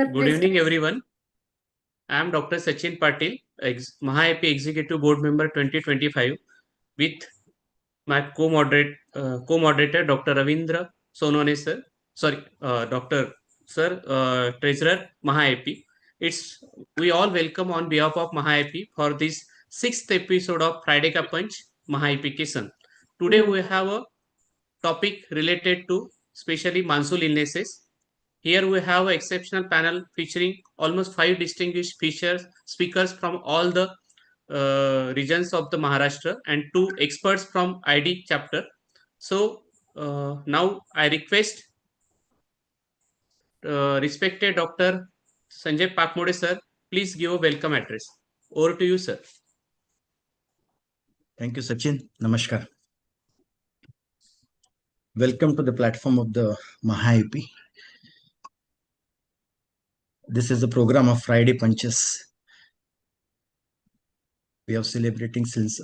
Good evening, everyone. I am Dr. Sachin Patil, MAHAIP Executive Board Member 2025, with my co-moderator Dr. Ravindra Sonone sir. Sorry, Dr. Sir, Treasurer MAHAIP. It's we all welcome on behalf of MAHAIP for this sixth episode of Friday Ka Punch MAHAIP Kisan. Today we have a topic related to especially monsoon illnesses. Here we have an exceptional panel featuring almost 5 distinguished speakers from all the regions of the Maharashtra and 2 experts from ID chapter. So now I request respected Dr. Sanjay Pakmode sir, please give a welcome address. Over to you, sir. Thank you, Sachin. Namaskar. Welcome to the platform of the MAHAIP. This is the program of Friday Punches. We are celebrating since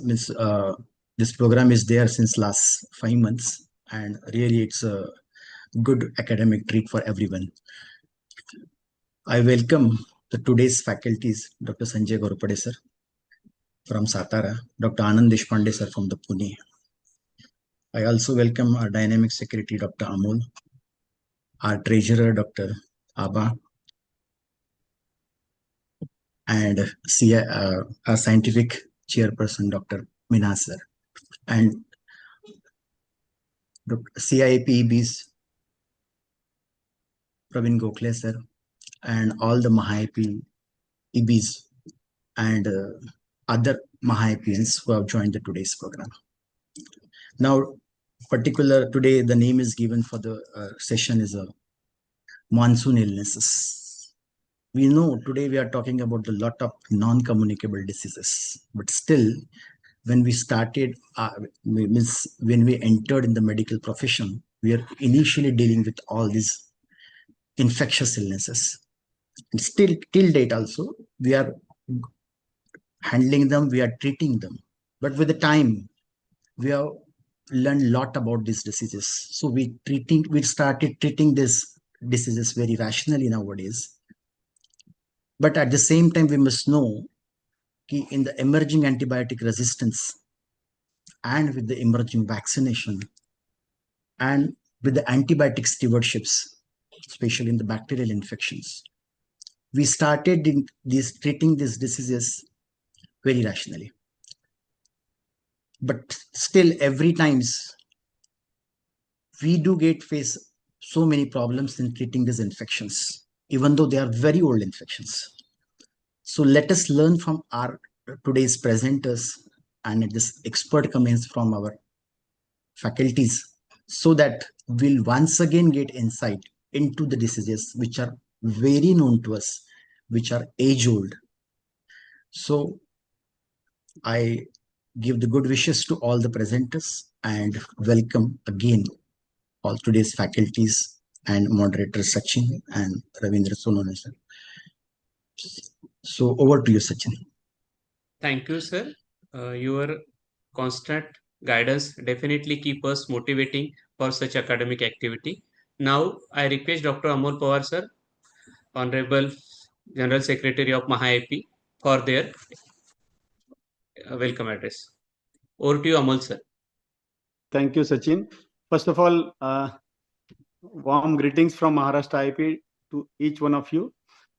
this program is there since last 5 months, and really it's a good academic treat for everyone. I welcome today's faculties, Dr. Sanjay Gorpade sir from Satara, Dr. Anand Deshpande sir from the Pune. I also welcome our dynamic secretary, Dr. Amol, our treasurer, Dr. Abba, and our scientific chairperson, Dr. Mina sir, and CIPBs, Praveen Gokhale sir, and all the MAHAIP EBs and other MAHAIPians who have joined today's program. Now, today the name is given for the session is monsoon illnesses. We know today we are talking about a lot of non-communicable diseases, but still, when we started, when we entered in the medical profession, we are initially dealing with all these infectious illnesses. And still, till date also, we are handling them, we are treating them. But with the time, we have learned a lot about these diseases. So we started treating these diseases very rationally nowadays. But at the same time, we must know that in the emerging antibiotic resistance and with the emerging vaccination and with the antibiotic stewardships, especially in the bacterial infections, we started treating these diseases very rationally. But still, every times we do face so many problems in treating these infections, even though they are very old infections. So let us learn from our today's presenters and this expert comments from our faculties, so that we'll once again get insight into the diseases which are very known to us, which are age-old. So I give the good wishes to all the presenters and welcome again all today's faculties and moderators Sachin and Ravindra Sonone sir. So over to you, Sachin. Thank you, sir. Your constant guidance definitely keep us motivating for such academic activity. Now, I request Dr. Amol Pawar, sir, Honorable General Secretary of MAHAIP, for their welcome address. Over to you, Amol, sir. Thank you, Sachin. First of all, warm greetings from Maharashtra IP to each one of you.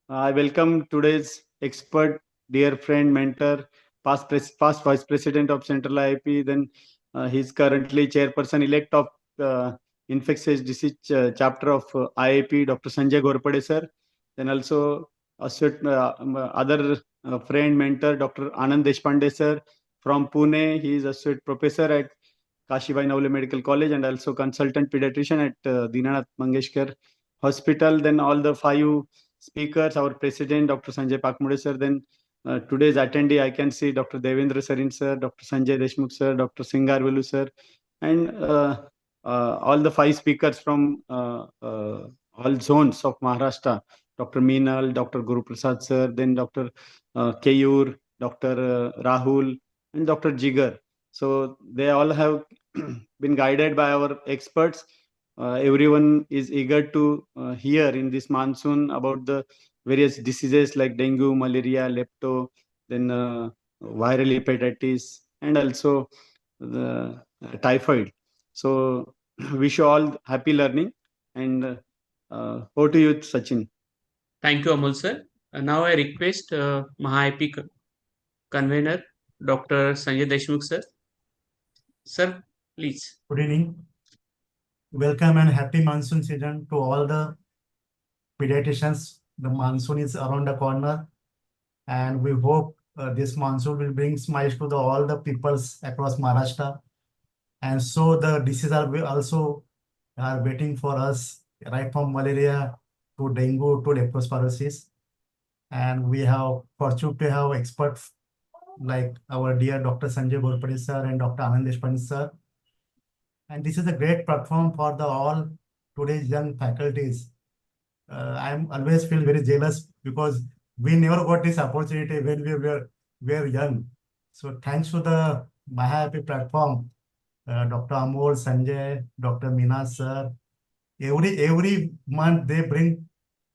I welcome today's expert, dear friend, mentor, past Vice President of Central IIP, then he's currently Chairperson-elect of Infectious Disease Chapter of IIP, Dr. Sanjay Gorpade sir. Then also other friend, mentor, Dr. Anand Deshpande sir from Pune. He is Associate Professor at Kashibai Naule Medical College and also Consultant Pediatrician at Dinanath Mangeshkar Hospital. Then all the 5 speakers, our President, Dr. Sanjay Pakmode sir, then today's attendee, I can see Dr. Devendra Sarin sir, Dr. Sanjay Deshmukh sir, Dr. Singarvelu sir, and all the 5 speakers from all zones of Maharashtra, Dr. Meenal, Dr. Guru Prasad sir, then Dr. Keyur, Dr. Rahul, and Dr. Jigar. So they all have been guided by our experts. Everyone is eager to hear in this monsoon about the various diseases like dengue, malaria, lepto, then viral hepatitis, and also the typhoid. So wish you all happy learning, and over to you, Sachin. Thank you, Amol sir. Now I request MAHAIP convener, Dr. Sanjay Deshmukh sir. Sir, please. Good evening. Welcome and happy monsoon season to all the pediatricians. The monsoon is around the corner, and we hope this monsoon will bring smiles to all the peoples across Maharashtra. And so the diseases also are waiting for us, right from malaria to dengue to leptospirosis. And we have fortunate to have experts like our dear Dr. Sanjay Ghorpade sir and Dr. Anand Deshpande sir. And this is a great platform for all today's young faculties. I'm always feel very jealous because we never got this opportunity when we were young. So thanks to the MAHAIAP platform, Dr. Amol, Sanjay, Dr. Meena sir, every month they bring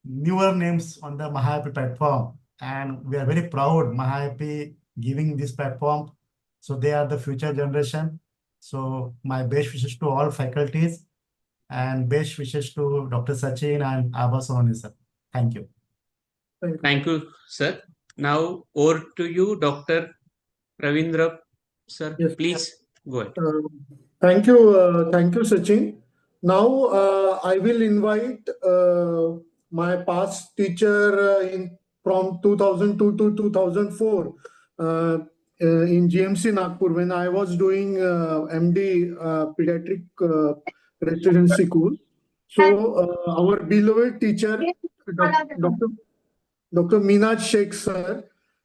newer names on the MAHAIAP platform, and we are very proud MAHAIAP giving this platform. So they are the future generation. So my best wishes to all faculties and best wishes to Dr. Sachin and Abha Soni sir. Thank you. Thank you, sir. Now over to you, Dr. Ravindra sir. Yes. Please go ahead. Thank you, Sachin. Now I will invite my past teacher from 2002 to 2004 in GMC Nagpur when I was doing MD pediatric residency course. So our beloved teacher, Dr. Minaj Sheikh sir,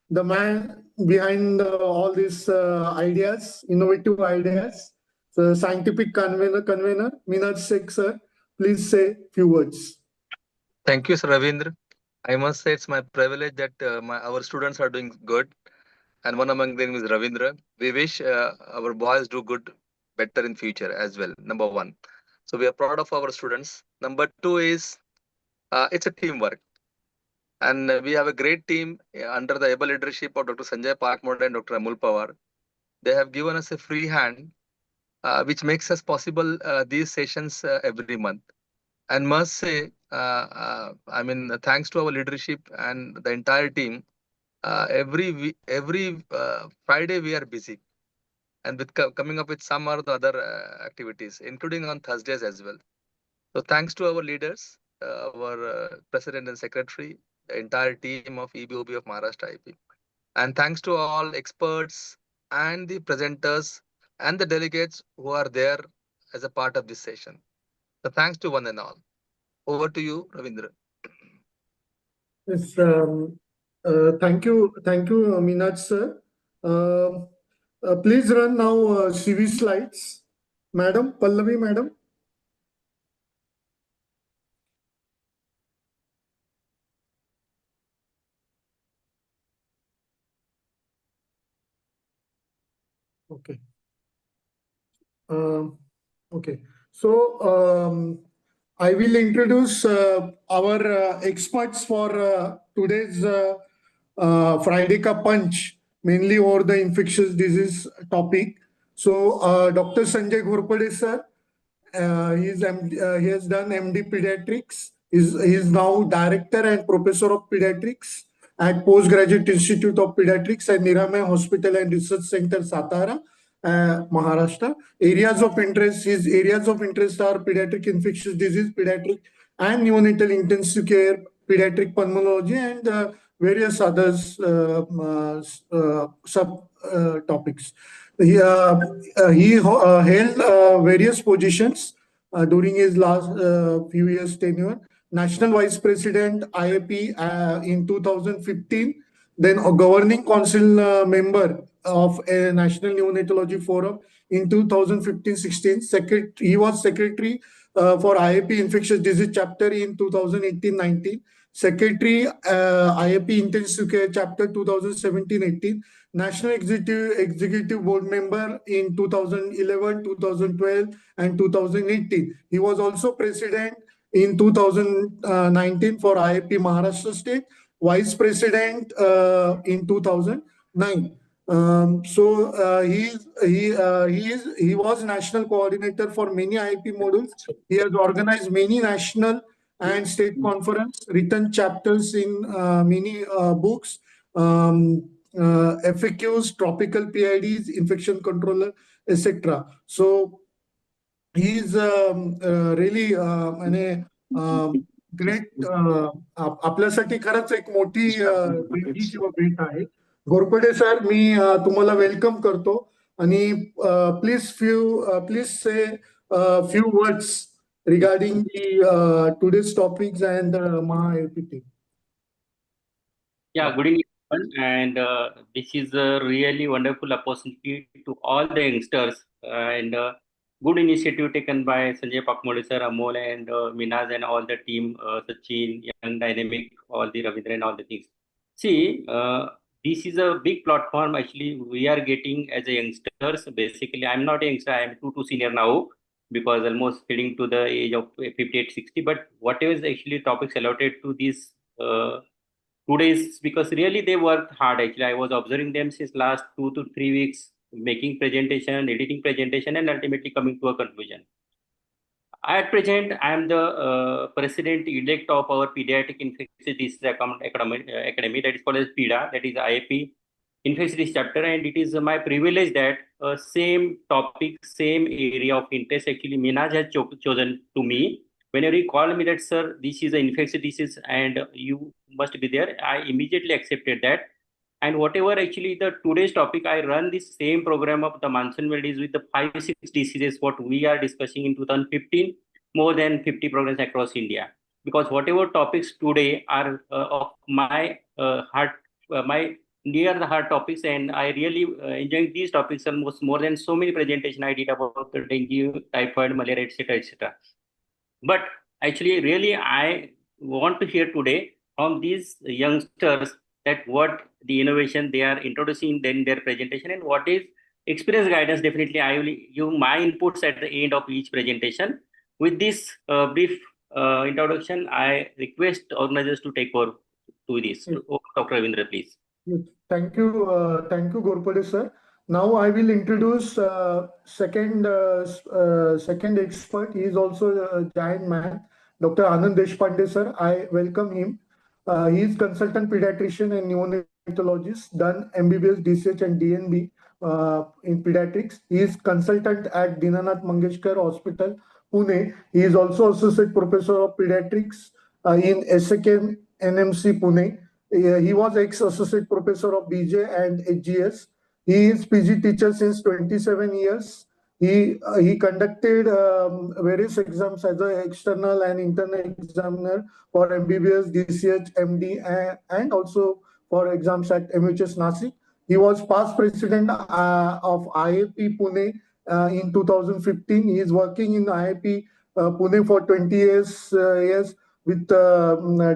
the man behind all these ideas, innovative ideas, the scientific convener, Minaj Sheikh sir, please say few words. Thank you, Sir Ravindra. I must say it's my privilege that our students are doing good, and one among them is Ravindra. We wish our boys do good, better in future as well. Number one, so we are proud of our students. Number two is it's a teamwork, and we have a great team under the able leadership of Dr. Sanjay Parkmode and Dr. Amul Pawar. They have given us a free hand, which makes us possible these sessions every month. And must say, thanks to our leadership and the entire team, every Friday we are busy, and with coming up with some or the other activities, including on Thursdays as well. So thanks to our leaders, our president and secretary, the entire team of EBOB of Maharashtra IP, and thanks to all experts and the presenters and the delegates who are there as a part of this session. So thanks to one and all. Over to you, Ravindra. Yes, thank you, Minaj sir. Please run now CV slides, Madam Pallavi, Madam. Okay. Okay. So I will introduce our experts for today's Friday Ka Punch, mainly over the infectious disease topic. So Dr. Sanjay Ghorpade sir, he has done MD Pediatrics. He is now Director and Professor of Pediatrics at Postgraduate Institute of Pediatrics at Niramay Hospital and Research Center, Satara, Maharashtra. His areas of interest are pediatric infectious disease, pediatric and neonatal intensive care, pediatric pulmonology, and various others sub topics. He held various positions during his last few years tenure. National Vice President IAP in 2015, then a Governing Council member of a National Neonatology Forum in 2015-16. He was Secretary for IAP Infectious Disease Chapter in 2018-19. Secretary IAP Intensive Care Chapter 2017-18. National Executive Board member in 2011, 2012, and 2018. He was also President in 2019 for IAP Maharashtra State, Vice President in 2009. He was national coordinator for many IAP modules. He has organized many national and state conference, written chapters in many books, FAQs, tropical PIDs, infection controller, etc. So he's really great आपल्यासाठी खरंच एक मोठी देणगी किंवा भेट आहे. Ghorpade sir, मी तुम्हाला welcome करतो आणि प्लीज से few words regarding today's topics and MAHAIP. Yeah, good evening, everyone. And this is a really wonderful opportunity to all the youngsters and good initiative taken by Sanjay Pakmode sir, Amol and Minaz and all the team, Sachin, Young Dynamic, all the Ravindra and all the things. See, this is a big platform actually we are getting as a youngsters. Basically, I'm not a youngster, I am too senior now because almost heading to the age of 58, 60. But whatever is actually topics allotted to this 2 days, because really they worked hard. Actually, I was observing them since last 2 to 3 weeks, making presentation, editing presentation, and ultimately coming to a conclusion. At present, I am the president-elect of our Pediatric Infectious Disease Academy, that is called as PIDA, that is IAP Infectious Disease chapter, and it is my privilege that same topic, same area of interest, actually Minaj has chosen to me. Whenever he called me that, sir, this is an infectious disease and you must be there, I immediately accepted that. And whatever actually the today's topic, I run this same program of the monsoon melodies with the 5-6 diseases what we are discussing in 2015, more than 50 programs across India. Because whatever topics today are of my heart, my near the heart topics, and I really enjoying these topics almost more than so many presentations I did about the dengue, typhoid, malaria, etc., etc. But actually, really, I want to hear today from these youngsters that what the innovation they are introducing in their presentation and what is experience guidance. Definitely, I will give my inputs at the end of each presentation. With this brief introduction, I request organizers to take over to this. Dr. Ravindra, please. Thank you, Ghorpade sir. Now I will introduce second expert. He is also a giant man, Dr. Anand Deshpande sir. I welcome him. He is consultant pediatrician and neonatologist, done MBBS, DCH and DNB in pediatrics. He is consultant at Dinanath Mangeshkar Hospital, Pune. He is also associate professor of pediatrics in SKM NMC Pune. He was ex-associate professor of BJ and HGS. He is PG teacher since 27 years. He conducted various exams as an external and internal examiner for MBBS, DCH, MD, and also for exams at MHS Nasik. He was past president of IAP Pune in 2015. He is working in IAP Pune for 20 years with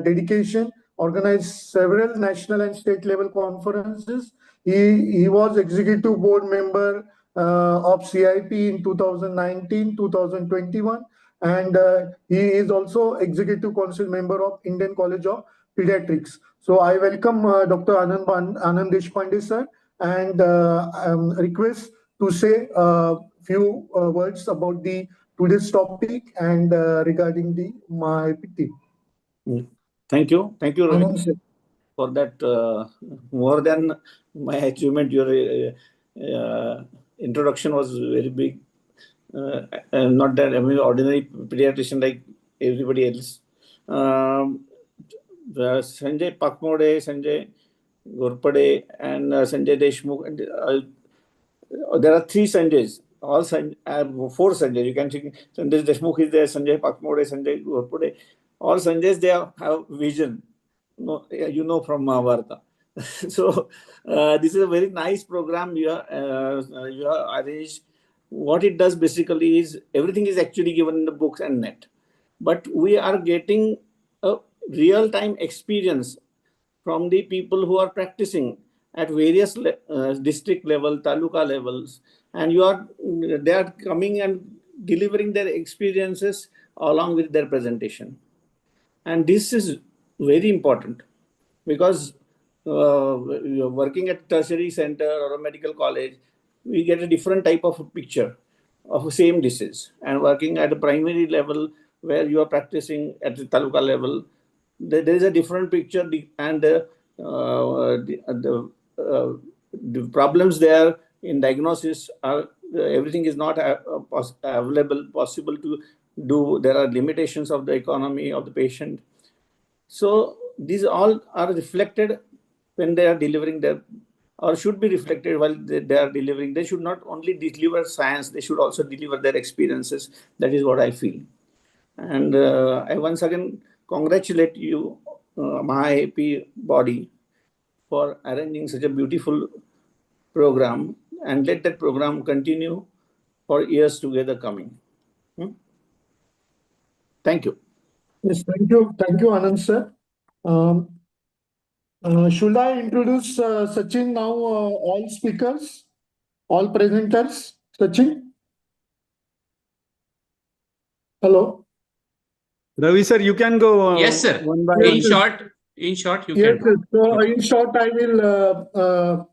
dedication. Organized several national and state level conferences. He was executive board member of CIP in 2019, 2021, and he is also executive council member of Indian College of Pediatrics. So I welcome Dr. Anand Deshpande sir and request to say a few words about the today's topic and regarding the MAHAIP. Thank you, Ravi, for that. More than my achievement, your introduction was very big. Not that I'm an ordinary pediatrician like everybody else. Sanjay Pakmode, Sanjay Ghorpade, and Sanjay Deshmukh. And, there are 3 Sanjays. All 4 Sanjays. You can see Sanjay Deshmukh is there, Sanjay Pakmode, Sanjay Ghorpade. All Sanjays, they have vision. No, you know from Mahabharata. So this is a very nice program you have arranged. What it does basically is everything is actually given in the books and net, but we are getting a real-time experience from the people who are practicing at various district level, taluka levels, and they are coming and delivering their experiences along with their presentation. And this is very important because you're working at tertiary center or a medical college, we get a different type of a picture of the same disease. And working at a primary level where you are practicing at the taluka level, there is a different picture, and the problems there in diagnosis are everything is not available, possible to do. There are limitations of the economy of the patient. So these all are reflected when they are delivering their, or should be reflected while they are delivering. They should not only deliver science, they should also deliver their experiences. That is what I feel. And I once again congratulate you, MAHAIAP body, for arranging such a beautiful program, and let that program continue for years together coming. Thank you. Yes, thank you, Anand sir. Should I introduce Sachin now? All speakers, all presenters. Sachin. Hello. Ravi sir, you can go Yes, sir. one by In one. short, you Yes, can. sir. So in short, I will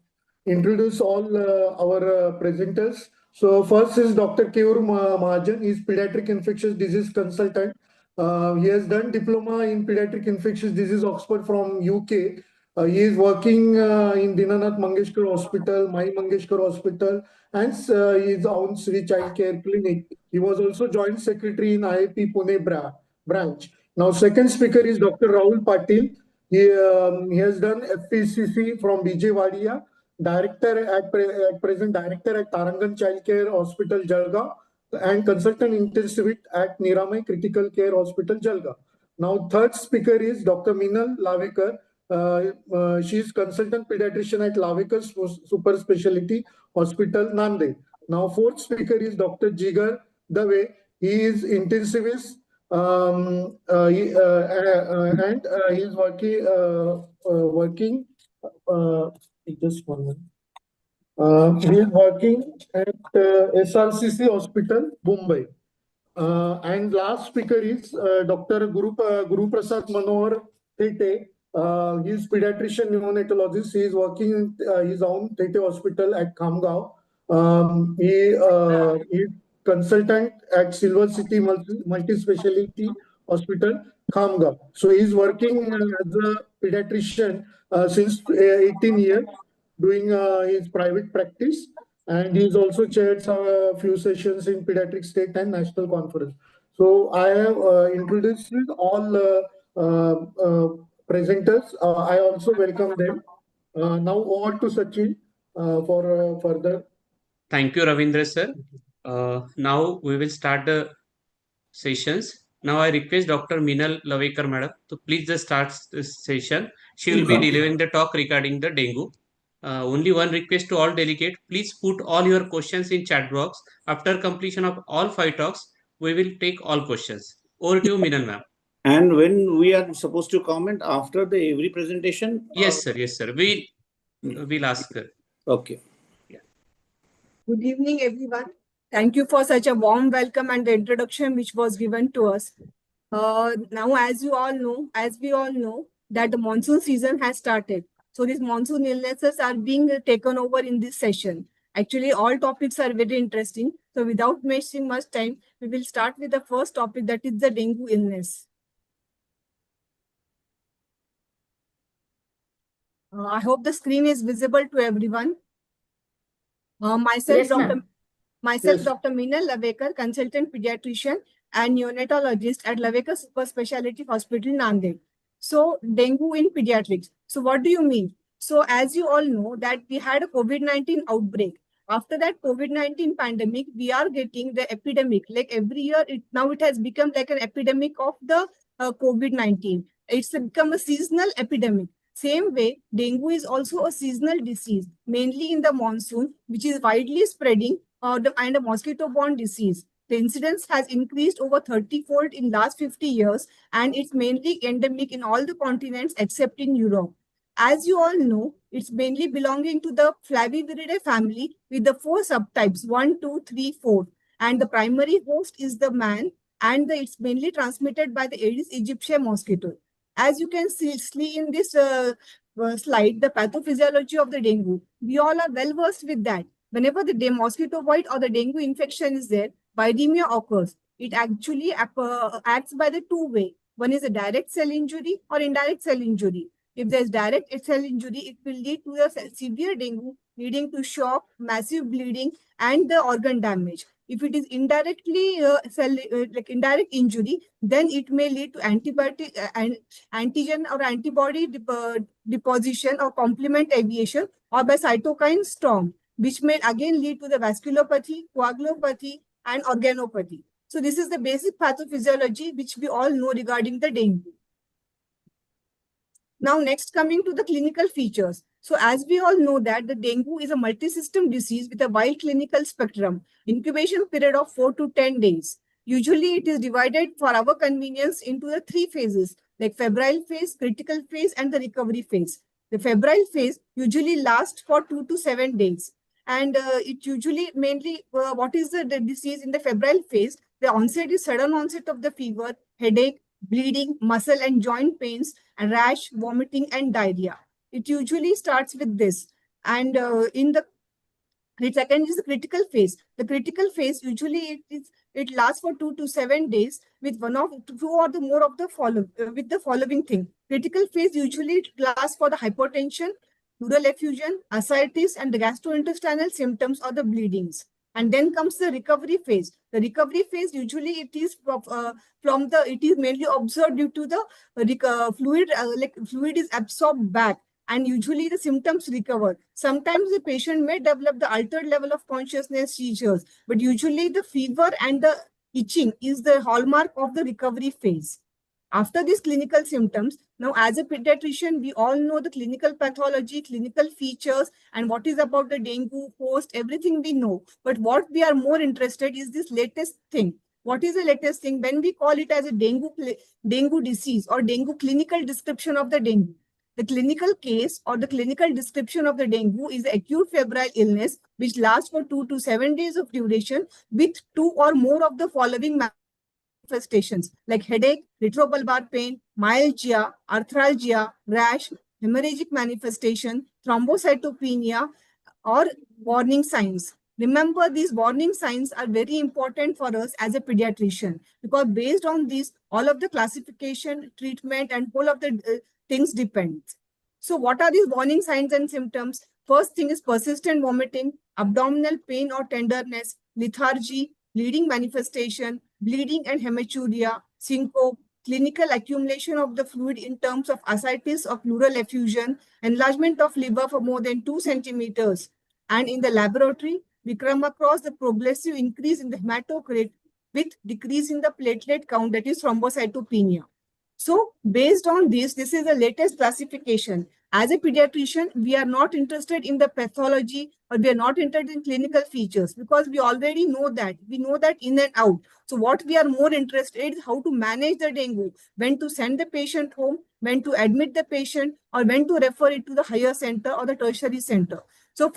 introduce all our presenters. So first is Dr. Keyur Mahajan. He's pediatric infectious disease consultant. He has done diploma in pediatric infectious disease Oxford from UK. He is working in Dinanath Mangeshkar Hospital, Mai Mangeshkar Hospital, and his own Sri Child Care Clinic. He was also joint secretary in IIP Pune branch. Now, second speaker is Dr. Rahul Patil. He has done FPCC from BJ Wadia, director at present director at Tarangan Child Care Hospital, Jalgaon, and consultant intensivist at Niramai Critical Care Hospital, Jalgaon. Now, third speaker is Dr. Minal Lavekar. She is consultant pediatrician at Lavekar Super Speciality Hospital, Nanded. Now, fourth speaker is Dr. Jigar Dave. He is intensivist and he's working just one minute. He is working at SRCC Hospital, Mumbai. And last speaker is Dr. Guru Prasad Manohar Thete. He is pediatrician neonatologist. He is working in his own Thete Hospital at Khamgaon. He is consultant at Silver City Multi-Speciality Hospital, Khamgaon. So he is working as a pediatrician since 18 years, doing his private practice. And he's also chaired a few sessions in pediatric state and national conference. So I have introduced all presenters. I also welcome them. Now over to Sachin for further. Thank you, Ravindra sir. Now we will start the sessions. Now I request Dr. Minal Lavekar madam to please just start this session. She will be delivering the talk regarding the dengue. Only one request to all delegates, please put all your questions in chat box. After completion of all 5 talks, we will take all questions. Over to you, Minal ma'am. And when we are supposed to comment after the every presentation? Yes, sir. Yes, sir. We'll ask her. Okay. Yeah. Good evening, everyone. Thank you for such a warm welcome and the introduction which was given to us. Now, as we all know, that the monsoon season has started. So these monsoon illnesses are being taken over in this session. Actually, all topics are very interesting. So without wasting much time, we will start with the first topic, that is the dengue illness. I hope the screen is visible to everyone. Myself, Dr. Minal Lavekar, consultant pediatrician and neonatologist at Lavekar Super Speciality Hospital, Nanded. So, dengue in pediatrics. So, what do you mean? So, as you all know, that we had a COVID-19 outbreak. After that COVID-19 pandemic, we are getting the epidemic. Like every year, now it has become like an epidemic of the COVID-19. It's become a seasonal epidemic. Same way, dengue is also a seasonal disease, mainly in the monsoon, which is widely spreading and a mosquito-borne disease. The incidence has increased over 30-fold in last 50 years, and it's mainly endemic in all the continents except in Europe. As you all know, it's mainly belonging to the Flaviviridae family with the 4 subtypes, 1, 2, 3, 4. and the primary host is the man, and it's mainly transmitted by the Aedes aegypti mosquito. As you can see in this slide, the pathophysiology of the dengue, we all are well versed with that. Whenever the mosquito bite or the dengue infection is there, viremia occurs. It actually acts by the two way. One is a direct cell injury or indirect cell injury. If there's direct cell injury, it will lead to a severe dengue, leading to shock, massive bleeding, and the organ damage. If it is indirectly like indirect injury, then it may lead to antibiotic antigen or antibody deposition or complement aviation or by cytokine storm, which may again lead to the vasculopathy, coagulopathy, and organopathy. So this is the basic pathophysiology which we all know regarding the dengue. Now, next coming to the clinical features. So as we all know that the dengue is a multi-system disease with a wide clinical spectrum, incubation period of 4 to 10 days. Usually it is divided for our convenience into the 3 phases, like febrile phase, critical phase, and the recovery phase. The febrile phase usually lasts for 2 to 7 days. And it usually mainly, what is the disease in the febrile phase? The onset is sudden onset of the fever, headache, bleeding, muscle and joint pains, and rash, vomiting, and diarrhea. It usually starts with this. And in the second is the critical phase. The critical phase usually it lasts for 2 to 7 days with one of 2 or the more of the following thing. Critical phase usually lasts for the hypertension, pleural effusion, ascites, and the gastrointestinal symptoms or the bleedings. And then comes the recovery phase. The recovery phase usually it is mainly observed due to the fluid is absorbed back, and usually the symptoms recover. Sometimes the patient may develop the altered level of consciousness, seizures, but usually the fever and the itching is the hallmark of the recovery phase. After these clinical symptoms, now as a pediatrician, we all know the clinical pathology, clinical features, and what is about the dengue host, everything we know. But what we are more interested is this latest thing. What is the latest thing? When we call it as a dengue disease or dengue clinical description of the dengue. The clinical case or the clinical description of the dengue is acute febrile illness which lasts for 2 to 7 days of duration with 2 or more of the following manifestations like headache, retrobulbar pain, myalgia, arthralgia, rash, hemorrhagic manifestation, thrombocytopenia, or warning signs. Remember, these warning signs are very important for us as a pediatrician because based on these, all of the classification, treatment, and whole of the things depend. So what are these warning signs and symptoms? First thing is persistent vomiting, abdominal pain or tenderness, lethargy, bleeding manifestation, bleeding and hematuria, syncope, clinical accumulation of the fluid in terms of ascites or pleural effusion, enlargement of liver for more than 2 centimeters. And in the laboratory, we come across the progressive increase in the hematocrit with decrease in the platelet count, that is thrombocytopenia. So based on this is the latest classification. As a pediatrician, we are not interested in the pathology or we are not interested in clinical features because we already know that. We know that in and out. So what we are more interested in is how to manage the dengue, when to send the patient home, when to admit the patient, or when to refer it to the higher center or the tertiary center. So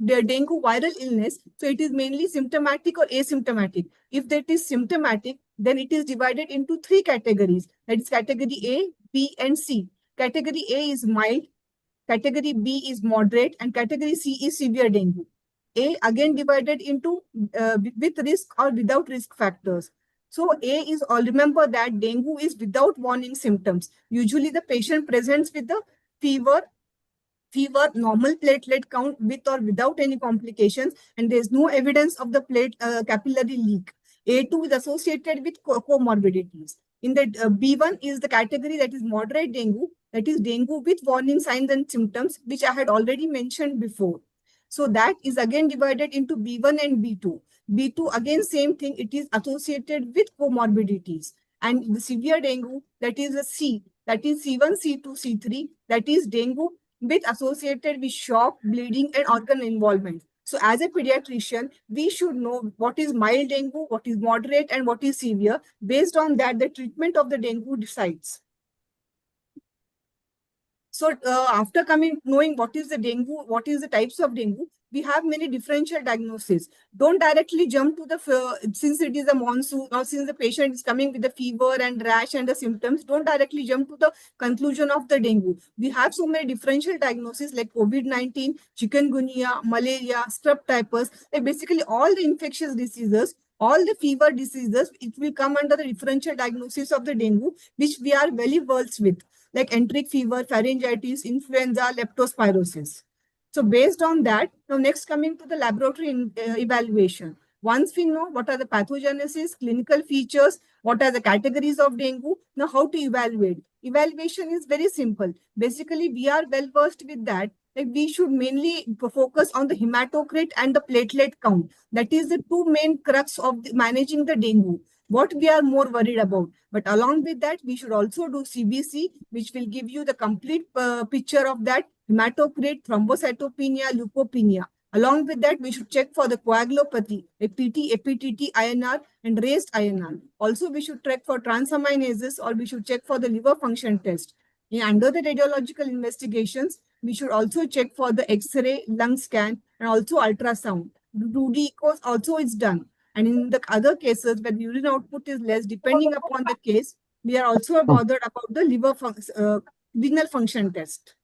the dengue viral illness, so it is mainly symptomatic or asymptomatic. If that is symptomatic, then it is divided into 3 categories. That is category A, B, and C. Category A is mild, category B is moderate, and category C is severe dengue. A again divided into with risk or without risk factors. So A is all, remember that dengue is without warning symptoms. Usually the patient presents with the fever, normal platelet count with or without any complications, and there is no evidence of the capillary leak. A2 is associated with comorbidities. In the B1 is the category that is moderate dengue, that is dengue with warning signs and symptoms, which I had already mentioned before. So that is again divided into B1 and B2. B2 again same thing, it is associated with comorbidities. And the severe dengue, that is a C, that is C1, C2, C3, that is dengue with associated with shock, bleeding, and organ involvement. So as a pediatrician, we should know what is mild dengue, what is moderate, and what is severe. Based on that, the treatment of the dengue decides. So after knowing what is the dengue, what is the types of dengue, we have many differential diagnoses. Don't directly jump to the, since it is a monsoon or since the patient is coming with the fever and rash and the symptoms, don't directly jump to the conclusion of the dengue. We have so many differential diagnoses like COVID-19, chikungunya, malaria, strep typhus, like basically all the infectious diseases, all the fever diseases, it will come under the differential diagnosis of the dengue, which we are very versed with, like enteric fever, pharyngitis, influenza, leptospirosis. So based on that, now next coming to the laboratory evaluation. Once we know what are the pathogenesis, clinical features, what are the categories of dengue, now how to evaluate. Evaluation is very simple. Basically, we are well versed with that. Like we should mainly focus on the hematocrit and the platelet count. That is the two main crux of managing the dengue. What we are more worried about. But along with that, we should also do CBC, which will give you the complete picture of that hematocrit, thrombocytopenia, leukopenia. Along with that, we should check for the coagulopathy, APT, APTT, INR, and raised INR. Also, we should check for transaminases, or we should check for the liver function test. Under the radiological investigations, we should also check for the X-ray, lung scan, and also ultrasound. 2D echoes also is done. And in the other cases where urine output is less, depending upon the case, we are also bothered about the renal function test.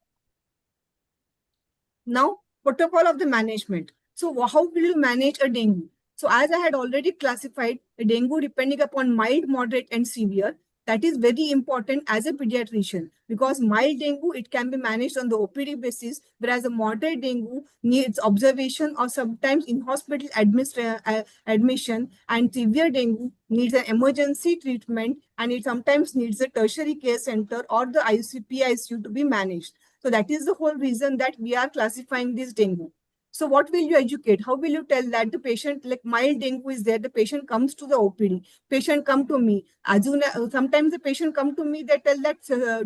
Now, protocol of the management. So how will you manage a dengue? So as I had already classified, a dengue depending upon mild, moderate, and severe, that is very important as a pediatrician, because mild dengue, it can be managed on the OPD basis, whereas a moderate dengue needs observation or sometimes in-hospital admission, and severe dengue needs an emergency treatment, and it sometimes needs a tertiary care center or the PICU to be managed. So that is the whole reason that we are classifying this dengue. So what will you educate? How will you tell that the patient, like mild dengue is there, the patient comes to the OPD, patient come to me. Sometimes the patient come to me, they tell that,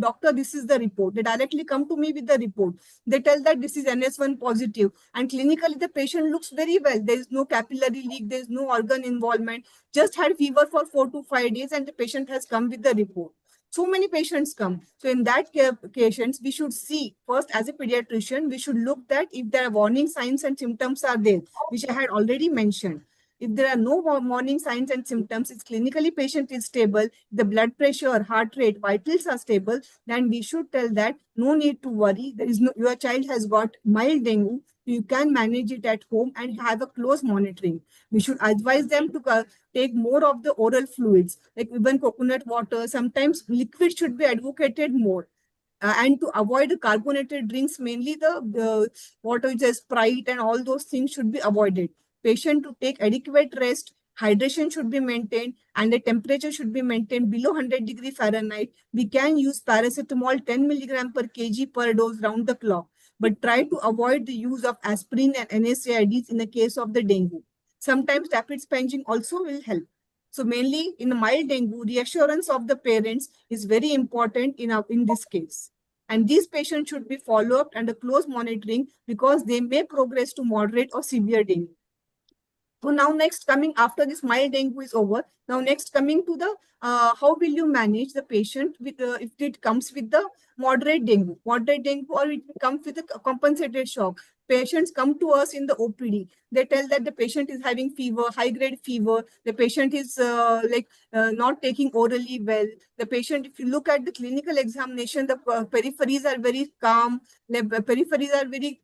doctor, this is the report. They directly come to me with the report. They tell that this is NS1 positive. And clinically, the patient looks very well. There is no capillary leak. There is no organ involvement. Just had fever for 4 to 5 days and the patient has come with the report. So many patients come. So in that patients, we should see first as a pediatrician, we should look that if there are warning signs and symptoms are there, which I had already mentioned. If there are no warning signs and symptoms, if clinically patient is stable, the blood pressure, heart rate, vitals are stable, then we should tell that no need to worry. There is no, your child has got mild dengue. You can manage it at home and have a close monitoring. We should advise them to take more of the oral fluids, like even coconut water. Sometimes liquid should be advocated more. And to avoid the carbonated drinks, mainly the water, which is Sprite and all those things should be avoided. Patient to take adequate rest, hydration should be maintained, and the temperature should be maintained below 100 degrees Fahrenheit. We can use paracetamol 10 milligram per kg per dose round the clock, but try to avoid the use of aspirin and NSAIDs in the case of the dengue. Sometimes rapid sponging also will help. So mainly in the mild dengue, reassurance of the parents is very important in this case. And these patients should be followed up under close monitoring because they may progress to moderate or severe dengue. So now next coming after this mild dengue is over, now next coming to the how will you manage the patient with if it comes with the moderate dengue or it comes with a compensated shock. Patients come to us in the OPD. They tell that the patient is having fever, high-grade fever. The patient is not taking orally well. The patient, if you look at the clinical examination, the peripheries are very calm. The peripheries are very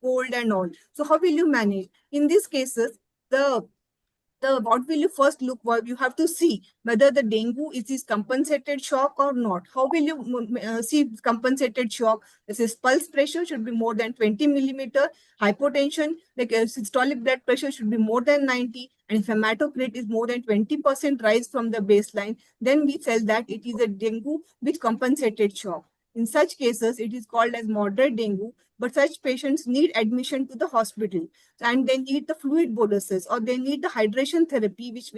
cold and all. So how will you manage? In these cases, what will you first look for? You have to see whether the dengue is compensated shock or not. How will you see compensated shock? This is pulse pressure should be more than 20 millimeter. Hypotension, like systolic blood pressure should be more than 90. And if hematocrit is more than 20% rise from the baseline, then we tell that it is a dengue with compensated shock. In such cases, it is called as moderate dengue, but such patients need admission to the hospital and they need the fluid boluses or they need the hydration therapy, which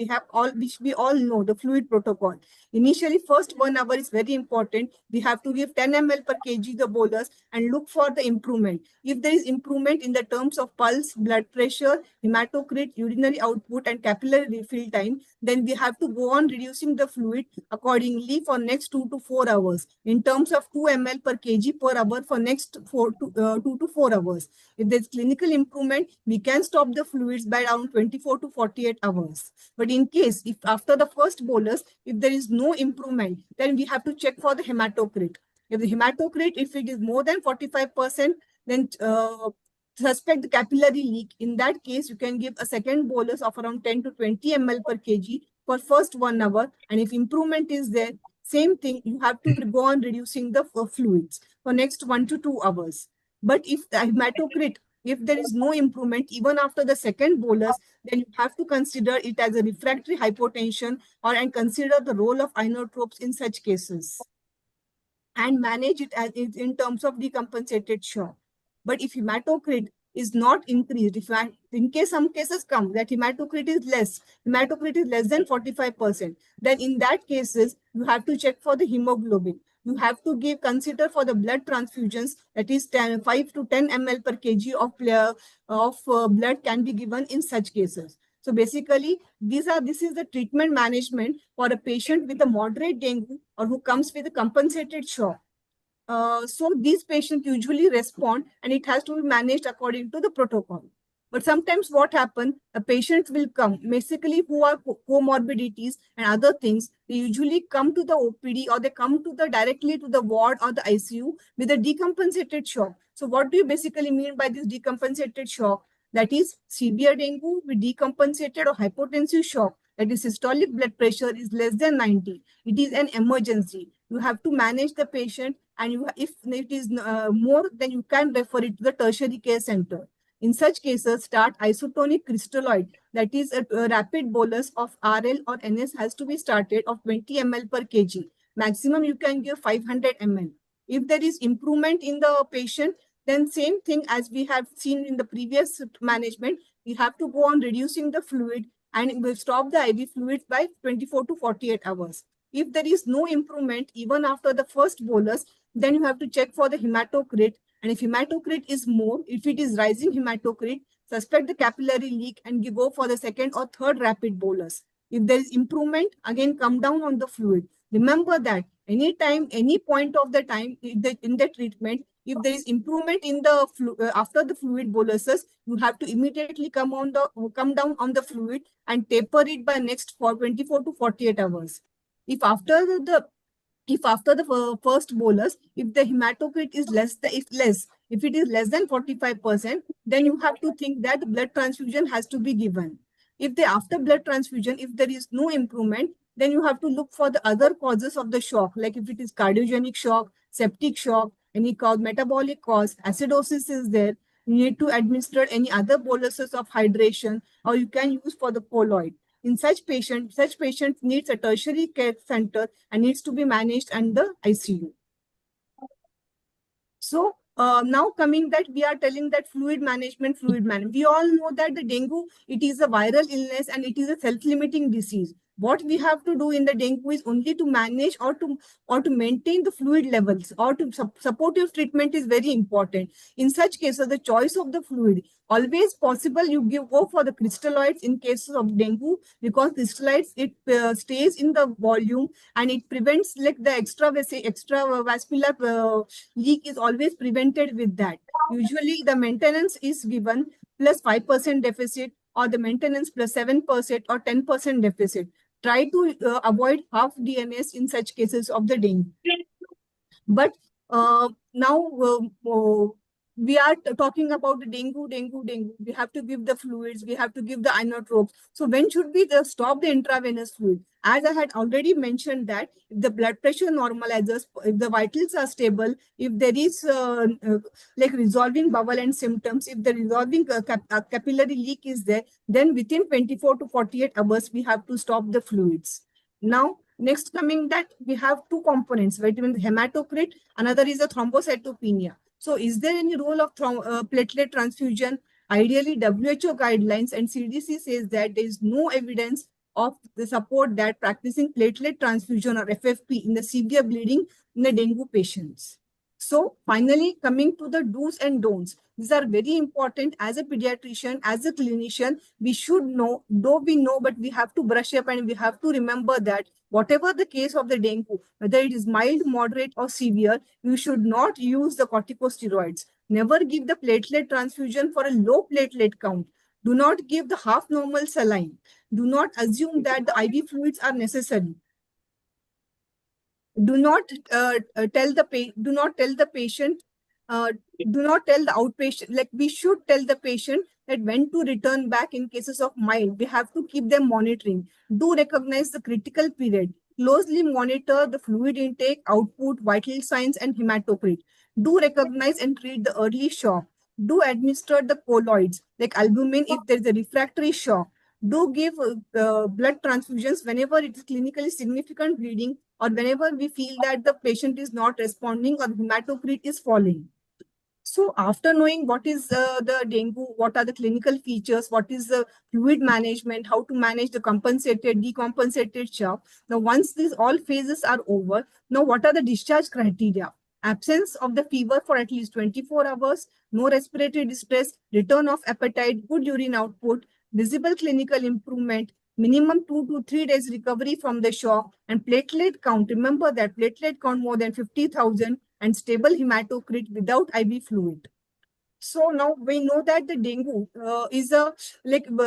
we all know, the fluid protocol. Initially, first 1 hour is very important. We have to give 10 ml per kg the bolus and look for the improvement. If there is improvement in the terms of pulse, blood pressure, hematocrit, urinary output, and capillary refill time, then we have to go on reducing the fluid accordingly for next 2 to 4 hours in terms of 2 ml per kg per hour for next 4 to 2 to 4 hours. If there's clinical improvement, we can stop the fluids by around 24 to 48 hours. But in case, if after the first bolus, if there is no improvement, then we have to check for the hematocrit. If the hematocrit, if it is more than 45%, then suspect the capillary leak. In that case, you can give a second bolus of around 10 to 20 ml per kg for first 1 hour. And if improvement is there, same thing, you have to go on reducing the fluids for next 1 to 2 hours. But if the hematocrit, if there is no improvement even after the second bolus, then you have to consider it as a refractory hypotension and consider the role of inotropes in such cases and manage it as in terms of decompensated shock. But if hematocrit is not increased, if in case some cases come that hematocrit is less than 45%, then in that cases, you have to check for the hemoglobin. You have to consider for the blood transfusions, that is 5 to 10 ml per kg of blood can be given in such cases. So basically, this is the treatment management for a patient with a moderate dengue or who comes with a compensated shock. So these patients usually respond and it has to be managed according to the protocol. But sometimes what happens, the patients will come, basically who are comorbidities and other things, they usually come to the OPD or they come to directly to the ward or the ICU with a decompensated shock. So what do you basically mean by this decompensated shock? That is severe dengue with decompensated or hypotensive shock. That is systolic blood pressure is less than 90. It is an emergency. You have to manage the patient, and if it is more, then you can refer it to the tertiary care center. In such cases, start isotonic crystalloid, that is a rapid bolus of RL or NS has to be started of 20 ml per kg. Maximum you can give 500 ml. If there is improvement in the patient, then same thing as we have seen in the previous management, we have to go on reducing the fluid and we'll stop the IV fluids by 24 to 48 hours. If there is no improvement, even after the first bolus, then you have to check for the hematocrit. And if hematocrit is more, if it is rising hematocrit, suspect the capillary leak and go for the second or third rapid bolus. If there is improvement, again come down on the fluid. Remember that anytime, any point of the time in the treatment, if there is improvement in the after the fluid boluses, you have to immediately come down on the fluid and taper it by next for 24 to 48 hours. If after the first bolus, if the hematocrit is if it is less than 45%, then you have to think that blood transfusion has to be given. If after blood transfusion, if there is no improvement, then you have to look for the other causes of the shock, like if it is cardiogenic shock, septic shock, any cause, metabolic cause, acidosis is there, you need to administer any other boluses of hydration, or you can use for the colloid. In such patient needs a tertiary care center and needs to be managed under ICU. So now coming that we are telling that fluid management. We all know that the dengue, it is a viral illness and it is a self-limiting disease. What we have to do in the dengue is only to manage or to maintain the fluid levels, or to supportive treatment is very important. In such cases, the choice of the fluid, always possible you go for the crystalloids in cases of dengue, because crystalloids, it stays in the volume and it prevents like the extravascular leak is always prevented with that. Usually the maintenance is given plus 5% deficit, or the maintenance plus 7% or 10% deficit. Try to avoid half DNS in such cases of the dengue. But now we are talking about the dengue. We have to give the fluids, we have to give the inotropes. So when should we stop the intravenous fluid? As I had already mentioned that if the blood pressure normalizes, if the vitals are stable, if there is like resolving bowel and symptoms, if the resolving capillary leak is there, then within 24 to 48 hours, we have to stop the fluids. Now, next coming that we have two components, vitamin hematocrit, another is a thrombocytopenia. So is there any role of platelet transfusion? Ideally, WHO guidelines and CDC says that there is no evidence of the support that practicing platelet transfusion or FFP in the severe bleeding in the dengue patients. So finally, coming to the do's and don'ts. These are very important as a pediatrician, as a clinician. We should know, though we know, but we have to brush up and we have to remember that whatever the case of the dengue, whether it is mild, moderate or severe, you should not use the corticosteroids. Never give the platelet transfusion for a low platelet count. Do not give the half normal saline. Do not assume that the IV fluids are necessary. Do not tell the patient, do not tell the outpatient, like we should tell the patient that when to return back in cases of mild. We have to keep them monitoring. Do recognize the critical period. Closely monitor the fluid intake, output, vital signs, and hematocrit. Do recognize and treat the early shock. Do administer the colloids like albumin if there is a refractory shock. Do give blood transfusions whenever it is clinically significant bleeding or whenever we feel that the patient is not responding or hematocrit is falling. So after knowing what is the dengue, what are the clinical features, what is the fluid management, how to manage the compensated, decompensated shock. Now, once these all phases are over, now what are the discharge criteria? Absence of the fever for at least 24 hours, no respiratory distress, return of appetite, good urine output, visible clinical improvement, minimum 2 to 3 days recovery from the shock, and platelet count. Remember that platelet count more than 50,000 and stable hematocrit without IV fluid. So now we know that the dengue is a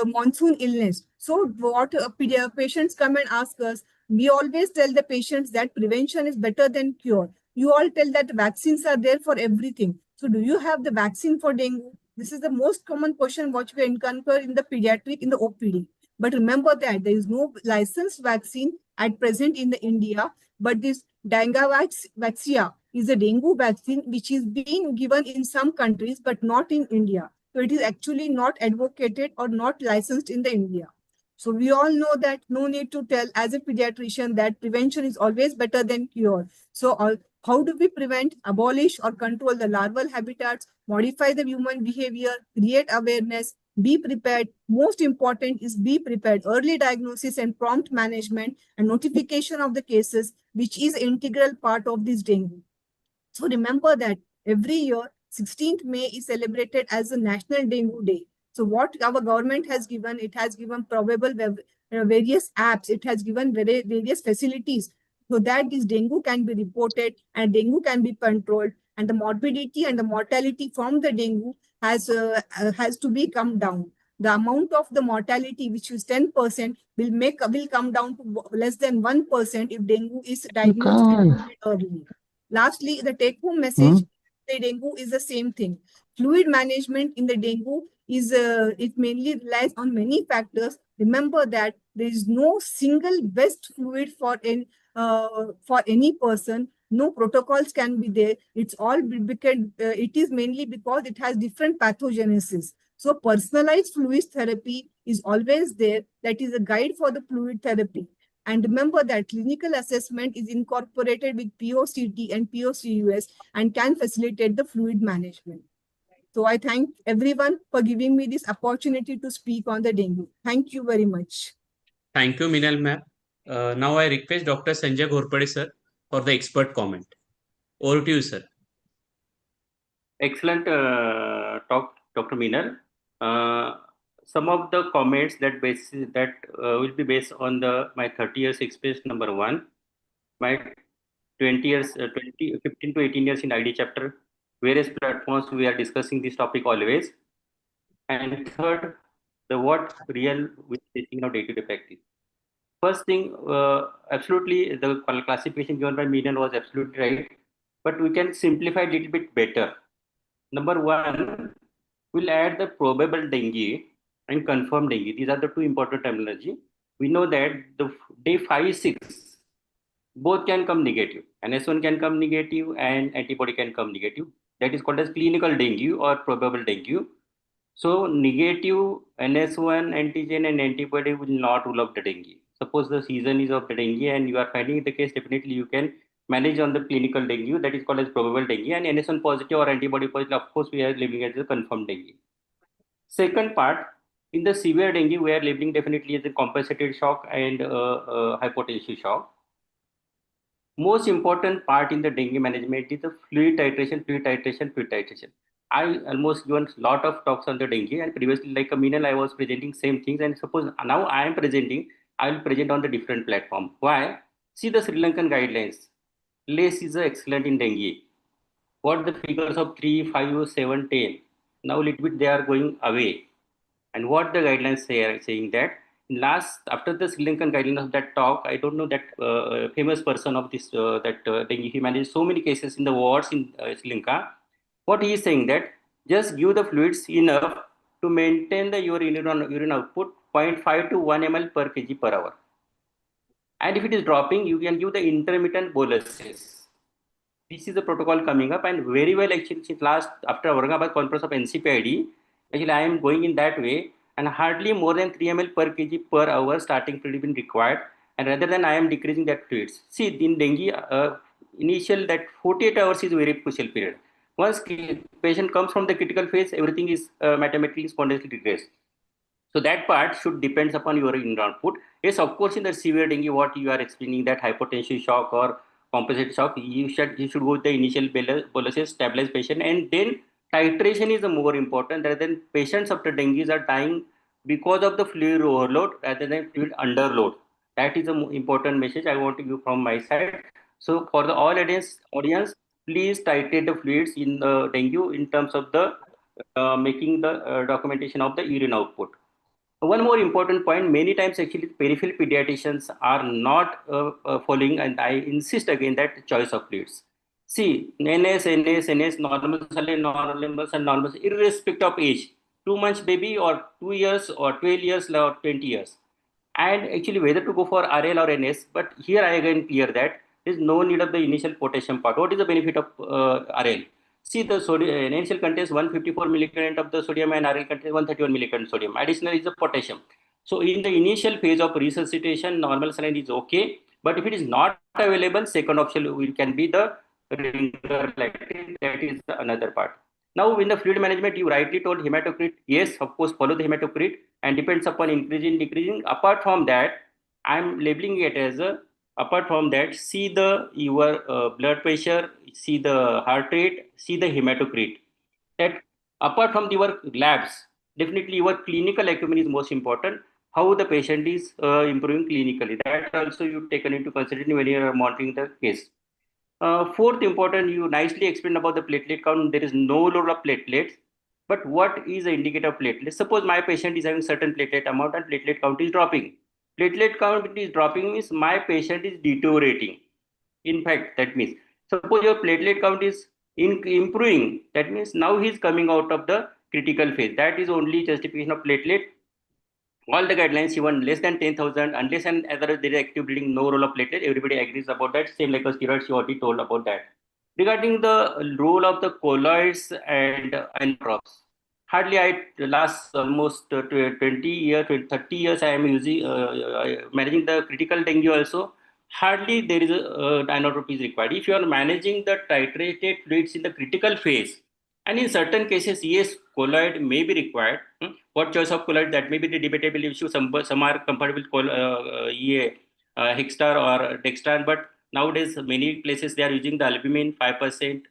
monsoon illness. So what patients come and ask us, we always tell the patients that prevention is better than cure. You all tell that vaccines are there for everything. So do you have the vaccine for dengue? This is the most common question which we encounter in the pediatric, in the OPD. But remember that there is no licensed vaccine at present in the India, but this Vaxia is a dengue vaccine which is being given in some countries, but not in India. So it is actually not advocated or not licensed in the India. So we all know that no need to tell as a pediatrician that prevention is always better than cure. So how do we prevent, abolish or control the larval habitats, modify the human behavior, create awareness, be prepared. Most important is be prepared. Early diagnosis and prompt management and notification of the cases, which is an integral part of this dengue. So remember that every year, 16th May is celebrated as a National Dengue Day. So what our government has given, it has given probable various apps, it has given various facilities so that this dengue can be reported and dengue can be controlled, and the morbidity and the mortality from the dengue has to be come down. The amount of the mortality, which is 10%, will come down to less than 1% if dengue is diagnosed and treated early. Lastly, the take-home message, the dengue is the same thing. Fluid management in the dengue is it mainly relies on many factors. Remember that there is no single best fluid for any person. No protocols can be there. It's all because it is mainly because it has different pathogenesis. So personalized fluid therapy is always there. That is a guide for the fluid therapy. And remember that clinical assessment is incorporated with POCT and POCUS and can facilitate the fluid management. So I thank everyone for giving me this opportunity to speak on the dengue. Thank you very much. Thank you, Minal ma'am. Now I request Dr. Sanjay Ghorpade sir for the expert comment. Over to you, sir. Excellent talk, Dr. Minal. Some of the comments that will be based on my 30 years experience, number one, my 20 years, 15 to 18 years in ID chapter, various platforms we are discussing this topic always. And third, what real we are facing now day-to-day practice. First thing, absolutely, the classification given by Minal was absolutely right, but we can simplify a little bit better. Number one, we'll add the probable dengue and confirmed dengue. These are the two important terminology. We know that the day 5, 6, both can come negative. NS1 can come negative and antibody can come negative. That is called as clinical dengue or probable dengue. So negative NS1 antigen and antibody will not rule out the dengue. Suppose the season is of the dengue and you are finding the case, definitely you can manage on the clinical dengue, that is called as probable dengue, and NS1 positive or antibody positive, of course, we are living as a confirmed dengue. Second part, in the severe dengue, we are labeling definitely as a compensated shock and hypotensive shock. Most important part in the dengue management is the fluid titration. I almost given a lot of talks on the dengue, and previously, like a Minal, I was presenting same things, and suppose now I am presenting, I will present on the different platform. Why? See the Sri Lankan guidelines. LACE is excellent in dengue. what the figures of 3, 5, 7, 10. Now little bit they are going away. And what the guidelines say are saying that after the Sri Lankan guidelines of that talk, I don't know that famous person of this dengue, he managed so many cases in the wards in Sri Lanka. What he is saying that just give the fluids enough to maintain the urine output 0.5 to 1 ml per kg per hour. And if it is dropping, you can give the intermittent boluses. This is the protocol coming up, and very well actually since last after Aurangabad conference of NCPID, actually I am going in that way, and hardly more than 3 ml per kg per hour starting fluid been required, and rather than I am decreasing that fluids. See, in dengue, initial that 48 hours is very crucial period. Once patient comes from the critical phase, everything is mathematically spontaneously regressed. So that part should depends upon your urine output. Yes, of course, in the severe dengue, what you are explaining, that hypotensive shock or composite shock, you should go with the initial boluses, stabilize patient, and then titration is the more important rather than patients after dengue are dying because of the fluid overload rather than fluid underload. That is the important message I want to give from my side. So for the all audience, please titrate the fluids in the dengue in terms of the making the documentation of the urine output. One more important point, many times actually peripheral pediatricians are not following, and I insist again that choice of fluids. See, NS, normal saline, normal and normal, irrespective of age, 2 months baby or 2 years or 12 years or 20 years. And actually whether to go for RL or NS, but here I again clear that there is no need of the initial potassium part. What is the benefit of RL? See, the sodium NaCl contains 154 milligrams of the sodium and RL contains 131 milligrams sodium. Additionally is the potassium. So in the initial phase of resuscitation, normal saline is okay. But if it is not available, second option can be the ringer lactate. That is another part. Now in the fluid management, you rightly told hematocrit. Yes, of course, follow the hematocrit and depends upon increasing, decreasing. Apart from that, I'm labeling it as a apart from that, see the your blood pressure, see the heart rate, see the hematocrit. That apart from your labs, definitely your clinical acumen is most important. How the patient is improving clinically. That also you taken into consideration when you are monitoring the case. Fourth important, you nicely explained about the platelet count. There is no load of platelets. But what is the indicator of platelets? Suppose my patient is having certain platelet amount and platelet count is dropping. Platelet count is dropping means my patient is deteriorating. In fact, that means suppose your platelet count is improving. That means now he is coming out of the critical phase. That is only justification of platelet. All the guidelines, even less than 10,000, unless and other there is active bleeding, no role of platelet. Everybody agrees about that. Same like a steroids, you already told about that. Regarding the role of the colloids and drops, hardly last almost 20 years, 30 years I am using managing the critical dengue also. Hardly there is a inotropy is required. If you are managing the titrated fluids in the critical phase, and in certain cases, yes, colloid may be required. What choice of colloid, that may be the debatable issue. Some are compatible with Hexstar or Dextran, but nowadays many places they are using the albumin 5%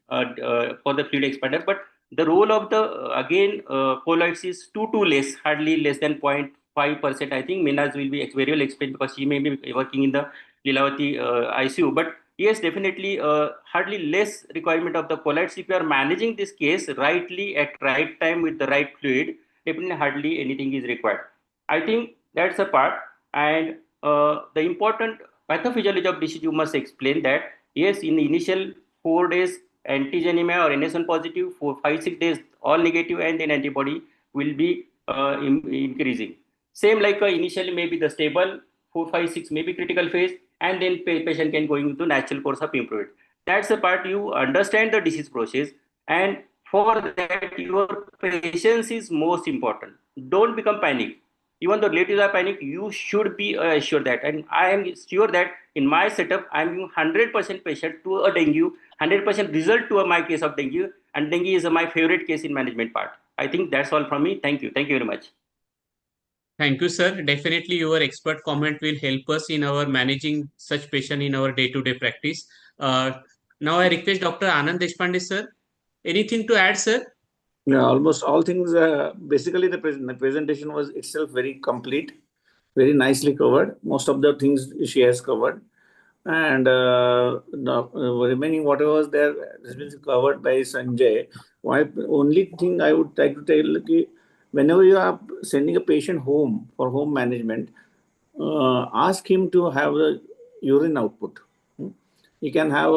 for the fluid expander. But the role of the colloids is too less, hardly less than 0.5%. I think Minaz will be very well explained because she may be working in the Lilavati ICU. But yes, definitely hardly less requirement of the colloids. If you are managing this case rightly at right time with the right fluid, definitely hardly anything is required. I think that's a part. And the important pathophysiology of disease, you must explain that. Yes, in the initial 4 days, antigenemia or NS1 positive, for 5-6 days, all negative, and then antibody will be increasing. Same like initially maybe the stable, 4, 5, 6 maybe critical phase, and then patient can go into natural course of improvement. That's the part you understand the disease process, and for that your patience is most important. Don't become panic. Even though relatives are panic, you should be assured that. And I am sure that in my setup, I am giving 100% patient to a dengue, 100% result to my case of dengue, and dengue is my favorite case in management part. I think that's all from me. Thank you. Thank you very much. Thank you, sir. Definitely your expert comment will help us in our managing such patient in our day-to-day practice. Now I request Dr. Anand Deshpande, sir. Anything to add, sir? Yeah, almost all things. Basically, the presentation was itself very complete, very nicely covered. Most of the things she has covered. And the remaining whatever was there has been covered by Sanjay. Why only thing I would like to tell you, whenever you are sending a patient home for home management, ask him to have a urine output. He can have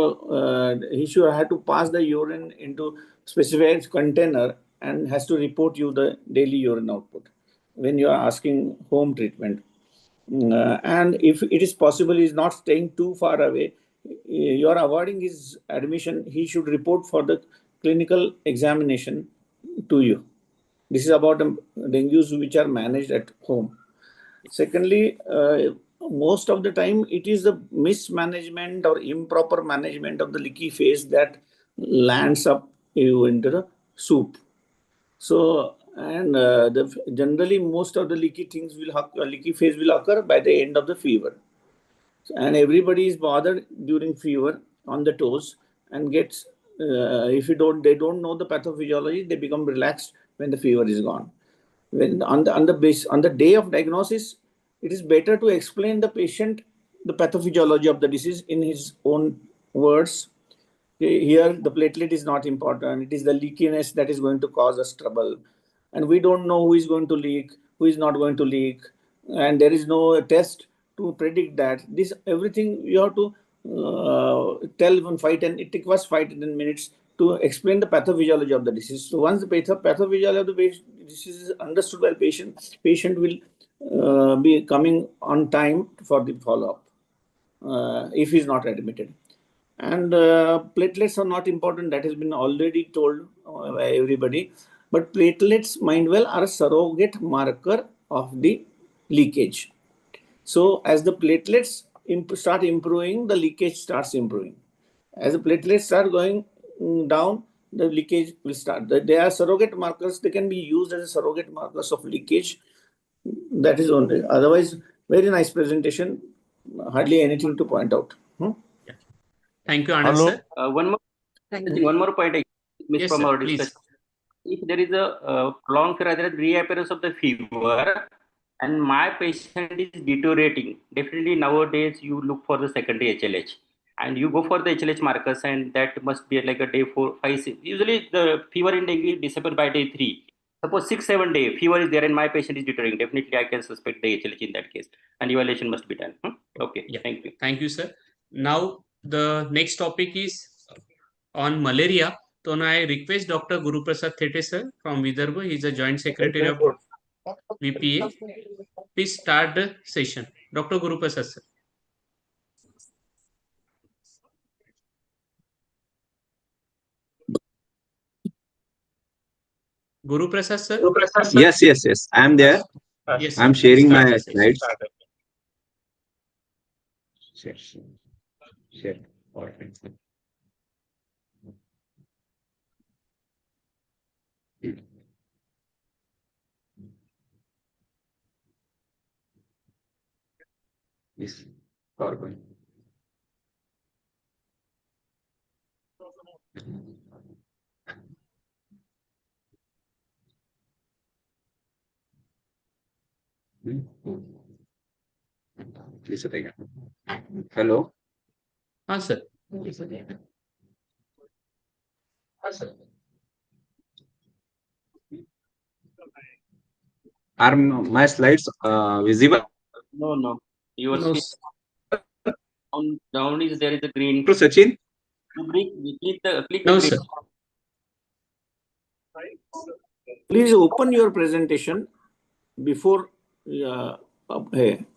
he should have to pass the urine into specified container and has to report you the daily urine output when you are asking home treatment. And if it is possible, he is not staying too far away, you are avoiding his admission, he should report for the clinical examination to you. This is about dengues which are managed at home. Secondly, most of the time it is the mismanagement or improper management of the leaky phase that lands up you into the soup. So, and generally most of the leaky things leaky phase will occur by the end of the fever. And everybody is bothered during fever on the toes and gets, if they don't know the pathophysiology, they become relaxed when the fever is gone. When on the day of diagnosis, it is better to explain the patient the pathophysiology of the disease in his own words. Here, the platelet is not important. It is the leakiness that is going to cause us trouble. And we don't know who is going to leak, who is not going to leak. And there is no test to predict that. This everything you have to tell in 10, it was 5 to 10 minutes to explain the pathophysiology of the disease. So once the pathophysiology of the disease is understood by the patient will be coming on time for the follow-up if he is not admitted. And platelets are not important. That has been already told by everybody. But platelets, mind well, are a surrogate marker of the leakage. So as the platelets start improving, the leakage starts improving. As the platelets start going down, the leakage will start. They are surrogate markers. They can be used as a surrogate markers of leakage. That is only. Otherwise, very nice presentation. Hardly anything to point out. Thank you, Anand sir. One more point I missed Yes, from sir, our please. discussion. If there is a prolonged rather reappearance of the fever and my patient is deteriorating, definitely nowadays you look for the secondary HLH and you go for the HLH markers, and that must be like a day 4, 5, 6. Usually the fever in dengue disappears by day 3. Suppose 6, 7 day fever is there and my patient is deteriorating, definitely I can suspect the HLH in that case, and evaluation must be done. Okay, Yeah. thank you. Thank you, sir. Now the next topic is on malaria. So now I request Dr. Guru Prasad Thete sir from Vidarbha. He is a Joint Secretary of VPA. Please start the session. Dr. Guru Prasad sir. Guru Prasad sir? Yes, yes, yes. I'm there. Yes, I'm sir. sharing Start my the session. slides. Share. PowerPoint. Yes. PowerPoint. Please take. Hello. Sir. Are my slides visible? No. Your No, screen down is there is a green. To Sachin? Click the no, green. sir. Please open your presentation before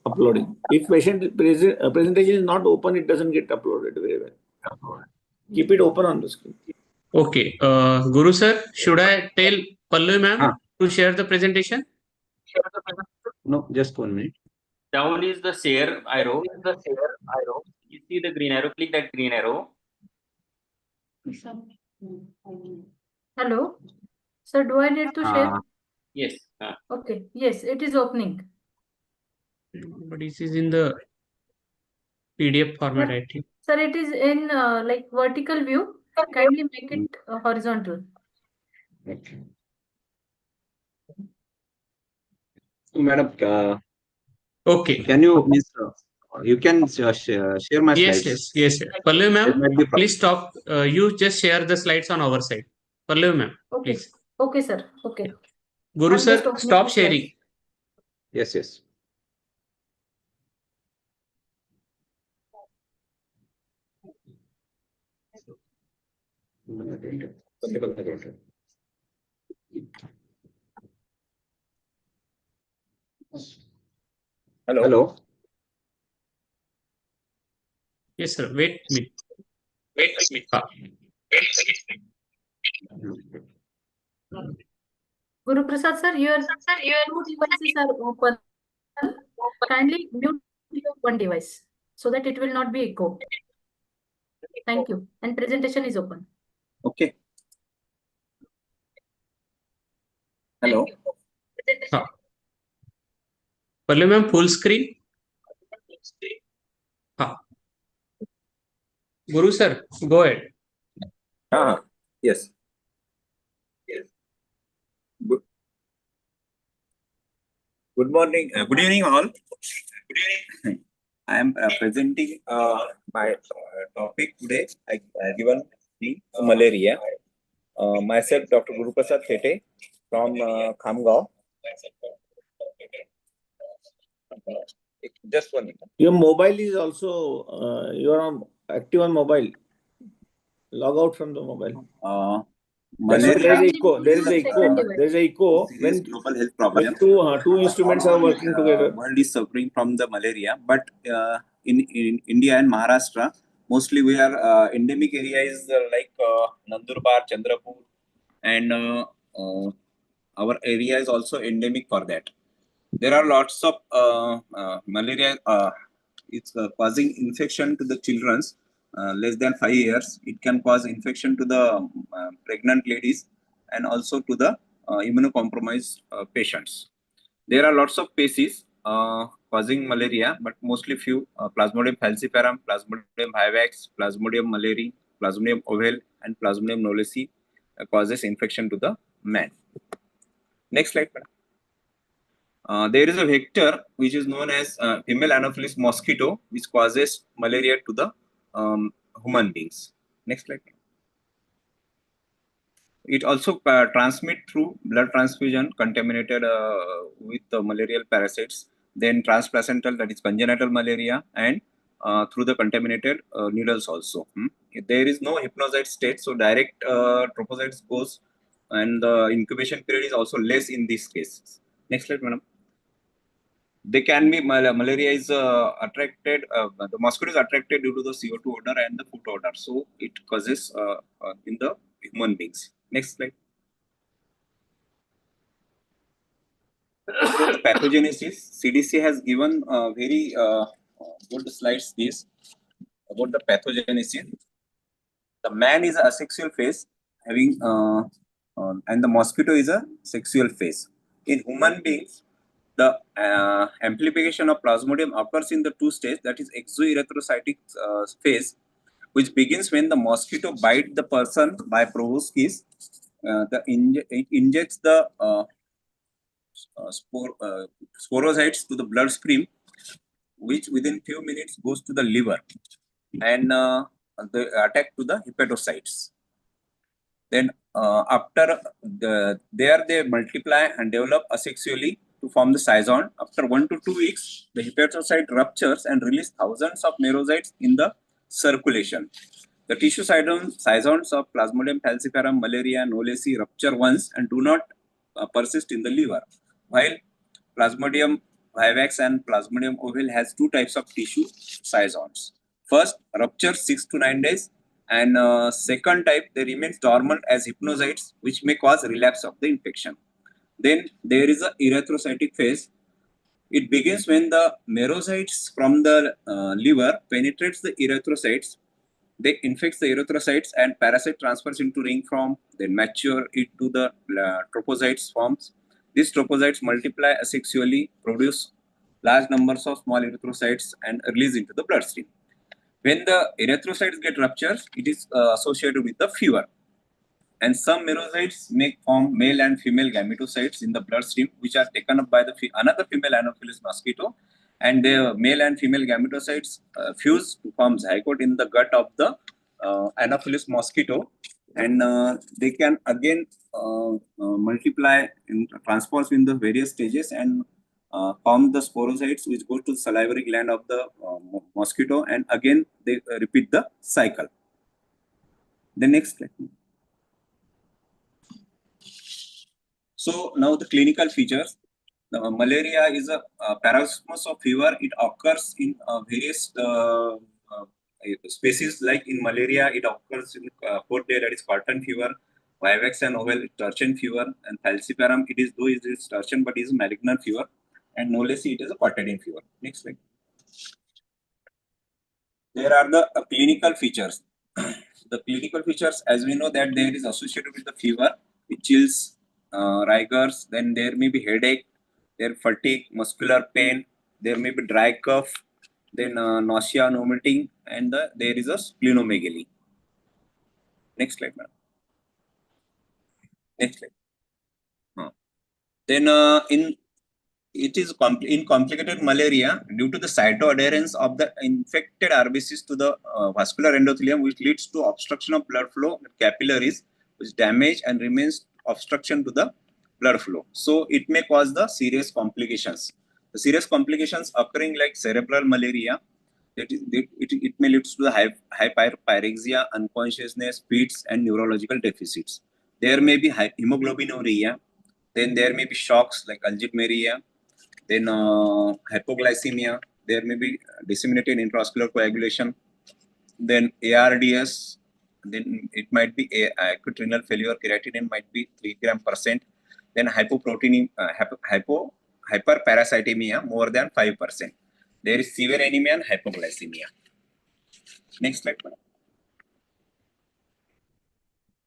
uploading. If presentation is not open, it doesn't get uploaded very well. Keep it open on the screen. Okay. Guru sir, should I tell Pallu ma'am to share the presentation? No, just 1 minute. Down is the share arrow. You see the green arrow. Click that green arrow. Hello. So do I need to share? Yes. Okay. Yes, it is opening. But this is in the PDF format, I think. Sir, it is in like vertical view. Kindly make it horizontal. Okay. So, madam, okay. Can you You can share my Yes, slides. yes. Pallavi There ma'am, might be problem. please stop. You just share the slides on our side. Pallavi ma'am, Okay. please. Okay, sir. Okay. Guru I'm just sir, opening stop the slides. sharing. Yes, yes. Hello. Hello. Yes, sir. Wait a minute. Ah, Guru Prasad, sir, your two devices are open. Kindly mute your one device so that it will not be echo. Thank you. And presentation is open. Okay. Hello. ah. Pallavi ma'am, full screen. Ah. Guru sir, go ahead. Yes. Good morning. Good evening, all. I am presenting my topic today. I given the malaria. Myself, Dr. Guru Prasad Thete from Khamgaon. Just 1 minute. Your mobile is also you are active on mobile. Log out from the mobile. Malaria. There is echo. There is echo. There is echo when global health problem. When two instruments are working together. World is suffering from the malaria, but in India and Maharashtra, mostly we are endemic areas like Nandurbar, Chandrapur, and our area is also endemic for that. There are lots of malaria. It's causing infection to the children's less than 5 years. It can cause infection to the pregnant ladies and also to the immunocompromised patients. There are lots of species causing malaria, but mostly few: Plasmodium falciparum, Plasmodium vivax, Plasmodium malariae, Plasmodium ovale, and Plasmodium knowlesi causes infection to the man. Next slide. There is a vector which is known as female Anopheles mosquito, which causes malaria to the human beings. Next slide. It also transmits through blood transfusion contaminated with malarial parasites, then transplacental, that is congenital malaria, and through the contaminated needles also. There is no hypnocyte state, so direct trophocytes goes, and the incubation period is also less in this case. Next slide, madam. They can be malaria is attracted. The mosquito is attracted due to the CO2 odor and the food odor, so it causes in the human beings. Next slide. The pathogenesis. CDC has given very good slides this about the pathogenesis. The man is a sexual phase having and the mosquito is a sexual phase. In human beings, the amplification of Plasmodium occurs in the two stages, that is exoerythrocytic phase, which begins when the mosquito bites the person by proboscis. It injects the sporocytes to the bloodstream, which within few minutes goes to the liver and the attack to the hepatocytes. Then after they multiply and develop asexually to form the schizon. After 1 to 2 weeks, the hepatocyte ruptures and release thousands of merocytes in the circulation. The tissue schizons of Plasmodium falciparum, Malaria, knowlesi rupture once and do not persist in the liver, while Plasmodium vivax and Plasmodium ovale has two types of tissue schizons. First, rupture 6 to 9 days, and second type, they remain dormant as hypnocytes, which may cause relapse of the infection. Then there is a erythrocytic phase. It begins when the merocytes from the liver penetrates the erythrocytes. They infect the erythrocytes and parasite transfers into ring form, then mature it to the trophocytes forms. These trophocytes multiply asexually, produce large numbers of small erythrocytes and release into the bloodstream. When the erythrocytes get ruptured, it is associated with the fever. And some merocytes may form male and female gametocytes in the bloodstream, which are taken up by the another female Anopheles mosquito and the male and female gametocytes fuse to form zygote in the gut of the Anopheles mosquito, and they can again multiply and transpose in the various stages and form the sporocytes, which go to the salivary gland of the mosquito, and again they repeat the cycle. The next slide. So now the clinical features. Malaria is a paroxysmus of fever. It occurs in various species. Like in malaria, it occurs in 4th day, that is quartan fever, vivax and oval tertian fever, and falciparum. It is though it is tertian, but it is malignant fever, and knowlesi it is a quotidian fever. Next slide. There are the clinical features. The clinical features, as we know, that there is associated with the fever, with chills, rigors. Then there may be headache, there fatigue, muscular pain, there may be dry cough, then nausea, vomiting, and there is a splenomegaly. Next slide, madam. Next slide. Then in complicated malaria, due to the cytoadherence of the infected RBCs to the vascular endothelium, which leads to obstruction of blood flow capillaries, which damage and remains obstruction to the blood flow. So it may cause the serious complications. The serious complications occurring like cerebral malaria, it may lead to the hyperpyrexia, unconsciousness, fits, and neurological deficits. There may be hemoglobinuria, then there may be shocks like algiberia, then hypoglycemia, there may be disseminated intravascular coagulation, then ARDS, then it might be acute renal failure, creatinine might be 3 gram%, then hyperparasitemia more than 5%. There is severe anemia and hypoglycemia. Next slide.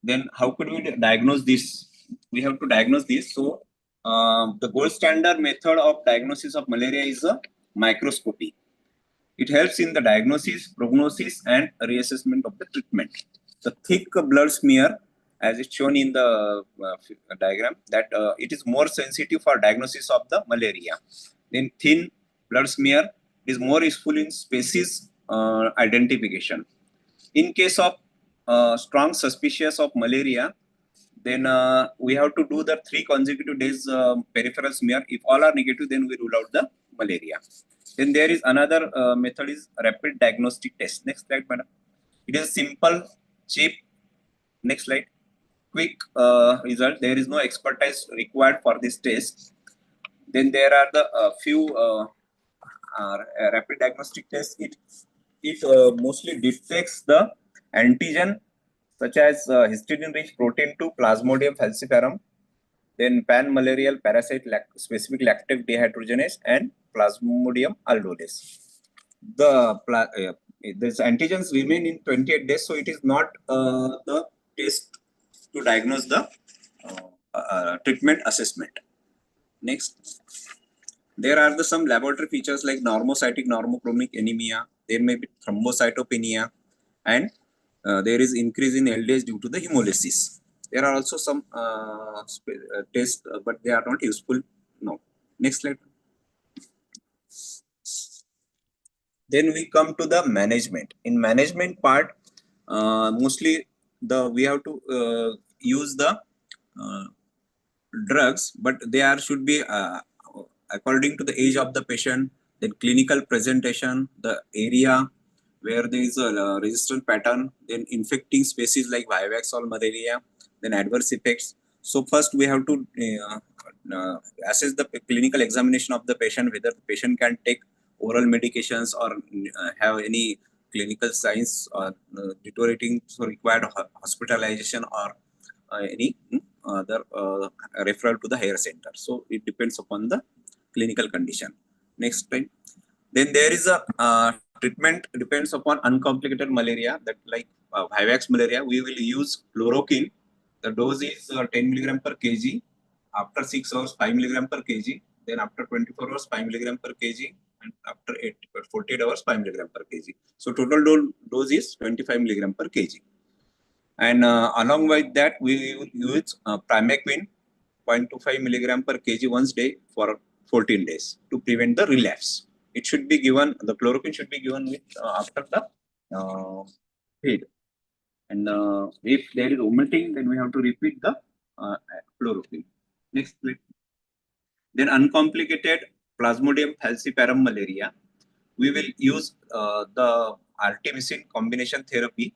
Then how could we diagnose this? We have to diagnose this. So the gold standard method of diagnosis of malaria is a microscopy. It helps in the diagnosis, prognosis, and reassessment of the treatment. The thick blood smear, as it's shown in the diagram, that it is more sensitive for diagnosis of the malaria. Then thin blood smear is more useful in species identification. In case of strong suspicious of malaria, then we have to do the 3 consecutive days peripheral smear. If all are negative, then we rule out the malaria. Then there is another method is rapid diagnostic test. Next slide, madam. It is simple, cheap. Next slide. Quick result. There is no expertise required for this test. Then there are the few rapid diagnostic tests. It mostly detects the antigen such as histidine-rich protein 2, Plasmodium falciparum, then pan-malarial parasite specific lactate dehydrogenase, and Plasmodium aldodes. These antigens remain in 28 days, so it is not the test to diagnose the treatment assessment. Next. There are some laboratory features like normocytic normochronic anemia. There may be thrombocytopenia, and there is increase in LDH due to the hemolysis. There are also some tests, but they are not useful now. Next slide. Then we come to the management. In management part, mostly we have to use the drugs, but they should be according to the age of the patient, then clinical presentation, the area where there is a resistant pattern, then infecting species like vivax or malaria, then adverse effects. So first we have to assess the clinical examination of the patient, whether the patient can take oral medications or have any clinical signs or deteriorating, so required hospitalization or any other referral to the higher center. So it depends upon the clinical condition. Next slide. Then there is a treatment depends upon uncomplicated malaria, that like vivax malaria, we will use chloroquine. The dose is 10 milligram per kg. After 6 hours, 5 milligram per kg. Then after 24 hours, 5 milligram per kg. And after 48 hours, 5 milligram per kg. So total dose is 25 milligram per kg. And along with that, we will use primaquine 0.25 milligram per kg once day for 14 days to prevent the relapse. it should be given, the chloroquine should be given with after the feed. And if there is vomiting, then we have to repeat the chloroquine. Next, please. Then uncomplicated Plasmodium falciparum malaria, we will use the artemisinin combination therapy.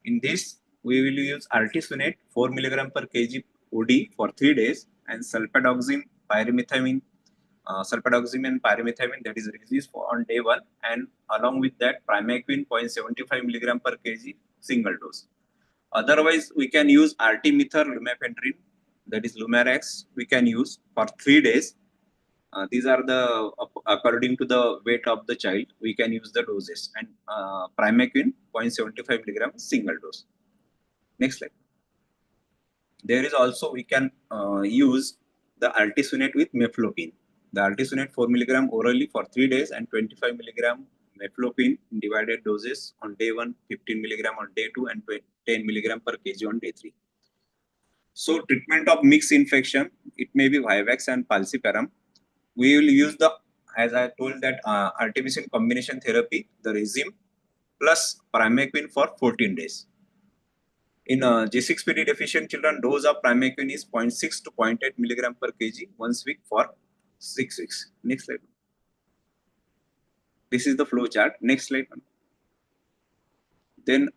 In this, we will use artesunate 4 mg per kg OD for 3 days and sulfadoxime, pyrimethamine, sulfadoxime and pyrimethamine, that is released on day 1, and along with that primaquine 0.75 mg per kg single dose. Otherwise, we can use artemether lumefantrine, that is Lumarax, we can use for 3 days. These are the, according to the weight of the child, we can use the doses, and primaquine 0.75 mg single dose. Next slide. There is also, we can use the artesunate with mefloquine. The artesunate 4 mg orally for 3 days and 25 mg mefloquine in divided doses on day 1, 15 mg on day 2, and 10 mg per kg on day 3. So treatment of mixed infection, it may be Vivax and falciparum. We will use the, as I told, that artemisinin combination therapy, the regime plus primaquine for 14 days. In G6PD deficient children, dose of primaquine is 0.6 to 0.8 mg per kg once week for 6 weeks. Next slide. This is the flow chart. Next slide. Then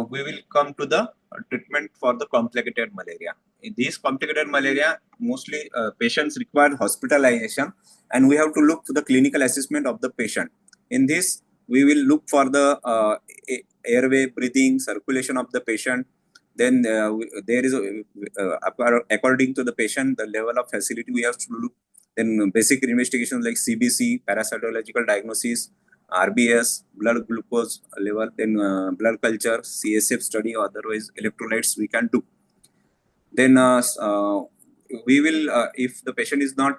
we will come to the treatment for the complicated malaria. In this complicated malaria, mostly patients require hospitalization, and we have to look for the clinical assessment of the patient. In this, we will look for the airway, breathing, circulation of the patient. Then there is, according to the patient, the level of facility we have to look. Then basic investigations like CBC, parasitological diagnosis, RBS, blood glucose level, then blood culture, CSF study, otherwise electrolytes we can do. Then we will, if the patient is not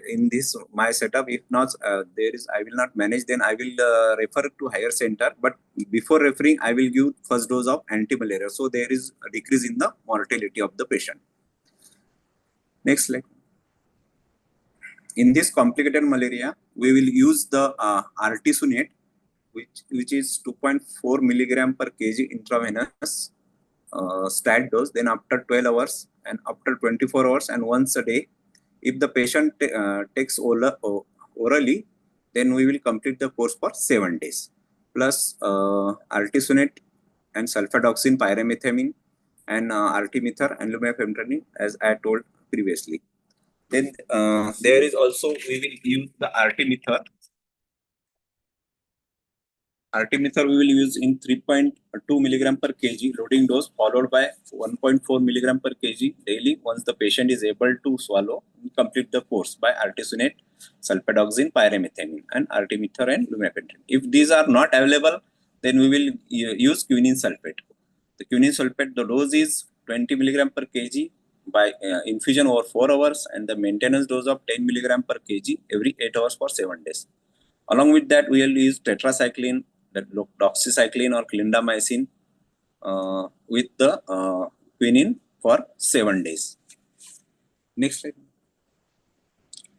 in this my setup, if not there is, I will not manage, then I will refer to higher center. But before referring, I will give first dose of anti-malaria. So there is a decrease in the mortality of the patient. Next slide. In this complicated malaria, we will use the artesunate, which is 2.4 mg per kg intravenous stat dose. Then after 12 hours and after 24 hours and once a day. If the patient takes orally, then we will complete the course for 7 days. Plus artesunate and sulfadoxine, pyrimethamine, and artemether and lumefantrine, as I told previously. Then there is also, we will use the artemether. Artemether we will use in 3.2 mg per kg loading dose, followed by 1.4 mg per kg daily once the patient is able to swallow. We complete the course by artesunate, sulfadoxine, pyrimethamine, and artemether and lumefantrine. If these are not available, then we will use quinine sulfate. The quinine sulfate, the dose is 20 mg per kg by infusion over 4 hours, and the maintenance dose of 10 mg per kg every 8 hours for 7 days. Along with that, we will use tetracycline, that doxycycline or clindamycin with the quinine for 7 days. Next slide.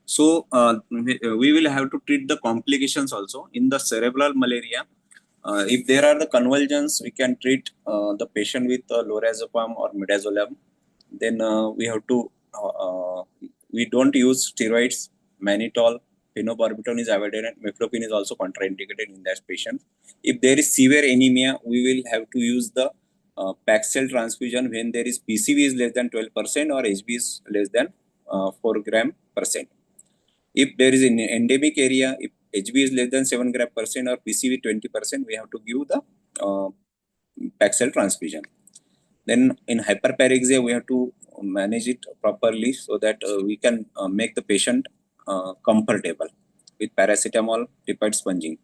So we will have to treat the complications also. In the cerebral malaria, if there are the convulsions, we can treat the patient with lorazepam or midazolam. Then we have to, we don't use steroids, mannitol, phenobarbital is avoided, and mefloquine is also contraindicated in that patient. If there is severe anemia, we will have to use the packed cell transfusion when there is PCV is less than 12% or HB is less than 4 gram %. If there is an endemic area, if HB is less than 7 gram % or PCV 20%, we have to give the packed cell transfusion. Then in hyperparexia, we have to manage it properly so that we can make the patient comfortable with paracetamol, typhoid sponging.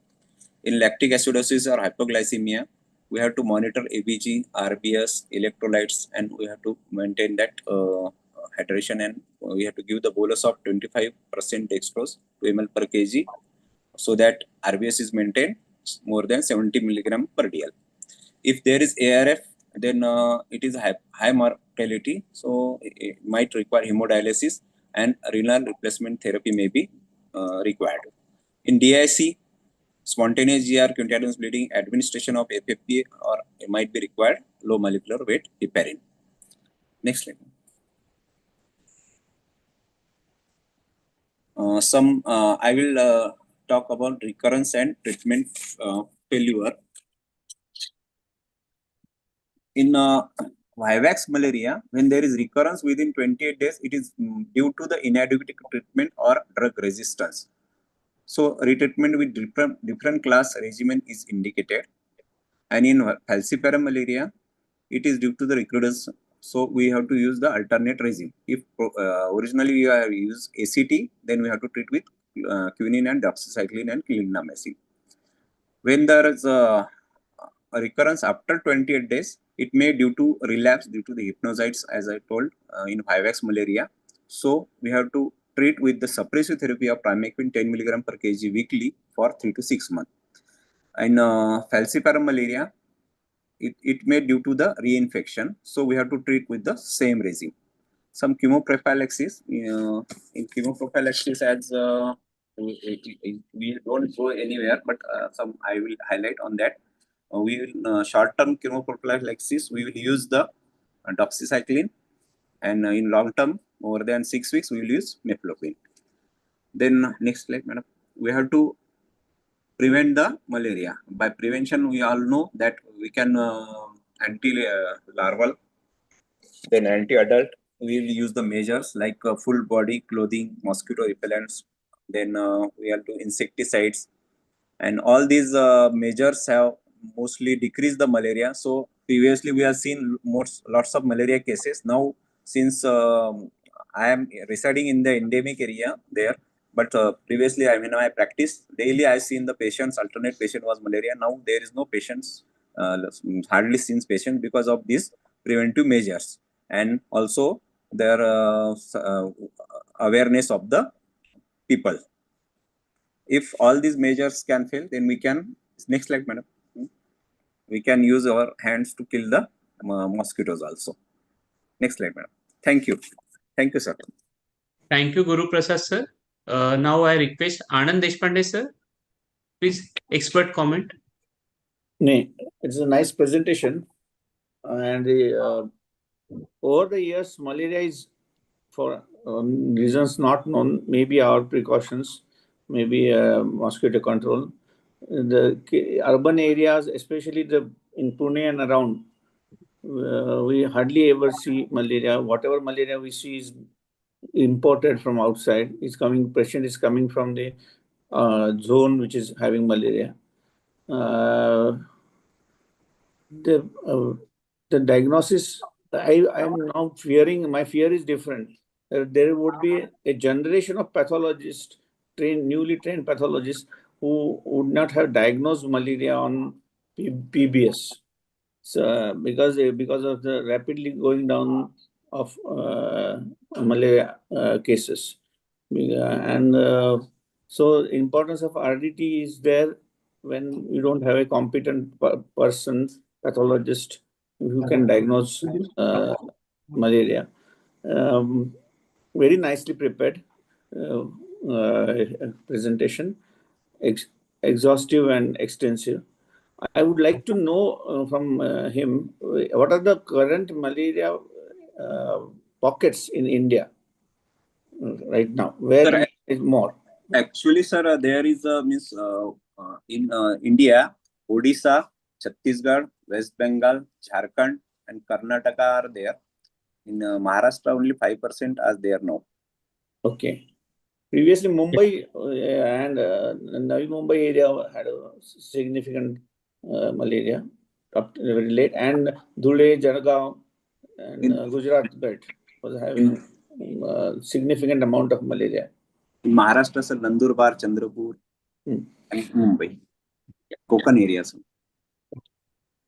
In lactic acidosis or hypoglycemia, we have to monitor ABG, RBS, electrolytes, and we have to maintain that hydration, and we have to give the bolus of 25% dextrose 2 ml per kg so that RBS is maintained more than 70 mg per DL. If there is ARF, then it is high mortality, so it might require hemodialysis and renal replacement therapy may be required. In DIC, spontaneous GR, continuous bleeding, administration of FFP or it might be required, low molecular weight heparin. Next slide. I will talk about recurrence and treatment failure. In Vivax malaria, when there is recurrence within 28 days, it is due to the inadequate treatment or drug resistance. So retreatment with different class regimen is indicated. And in falciparum malaria, it is due to the recurrence. So we have to use the alternate regime. If originally we have used ACT, then we have to treat with quinine and doxycycline and clindamycin. When there is a recurrence after 28 days, it may due to relapse due to the hypnocytes, as I told in Vivax malaria. So we have to treat with the suppressive therapy of primaquine 10 mg per kg weekly for 3 to 6 months. In falciparum malaria, it may due to the reinfection. So we have to treat with the same regime. Some chemoprophylaxis. In chemoprophylaxis, as we don't go anywhere, but some I will highlight on that. We will short-term chemoprophylaxis. We will use the doxycycline, and in long-term, more than 6 weeks, we will use mefloquine. Then next slide, madam. We have to prevent the malaria. By prevention, we all know that we can anti-larval, then anti-adult. We will use the measures like full body clothing, mosquito repellents. Then we have to insecticides, and all these measures have mostly decreased the malaria. So previously we have seen lots of malaria cases. Now since I am residing in the endemic area there, but previously when I practice daily, I seen the patients, alternate patient was malaria. Now there is no patients, hardly seen patients because of these preventive measures, and also their awareness of the people. If all these measures can fail, then we can, next slide, madam. We can use our hands to kill the mosquitoes also. Next slide, madam. Thank you. Thank you, sir. Thank you, Guru Prasad, sir. Now I request Anand Deshpande, sir. Please, expert comment. It's a nice presentation. And over the years, malaria is, for reasons not known, maybe our precautions, maybe mosquito control. The urban areas, especially in Pune and around, we hardly ever see malaria. Whatever malaria we see is imported from outside. Patient is coming from the zone which is having malaria. The diagnosis, I am now fearing, my fear is different. There would be a generation of pathologists, newly trained pathologists, who would not have diagnosed malaria on PBS. So because of the rapidly going down of malaria cases. And so importance of RDT is there when you don't have a competent person, pathologist, who can diagnose malaria. Very nicely prepared presentation, exhaustive and extensive. I would like to know from him, what are the current malaria pockets in India right now? Where is more? Actually, sir, there is in India, Odisha, Chhattisgarh, West Bengal, Jharkhand, and Karnataka are there. In Maharashtra, only 5% are there now. Okay. Previously, Mumbai and Navi Mumbai area had a significant malaria up very late, and Dhule, Jalgaon, and Gujarat belt was having significant amount of malaria. In Maharashtra, sir, Nandurbar, Chandrapur, and Mumbai, Konkan areas.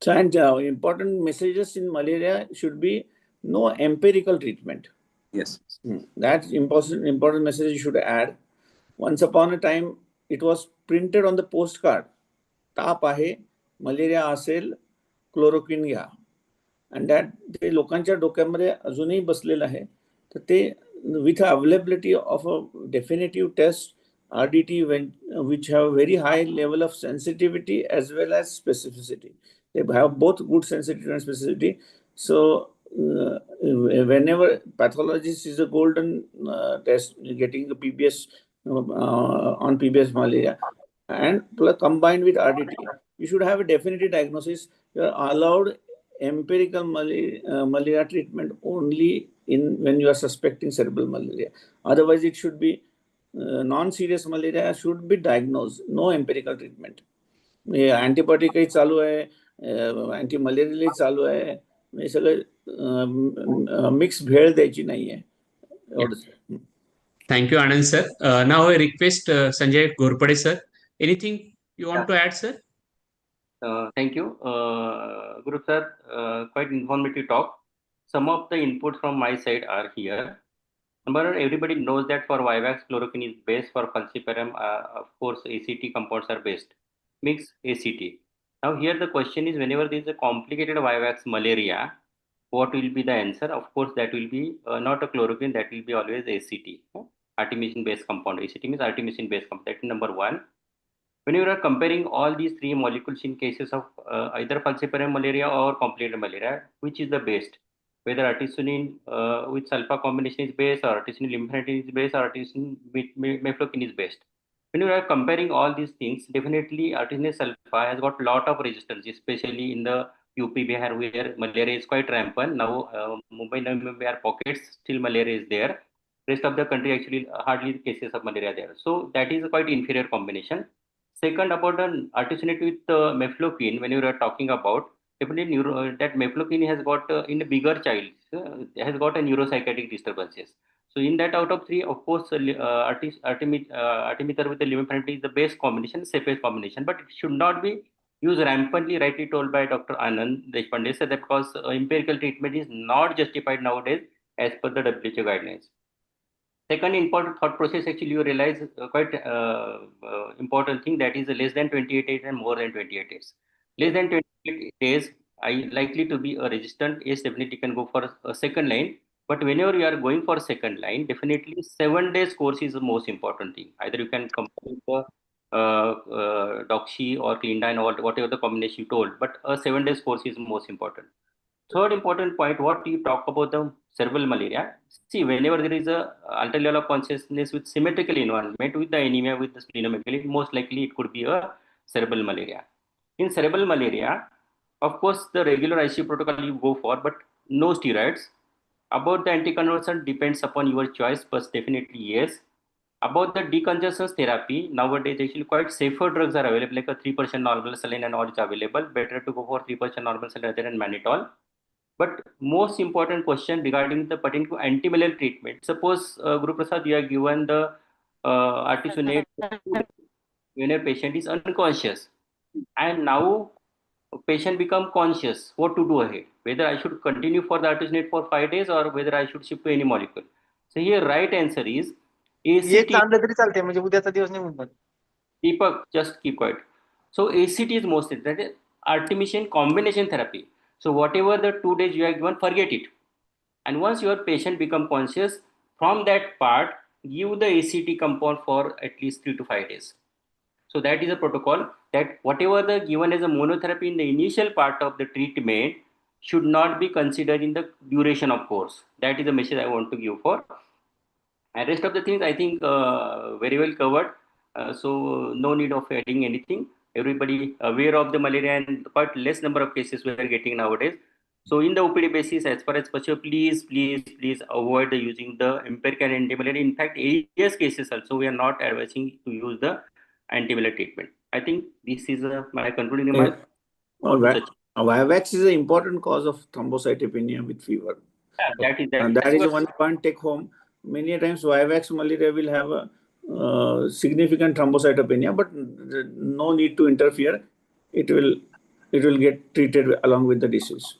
So, and important messages in malaria should be no empirical treatment. Yes. That's important message you should add. Once upon a time, it was printed on the postcard. ताप आहे, malaria असेल, chloroquine घ्या. And that ते लोकांच्या डोक्यामध्ये अजूनही बसलेलं आहे. तर ते with availability of a definitive test RDT which have very high level of sensitivity as well as specificity. They have both good sensitivity and specificity. So whenever pathologist is a golden test, getting the PBS on PBS malaria and combined with RDT, you should have a definitive diagnosis. You are allowed empirical malaria treatment only when you are suspecting cerebral malaria. Otherwise, it should be non-serious malaria should be diagnosed. No empirical treatment. Antibiotic चालू है, anti-malarial चालू है, हे सगळं mix bhel द्यायची नाहीये. Thank you, Anand sir. Now I request Sanjay Ghorpade sir. Anything you want to add, sir? Thank you, Guru sir. Quite informative talk. Some of the inputs from my side are here. Number one, everybody knows that for Vivax, chloroquine is best. For falciparum, of course, ACT compounds are best. Mix ACT. Now here the question is, whenever there is a complicated Vivax malaria, what will be the answer? Of course, that will be not a chloroquine, that will be always ACT. Artemisinin based compound. ACT means artemisinin based compound. That is number one. When you are comparing all these three molecules in cases of either falciparum malaria or complicated malaria, which is the best? Whether artemisinin with sulfa combination is best, or artemisinin lymphadentin is best, or artemisinin with mefloquine is best. When you are comparing all these things, definitely artemisinin sulfa has got a lot of resistance, especially in the UP, Bihar, where malaria is quite rampant. Now, Mumbai, Navi Mumbai are pockets, still malaria is there. Rest of the country actually hardly cases of malaria there. So that is a quite inferior combination. Second, about an artesunate with mefloquine, when you are talking about, definitely that mefloquine has got in a bigger child has got a neuropsychiatric disturbances. So in that out of three, of course, artemether with the lumefantrine is the best combination, safest combination, but it should not be used rampantly. Rightly told by Dr. Anand Deshpande said that because empirical treatment is not justified nowadays as per the WHO guidelines. Second important thought process, actually you realize quite important thing, that is less than 28 days and more than 28 days. Less than 28 days, I likely to be a resistant, yes, definitely can go for a second line. But whenever you are going for second line, definitely 7 days course is the most important thing. Either you can compare the doxy or cleandine or whatever the combination you told, but a 7 days course is most important. Third important point, what you talk about the cerebral malaria. See, whenever there is a altered level of consciousness with symmetrical involvement with the anemia, with the splenomegaly, most likely it could be a cerebral malaria. In cerebral malaria, of course, the regular ICU protocol you go for, but no steroids. About the anticonvulsant depends upon your choice, but definitely yes. About the decongestion therapy, nowadays actually quite safer drugs are available, like a 3% normal saline and all is available. Better to go for 3% normal saline rather than mannitol. But most important question regarding the pertaining to antimalarial treatment. Suppose Guru Prasad, you are given the artesunate when a patient is unconscious, and now patient become conscious. What to do ahead? Whether I should continue for the artesunate for 5 days or whether I should shift to any molecule. So here right answer is ACT. Deepak, just keep quiet. So ACT is most, that is artemisinin combination therapy. So whatever the 2 days you are given, forget it. And once your patient become conscious, from that part, give the ACT compound for at least 3 to 5 days. So that is a protocol, that whatever the given as a monotherapy in the initial part of the treatment should not be considered in the duration of course. That is the message I want to give for. And rest of the things I think very well covered. So no need of adding anything. Everybody aware of the malaria and quite less number of cases we are getting nowadays. So in the OPD basis, as far as possible, please avoid using the empirical anti-malaria. In fact, AES cases also, we are not advising to use the anti-malaria treatment. I think this is my concluding remark. Vivax is an important cause of thrombocytopenia with fever. Yeah, that is one point take home. Many times Vivax malaria will have a significant thrombocytopenia, but no need to interfere. It will get treated along with the disease.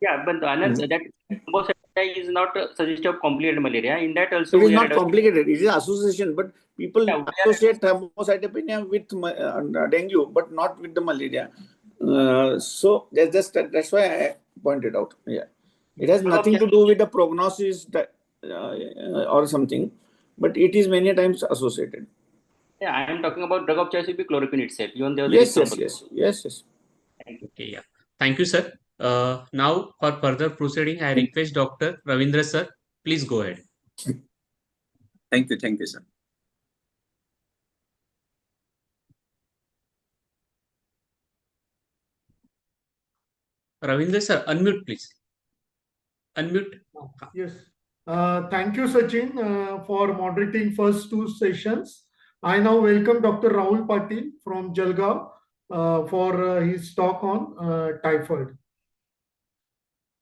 Yeah, but that thrombocytopenia is not suggestive of complicated malaria. In that also, it is not complicated. It is association, but people associate thrombocytopenia with dengue, but not with the malaria. So that's why I pointed out. Yeah, it has nothing to do with the prognosis or something, but it is many times associated. Yeah, I am talking about drug of choice will be chloroquine itself. Even there was Yes, an yes, example. yes. Okay, yeah. Thank you, sir. Now, for further proceeding, I request Dr. Ravindra, sir. Please go ahead. Thank you, sir. Ravindra, sir, unmute, please. Unmute. Yes. Thank you, Sachin, for moderating first two sessions. I now welcome Dr. Rahul Patil from Jalgaon for his talk on typhoid.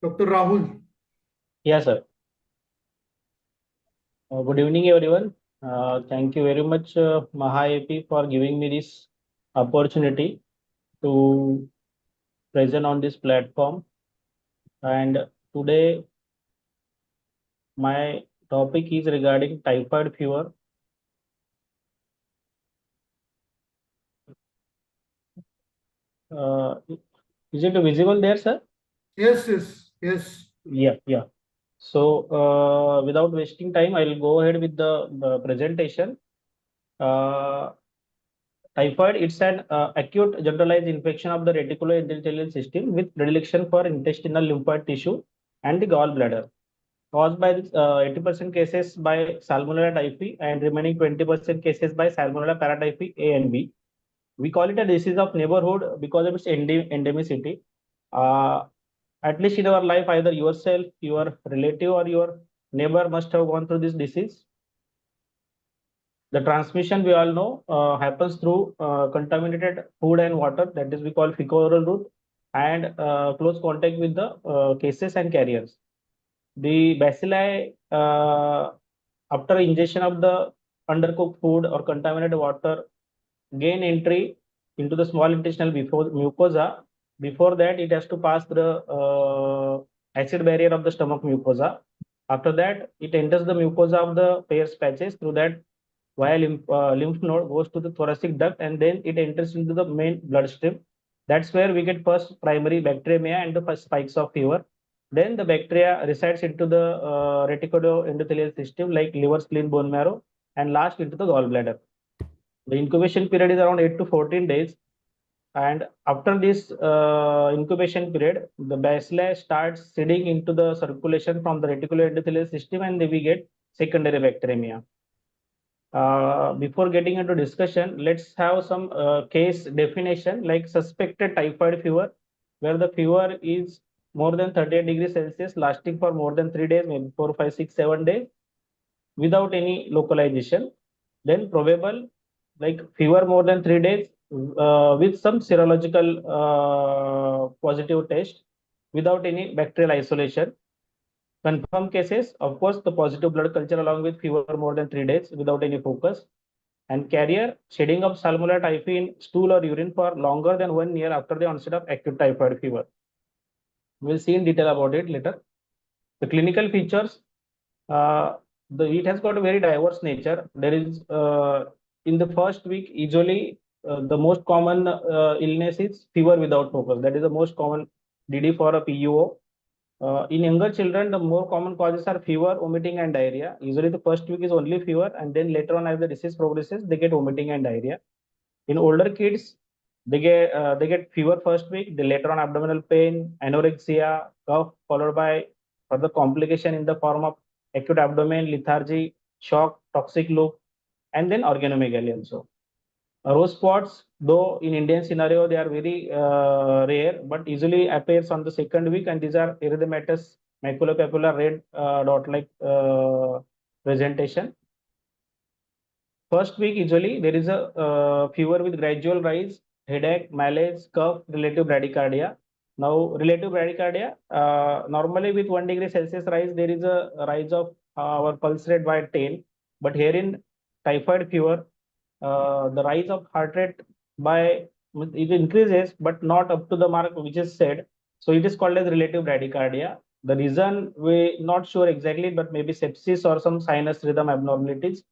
Dr. Rahul. Yes, sir. Good evening, everyone. Thank you very much, MAHAIP, for giving me this opportunity to present on this platform. And today, my topic is regarding typhoid fever. Is it visible there, sir? Yes. Yeah. So, without wasting time, I'll go ahead with the presentation. Typhoid, it's an acute generalized infection of the reticuloendothelial system with predilection for intestinal lymphoid tissue and the gallbladder, caused by 80% cases by Salmonella typhi and remaining 20% cases by Salmonella paratyphi A and B. We call it a disease of neighborhood because of its endemicity. At least in our life, either yourself, your relative, or your neighbor must have gone through this disease. The transmission, we all know, happens through contaminated food and water, that is we call fecal-oral route, and close contact with the cases and carriers. The bacilli, after ingestion of the undercooked food or contaminated water, gain entry into the small intestinal mucosa. Before that, it has to pass the acid barrier of the stomach mucosa. After that, it enters the mucosa of the Peyer's patches. Through that, via lymph node, goes to the thoracic duct, and then it enters into the main bloodstream. That's where we get first primary bacteremia and the first spikes of fever. Then the bacteria resides into the reticuloendothelial system like liver, spleen, bone marrow, and last into the gallbladder. The incubation period is around 8 to 14 days. And after this incubation period, the bacilli starts seeding into the circulation from the reticuloendothelial system, and then we get secondary bacteremia. Before getting into discussion, let's have some case definition like suspected typhoid fever, where the fever is more than 38 degrees Celsius, lasting for more than 3 days, maybe 4, 5, 6, 7 days, without any localization. Then probable, like fever more than 3 days with some serological positive test without any bacterial isolation. Confirmed cases, of course, the positive blood culture along with fever more than 3 days without any focus. And carrier, shedding of Salmonella typhi in stool or urine for longer than 1 year after the onset of acute typhoid fever. We'll see in detail about it later. The clinical features, it has got a very diverse nature. There is, in the first week, usually the most common illness is fever without focus. That is the most common DD for a PUO. In younger children, the more common causes are fever, vomiting, and diarrhea. Usually, the first week is only fever, and then later on, as the disease progresses, they get vomiting and diarrhea. In older kids, they get fever first week, then later on abdominal pain, anorexia, cough, followed by further complication in the form of acute abdomen, lethargy, shock, toxic loop, and then organomegaly also. Rose spots, though in Indian scenario, they are very rare, but usually appears on the second week, and these are erythematous maculopapular red dot-like presentation. First week, usually there is a fever with gradual rise, headache, malaise, cough, relative bradycardia. Now, relative bradycardia, normally with 1 degree Celsius rise, there is a rise of our pulse rate by 10. But here in typhoid fever, the rise of heart rate by it increases, but not up to the mark which is said. So it is called as relative bradycardia. The reason we not sure exactly, but maybe sepsis or some sinus rhythm abnormalities.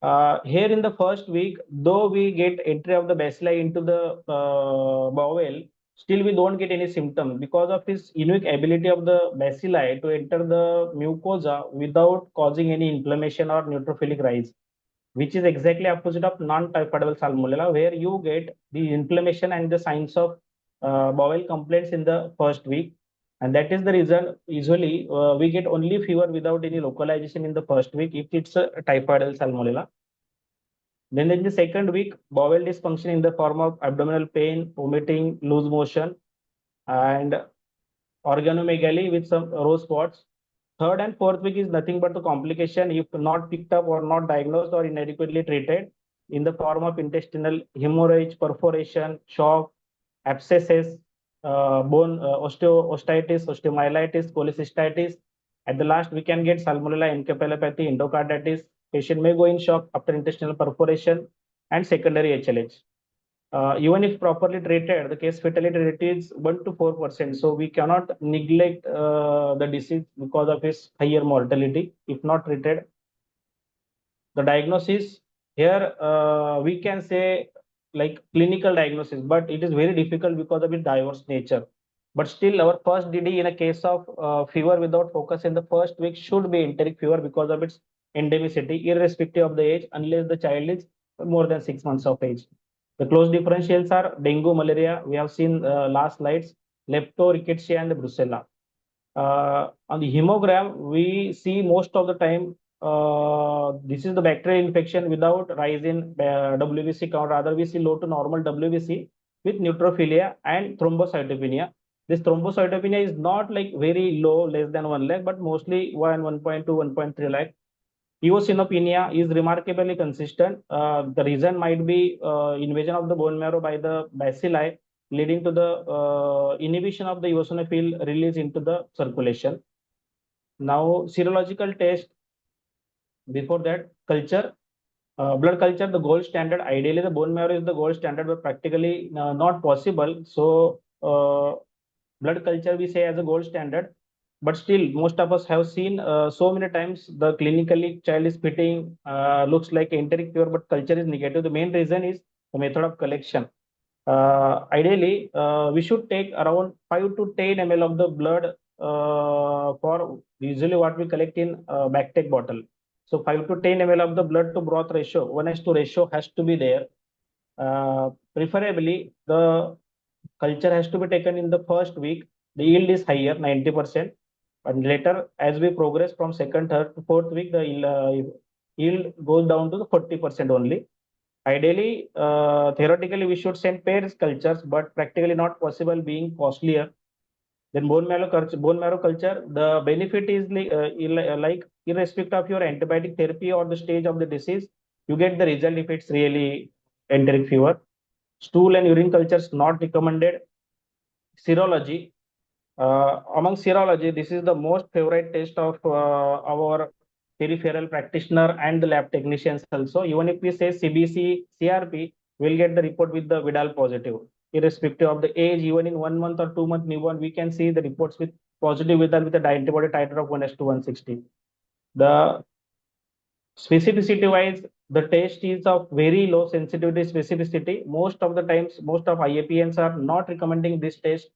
Here in the first week, though we get entry of the bacilli into the bowel, still we don't get any symptoms because of this unique ability of the bacilli to enter the mucosa without causing any inflammation or neutrophilic rise. which is exactly opposite of non-typhoidal salmonella, where you get the inflammation and the signs of bowel complaints in the first week. And that is the reason usually we get only fever without any localization in the first week if it's a typhoidal salmonella. Then in the second week, bowel dysfunction in the form of abdominal pain, vomiting, loose motion, and organomegaly with some rose spots. Third and fourth week is nothing but a complication if not picked up or not diagnosed or inadequately treated in the form of intestinal hemorrhage, perforation, shock, abscesses, bone osteitis, osteomyelitis, cholecystitis. At the last, we can get salmonella, encephalopathy, endocarditis. Patient may go in shock after intestinal perforation and secondary HLH. Even if properly treated, the case fatality rate is 1 to 4%. So we cannot neglect the disease because of its higher mortality if not treated. The diagnosis here, we can say like clinical diagnosis, but it is very difficult because of its diverse nature. But still, our first DD in a case of fever without focus in the first week should be enteric fever because of its endemicity, irrespective of the age, unless the child is more than 6 months of age. The close differentials are dengue, malaria. We have seen last slides, lepto, rickettsia, and the brucella. On the hemogram, we see most of the time this is the bacterial infection without rise in WBC count. Rather, we see low to normal WBC with neutrophilia and thrombocytopenia. This thrombocytopenia is not like very low, less than 1 lakh, but mostly 1.2, 1.3 lakh. Eosinopenia is remarkably consistent. The reason might be invasion of the bone marrow by the bacilli, leading to the inhibition of the eosinophil release into the circulation. Now, serological test. Before that, culture, blood culture, the gold standard. Ideally, the bone marrow is the gold standard, but practically not possible. So, blood culture we say as a gold standard. But still, most of us have seen so many times the clinically child is spitting, looks like enteric fever, but culture is negative. The main reason is the method of collection. Ideally, we should take around 5 to 10 ml of the blood for usually what we collect in bactec bottle. So 5 to 10 ml of the blood to broth ratio, 1:2 ratio has to be there. Preferably, the culture has to be taken in the first week. The yield is higher, 90%. And later, as we progress from second, third to fourth week, the yield goes down to the 40% only. Ideally, theoretically, we should send pairs cultures, but practically not possible being costlier. Then bone marrow culture, the benefit is like irrespective of your antibiotic therapy or the stage of the disease, you get the result if it's really enteric fever. Stool and urine cultures not recommended. Serology. Among serology, this is the most favorite test of our peripheral practitioner and the lab technicians also. Even if we say CBC, CRP, we'll get the report with the Vidal positive. Irrespective of the age, even in 1 month or 2 month newborn, we can see the reports with positive Vidal with the antibody titer of 1:160. The specificity wise, the test is of very low sensitivity specificity. Most of the times, most of IAPNs are not recommending this test,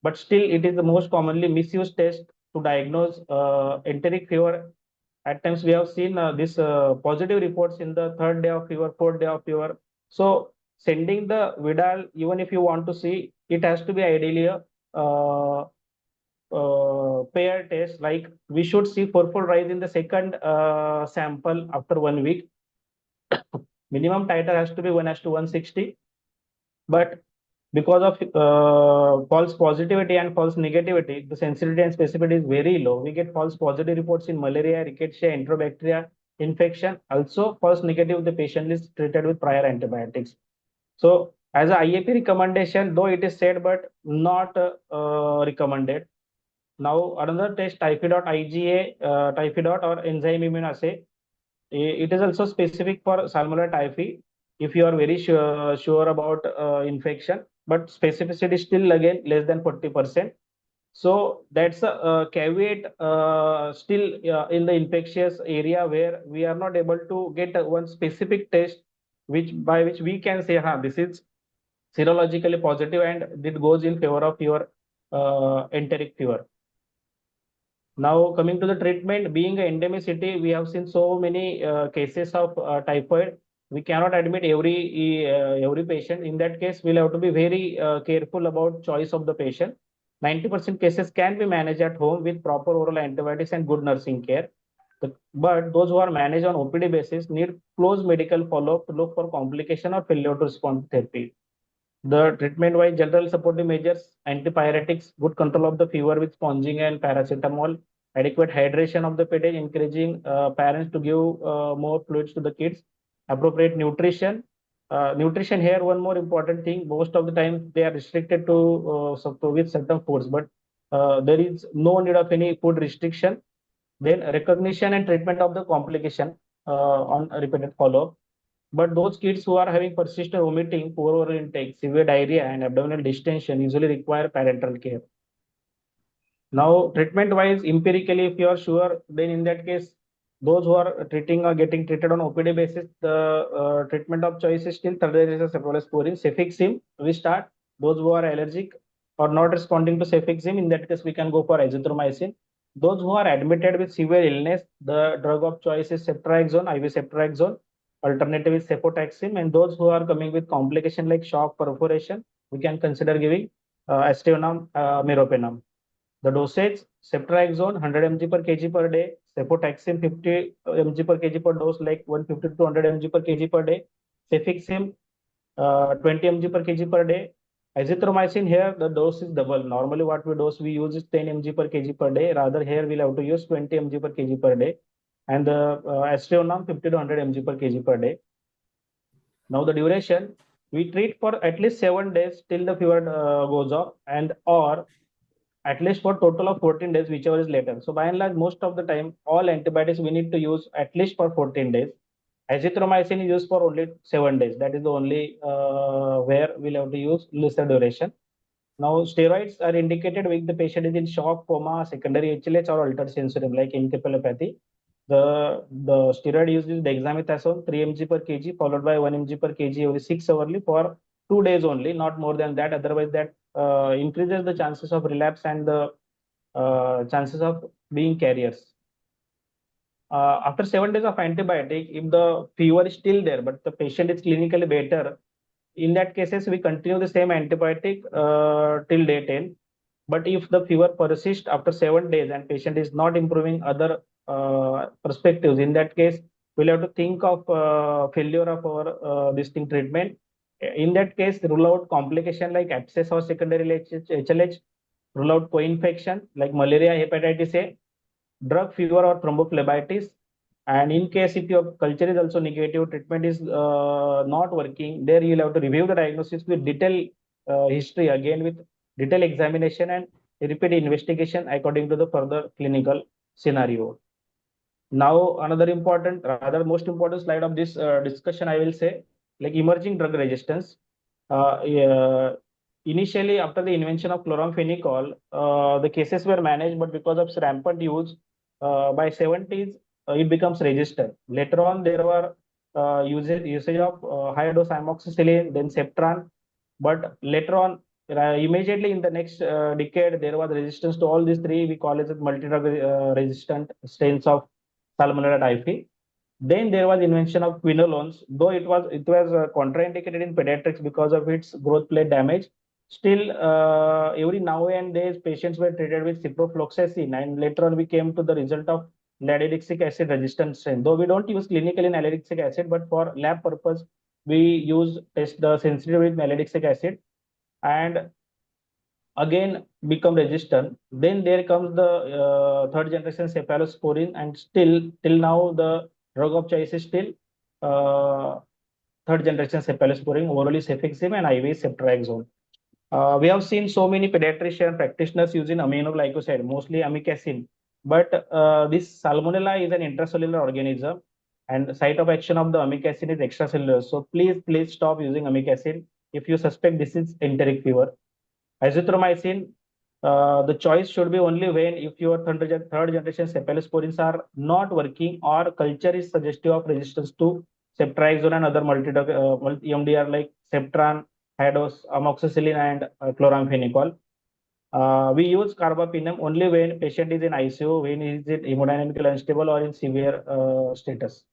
but still it is the most commonly misused test to diagnose enteric fever. At times we have seen this positive reports in the third day of fever, fourth day of fever. So sending the Vidal, even if you want to see, it has to be ideally a pair test. Like we should see fourfold rise in the second sample after 1 week. Minimum titer has to be 1:160. But because of false positivity and false negativity, the sensitivity and specificity is very low. We get false positive reports in malaria, rickettsia, enterobacteria infection. Also, false negative, the patient is treated with prior antibiotics. So, as a IAP recommendation, though it is said, but not recommended. Now, another test, Typhoid.IgA, Typhoid or enzyme immunoassay. It is also specific for Salmonella typhi if you are very sure about infection, but specificity is still again less than 40%. So that's a caveat still in the infectious area where we are not able to get one specific test by which we can say, this is serologically positive and it goes in favor of your enteric fever. Now coming to the treatment, being an endemicity, we have seen so many cases of typhoid. We cannot admit every patient. In that case, we'll have to be very careful about choice of the patient. 90% cases can be managed at home with proper oral antibiotics and good nursing care. But those who are managed on OPD basis need close medical follow-up to look for complication or failure to respond to therapy. The treatment-wise general supportive measures, antipyretics, good control of the fever with sponging and paracetamol, adequate hydration of the pedage, encouraging parents to give more fluids to the kids, appropriate nutrition. Nutrition here, one more important thing, most of the time they are restricted to with certain foods, but there is no need of any food restriction. Then recognition and treatment of the complication on repeated follow-up. But those kids who are having persistent vomiting, poor oral intake, severe diarrhea, and abdominal distension usually require parental care. Now, treatment-wise, empirically, if you are sure, then in that case, those who are treating or getting treated on OPD basis, the treatment of choice is still third generation cephalosporin. Cefixime, we start. Those who are allergic or not responding to cefixime, in that case, we can go for azithromycin. Those who are admitted with severe illness, the drug of choice is ceftriaxone, IV ceftriaxone. Alternative is cefotaxime, and those who are coming with complication like shock, perforation, we can consider giving aztreonam, meropenem. The dosage, ceftriaxone 100 mg per kg per day, cefotaxime 50 mg per kg per dose, like 150 to 200 mg per kg per day, cefixime 20 mg per kg per day. Azithromycin, here the dose is double. Normally what we use is 10 mg per kg per day. Rather here we'll have to use 20 mg per kg per day. And the aztreonam 50 to 100 mg per kg per day. Now the duration, we treat for at least 7 days till the fever goes off, and or at least for total of 14 days, whichever is later. So by and large, most of the time, all antibiotics we need to use at least for 14 days. Azithromycin is used for only 7 days. That is the only where we'll have to use lesser duration. Now, steroids are indicated when the patient is in shock, coma, secondary HLH, or altered sensorium, like encephalopathy. The steroid used is dexamethasone, 3 mg per kg, followed by 1 mg per kg every 6 hourly for 2 days only, not more than that. Otherwise, that increases the chances of relapse and the chances of being carriers. After 7 days of antibiotic, if the fever is still there, but the patient is clinically better, in that cases, we continue the same antibiotic till day 10. But if the fever persists after 7 days and patient is not improving other perspectives, in that case, we'll have to think of failure of our this thing treatment. In that case, rule out complication like abscess or secondary HLH, rule out co-infection like malaria, hepatitis A, drug, fever, or thrombophlebitis. And in case if your culture is also negative, treatment is not working, there you'll have to review the diagnosis with detailed history, again with detailed examination and repeat investigation according to the further clinical scenario. Now, another important, rather most important slide of this discussion, I will say, like emerging drug resistance. Initially, after the invention of chloramphenicol, the cases were managed, but because of rampant use, by 70s, it becomes resistant. Later on, there were usage of high dose amoxicillin, then Septran, but later on, immediately in the next decade, there was resistance to all these three. We call it multi-drug resistant strains of Salmonella typhi. Then there was invention of quinolones, though it was contraindicated in pediatrics because of its growth plate damage. Still, every now and then patients were treated with ciprofloxacin, and later on we came to the result of lauridixic acid resistant strain. Though we don't use clinically in lauridixic acid, but for lab purpose, we test the sensitivity with lauridixic acid, and again become resistant. Then there comes the third generation cephalosporin, and still till now the drug of choice is still third generation cephalosporin, orally cefixime, and IV ceftriaxone. We have seen so many pediatrician practitioners using aminoglycoside, mostly amikacin. But this Salmonella is an intracellular organism, and the site of action of the amikacin is extracellular. So please stop using amikacin if you suspect this is enteric fever. Azithromycin, the choice should be only when if your third generation cephalosporins are not working or culture is suggestive of resistance to ceftriaxone and other multi-drug EMDR like Septran, high dose amoxicillin, and chloramphenicol. We use carbapenem only when patient is in ICU, when he is in hemodynamically unstable or in severe status.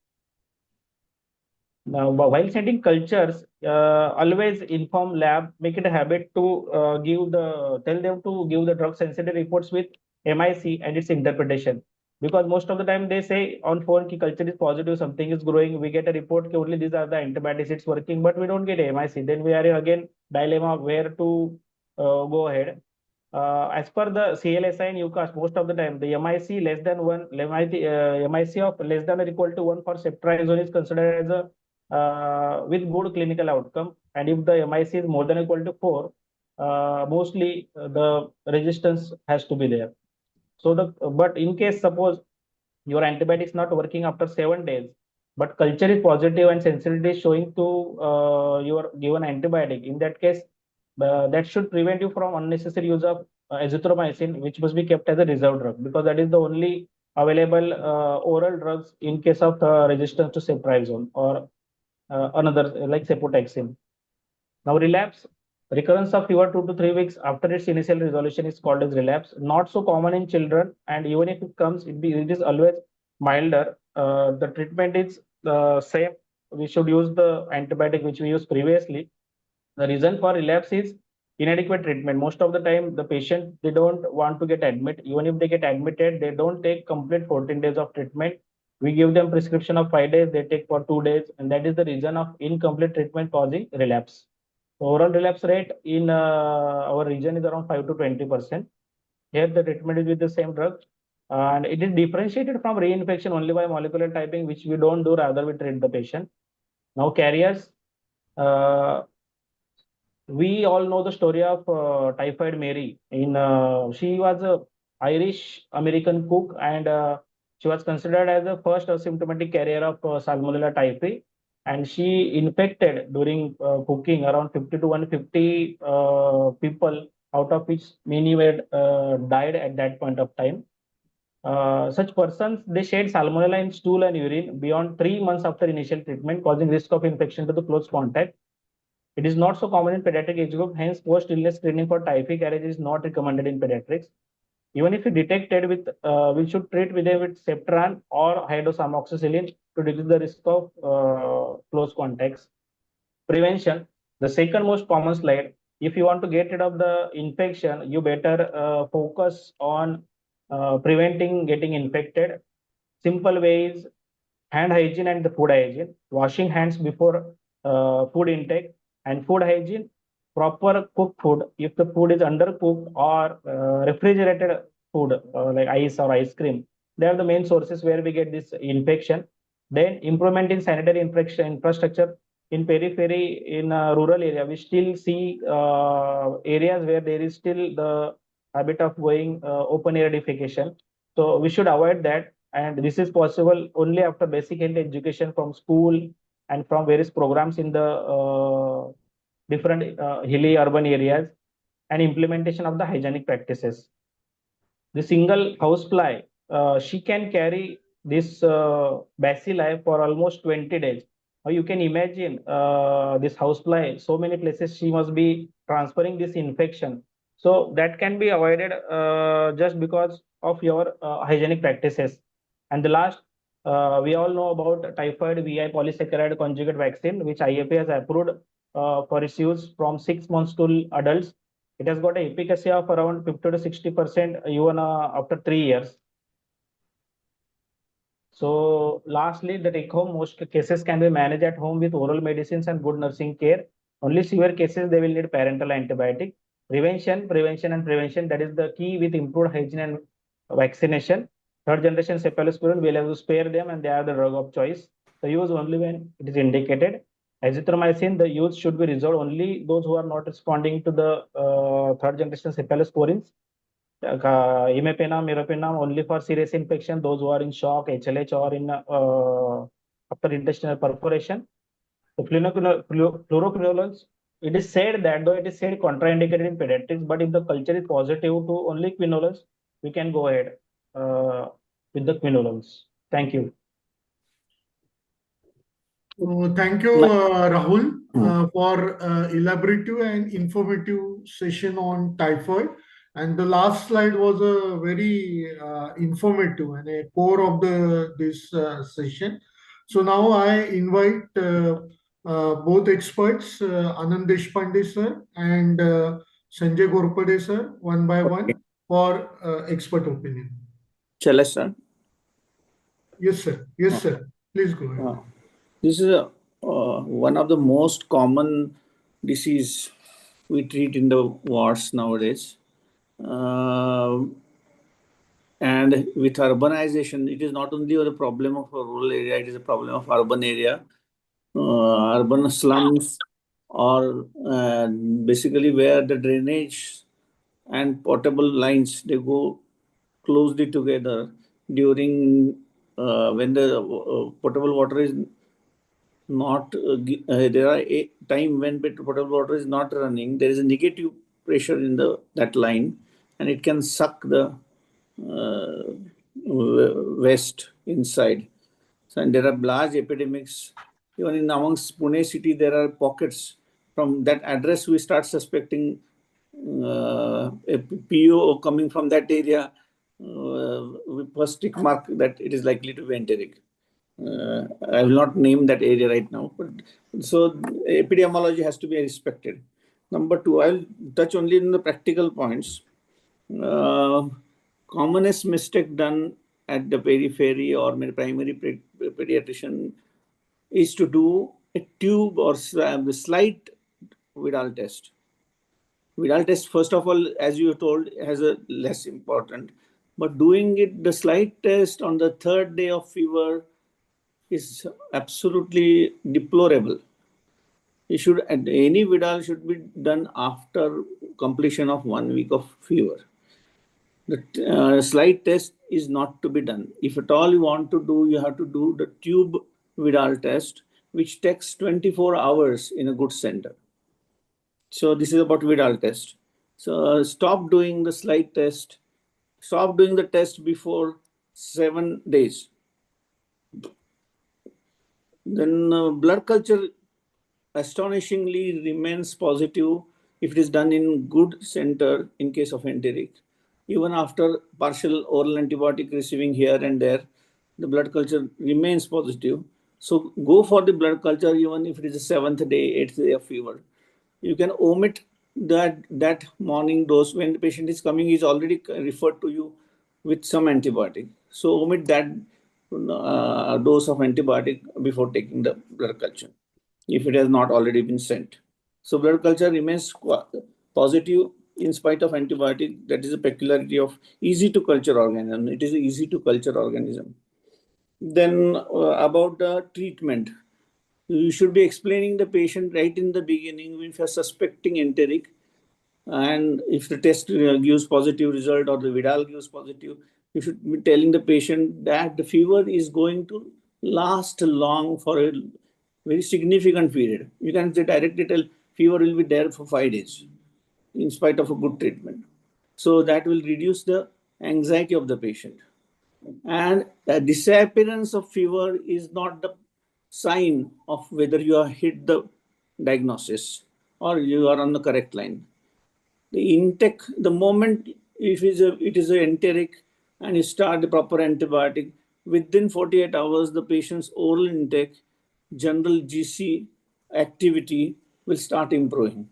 Now, while sending cultures, always inform lab, make it a habit to tell them to give the drug sensitive reports with MIC and its interpretation. Because most of the time they say on phone ki culture is positive, something is growing. We get a report ki only these are the antibiotics, it's working, but we don't get MIC. Then we are in again dilemma where to go ahead. As per the CLSI and UCAS, most of the time the MIC less than 1, MIC of less than or equal to 1 for ceftriaxone is considered as a with good clinical outcome, and if the MIC is more than or equal to 4, mostly the resistance has to be there. So but in case suppose your antibiotic is not working after 7 days, but culture is positive and sensitivity is showing to your given antibiotic, in that case, that should prevent you from unnecessary use of azithromycin, which must be kept as a reserve drug, because that is the only available oral drugs in case of resistance to ceftriaxone or another like cefotaxime. Now relapse, recurrence of fever 2 to 3 weeks after its initial resolution is called as relapse. Not so common in children, and even if it comes, it is always milder. The treatment is the same. We should use the antibiotic which we used previously. The reason for relapse is inadequate treatment. Most of the time, the patient, they don't want to get admitted. Even if they get admitted, they don't take complete 14 days of treatment. We give them prescription of 5 days, they take for 2 days, and that is the reason of incomplete treatment causing relapse. Overall relapse rate in our region is around 5 to 20%. Here the treatment is with the same drug, and it is differentiated from reinfection only by molecular typing, which we don't do, rather we treat the patient. Now carriers, we all know the story of Typhoid Mary. She was a Irish American cook, and she was considered as the first asymptomatic carrier of Salmonella typhi, and she infected during cooking around 50 to 150 people, out of which many were died at that point of time. Such persons, they shed Salmonella in stool and urine beyond 3 months after initial treatment, causing risk of infection to the close contact. It is not so common in pediatric age group, hence post-illness screening for typhi carriage is not recommended in pediatrics. Even if detected with, we should treat with Ceftriaxone or high-dose amoxicillin to reduce the risk of close contacts. Prevention, the second most common slide. If you want to get rid of the infection, you better focus on preventing getting infected. Simple ways: hand hygiene and the food hygiene, washing hands before food intake, and food hygiene, proper cooked food. If the food is undercooked or refrigerated food like ice or ice cream, they are the main sources where we get this infection. Then improvement in sanitary infrastructure. In periphery, in rural area, we still see areas where there is still the habit of going open air defecation. So we should avoid that, and this is possible only after basic health education from school and from various programs in the different hilly urban areas, and implementation of the hygienic practices. The single housefly, she can carry this bacilli for almost 20 days. Now you can imagine this housefly, so many places she must be transferring this infection. So that can be avoided just because of your hygienic practices. And the last, we all know about typhoid VI polysaccharide conjugate vaccine, which IAP has approved for its use from 6 months to adults. It has got an efficacy of around 50 to 60% even after 3 years. So lastly, the take home, most cases can be managed at home with oral medicines and good nursing care. Only severe cases, they will need parental antibiotic. Prevention, and prevention, that is the key with improved hygiene and vaccination. Third generation cephalosporin, we'll have to spare them, and they are the drug of choice. The use only when it is indicated. Azithromycin, the use should be reserved only those who are not responding to the third generation cephalosporins. Imipenem, meropenem only for serious infection, those who are in shock, HLH, or in after intestinal perforation. So fluoroquinolones, it is said that, though it is said contraindicated in pediatrics, but if the culture is positive to only quinolones, we can go ahead with the quinolones. Thank you. Thank you, Rahul, for elaborative and informative session on typhoid. And the last slide was a very informative and a core of this session. So now I invite both experts, Anand Deshpande sir and Sanjay Gorpade sir, one by one for expert opinion. Shall I start? Yes, sir. Yes, sir. Please go ahead. This is one of the most common disease we treat in the wards nowadays. And with urbanization, it is not only a problem of a rural area, it is a problem of urban area. Urban slums or basically where the drainage and potable lines, they go closely together during when the potable water is not there are a time when potable water is not running, there is a negative pressure in that line, and it can suck the waste inside. So, and there are large epidemics. Even in amongst Pune city, there are pockets. From that address, we start suspecting a PO coming from that area. We first tick mark that it is likely to be enteric. I will not name that area right now, but so epidemiology has to be respected. Number two, I'll touch only in the practical points. Commonest mistake done at the periphery or primary pediatrician is to do a tube or slight Vidal test. Vidal test, first of all, as you told, has a less important, but doing it, the slight test on the third day of fever is absolutely deplorable. It should, any Vidal should be done after completion of 1 week of fever. The slight test is not to be done. If at all you want to do, you have to do the tube Vidal test, which takes 24 hours in a good center. So this is about Vidal test. So stop doing the slight test. Stop doing the test before 7 days. Then blood culture astonishingly remains positive if it is done in good center in case of enteric. Even after partial oral antibiotic receiving here and there, the blood culture remains positive. So go for the blood culture even if it is the 7th day, 8th day of fever. You can omit that morning dose when the patient is coming, is already referred to you with some antibiotic. So omit that dose of antibiotic before taking the blood culture, if it has not already been sent. So blood culture remains positive in spite of antibiotic. That is a peculiarity of easy to culture organism. It is an easy to culture organism. Then about the treatment, you should be explaining the patient right in the beginning if you are suspecting enteric, and if the test gives positive result or the Vidal gives positive, you should be telling the patient that the fever is going to last long for a very significant period. You can directly tell fever will be there for 5 days in spite of a good treatment. So that will reduce the anxiety of the patient. And the disappearance of fever is not the sign of whether you have hit the diagnosis or you are on the correct line. The intake, the moment if it is an enteric and you start the proper antibiotic, within 48 hours, the patient's oral intake, general GC activity will start improving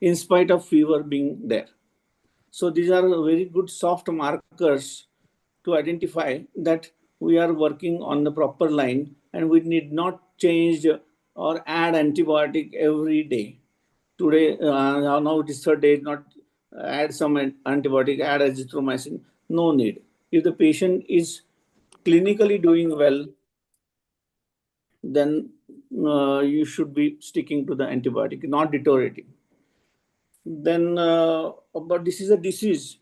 in spite of fever being there. So these are very good soft markers to identify that we are working on the proper line and we need not change or add antibiotic every day. Today, now it is third day, not add some antibiotic, add azithromycin, no need. If the patient is clinically doing well, then you should be sticking to the antibiotic, not deteriorating. Then, but this is a disease.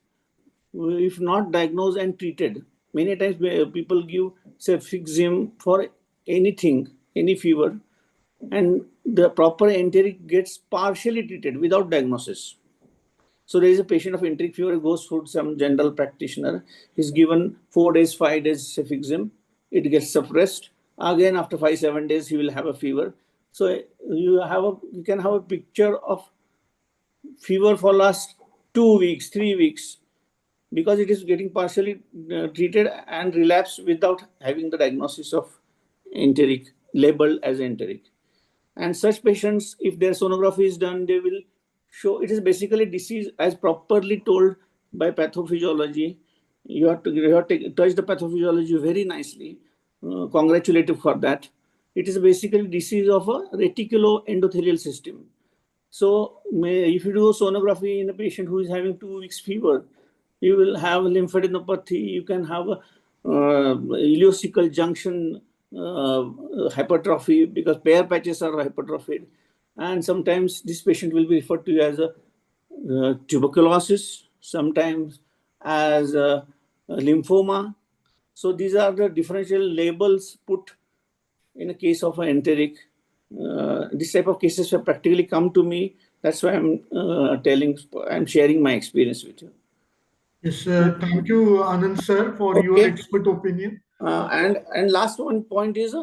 If not diagnosed and treated, many times people give cefixime for anything, any fever, and the proper enteric gets partially treated without diagnosis. So there is a patient of enteric fever, goes for some general practitioner, he's given 4 days, 5 days cefixime, it gets suppressed. Again, after 5-7 days, he will have a fever. So you can have a picture of fever for last 2 weeks, 3 weeks, because it is getting partially treated and relapse without having the diagnosis of enteric, labeled as enteric. And such patients, if their sonography is done, they will show it is basically disease as properly told by pathophysiology. You have to touch the pathophysiology very nicely. Congratulative for that. It is basically disease of a reticuloendothelial system. So if you do a sonography in a patient who is having 2 weeks fever, you will have lymphadenopathy, you can have a ileocecal junction hypertrophy because pair patches are hypertrophied. And sometimes this patient will be referred to as a tuberculosis, sometimes as a lymphoma. So these are the differential labels put in a case of an enteric. This type of cases have practically come to me. That's why I'm sharing my experience with you. Yes, thank you, Anand sir, for your expert opinion. And last one point is,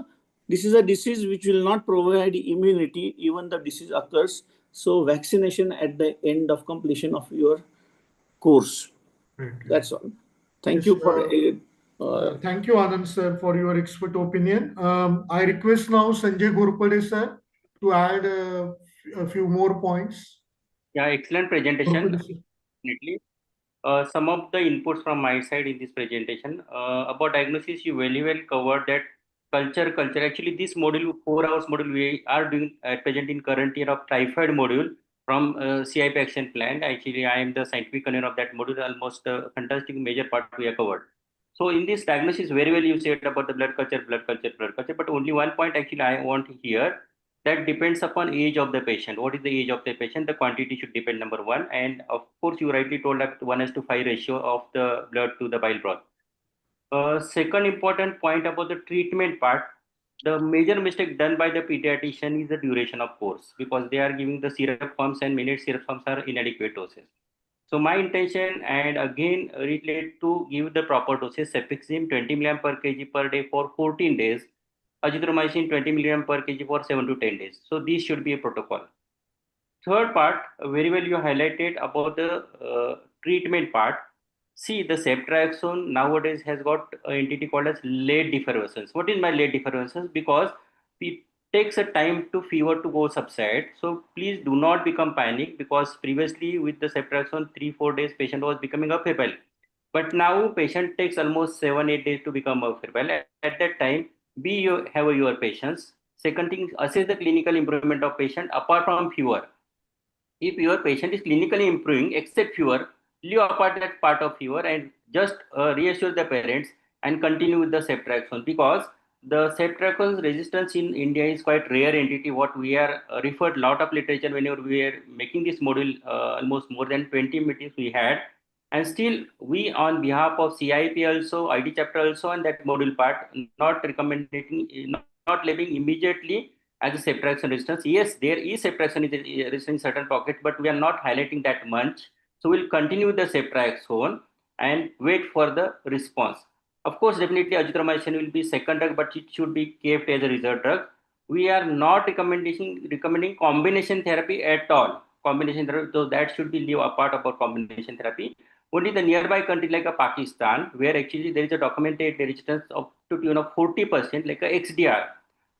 this is a disease which will not provide immunity even the disease occurs. So vaccination at the end of completion of your course. Right. That's all. Thank Yes, you for. thank you, Anand sir, for your expert opinion. I request now Sanjay Ghorpade sir to add a few more points. Yeah, excellent presentation. Definitely. Some of the inputs from my side in this presentation about diagnosis, you very well covered that culture. Actually, this module, 4 hours module, we are doing at present in current year of typhoid module from CIP action plan. Actually, I am the scientific convener of that module. Almost fantastic major part we have covered. So in this diagnosis, very well you said about the blood culture, but only one point actually I want here, that depends upon age of the patient. What is the age of the patient? The quantity should depend, number one. And of course, you rightly told that 1:5 ratio of the blood to the bile broth. Second important point about the treatment part, the major mistake done by the pediatrician is the duration of course, because they are giving the syrup pumps and minute syrup pumps are inadequate doses. So my intention, and again reiterate, to give the proper doses, cefixime 20 mg per kg per day for 14 days, azithromycin 20 mg per kg for 7 to 10 days. So this should be a protocol. Third part, very well you highlighted about the treatment part. See, the ceftriaxone nowadays has got an entity called as late defervescence. What is my late defervescence? Because it takes a time to fever to go subside. So please do not become panic, because previously with the ceftriaxone 3-4 days patient was becoming febrile. But now patient takes almost 7-8 days to become febrile. At that time, have your patience. Second thing, assess the clinical improvement of patient apart from fever. If your patient is clinically improving except fever, leave apart that part of fever and just reassure the parents and continue with the ceftriaxone, because the ceftriaxone resistance in India is quite rare entity. What we are referred lot of literature whenever we are making this module, almost more than 20 meetings we had, and still we on behalf of CIP also, ID chapter also, and that module part, not recommending, not leaving immediately as a ceftriaxone resistance. Yes, there is ceftriaxone resistance in certain pockets, but we are not highlighting that much. So we'll continue the ceftriaxone and wait for the response. Of course, definitely azithromycin will be second drug, but it should be kept as a reserve drug. We are not recommending combination therapy at all. Combination therapy, so that should be leave apart about combination therapy. Only the nearby country like a Pakistan, where actually there is a documented resistance of to tune of 40%, like a XDR.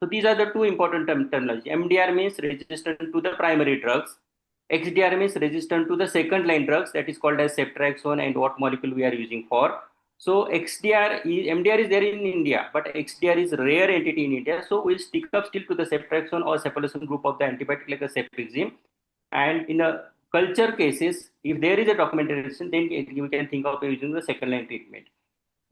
So these are the two important terminology. MDR means resistant to the primary drugs. XDR means resistant to the second line drugs, that is called as ceftriaxone and what molecule we are using for. So MDR is there in India, but XDR is rare entity in India. So we'll stick up still to the ceftriaxone or cephalosporin group of the antibiotic like a cefixime. And in a culture cases, if there is a documented resistance, then we can think of using the second line treatment.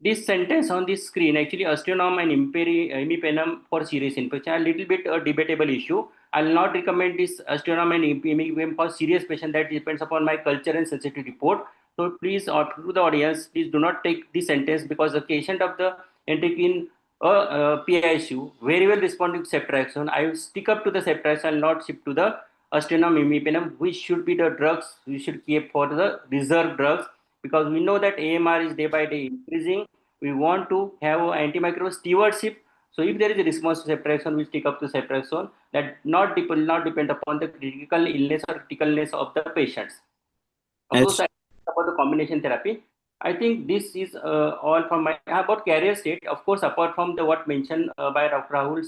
This sentence on this screen, actually aztreonam and imipenem for serious infection, a little bit a debatable issue. I'll not recommend this aztreonam and imipenem for serious patient. That depends upon my culture and sensitivity report. So please, to the audience, please do not take this sentence, because the patient of the enteric in PICU very well responding to ceftriaxone. I will stick up to the ceftriaxone, I'll not shift to the aztreonam imipenem, which should be the drugs we should keep for the reserve drugs, because we know that AMR is day by day increasing. We want to have antimicrobial stewardship. So if there is a response to ceftriaxone, we stick up to ceftriaxone. That not depend upon the critical illness or criticalness of the patients. Of course, about the combination therapy. I think this is all from my about carrier state. Of course, apart from the what mentioned by Dr. Rahul,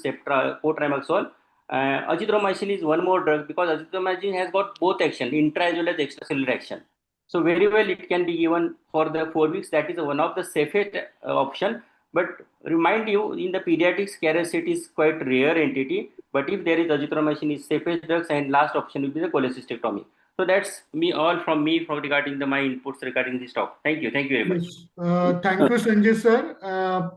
cotrimazole, azithromycin is one more drug because azithromycin has got both action, intra as well as extracellular action. So very well it can be given for the 4 weeks. That is one of the safest option. But remind you, in the pediatrics, carrier state is quite rare entity. But if there is azithromycin, is safest drugs, and last option will be the cholecystectomy. So that's all from me for regarding my inputs regarding this talk. Thank you very much. Yes. Thank you, Sanjay sir.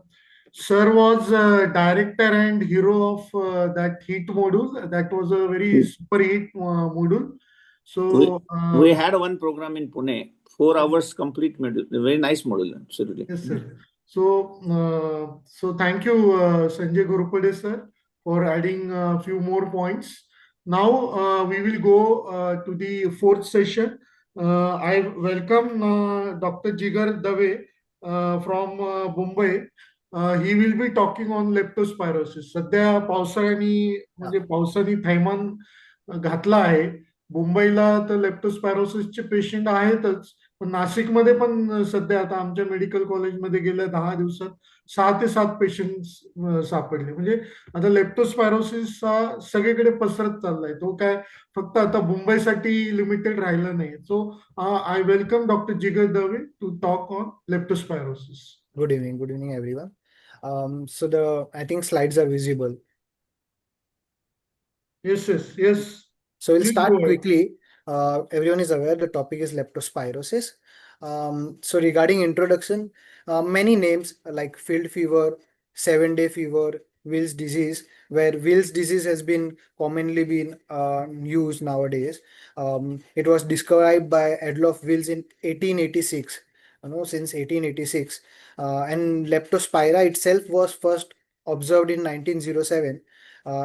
Sir was director and hero of that heat module. That was a very super heat module. So we had one program in Pune, 4 hours complete module. A very nice module, absolutely. Yes, sir. So thank you, Sanjay Gurupade sir, for adding a few more points. Now we will go to the fourth session. I welcome Dr. Jigar Dave from Mumbai. He will be talking on leptospirosis. सध्या पावसाळ्याने म्हणजे पावसाने थैमान घातला आहे. मुंबईला तर लेप्टोस्पायरोसिसचे patient आहेतच, पण नाशिकमध्ये पण सध्या आता आमच्या मेडिकल कॉलेजमध्ये गेल्या 10 दिवसात 6 ते 7 पेशंट सापडले. म्हणजे आता लेप्टोस्पायरोसिस हा सगळीकडे पसरत चाललाय. तो काय फक्त आता मुंबईसाठी लिमिटेड राहिला नाही. सो आय welcome doctor Jigar Dave to talk on leptospirosis. Good evening everyone. So I think slides are visible. Yes. So we'll start quickly. Everyone is aware the topic is leptospirosis. So regarding introduction, many names like field fever, 7-day fever, Wills disease, where Wills disease has been commonly used nowadays. It was described by Adolf Wills in 1886. Since 1886, and Leptospira itself was first observed in 1907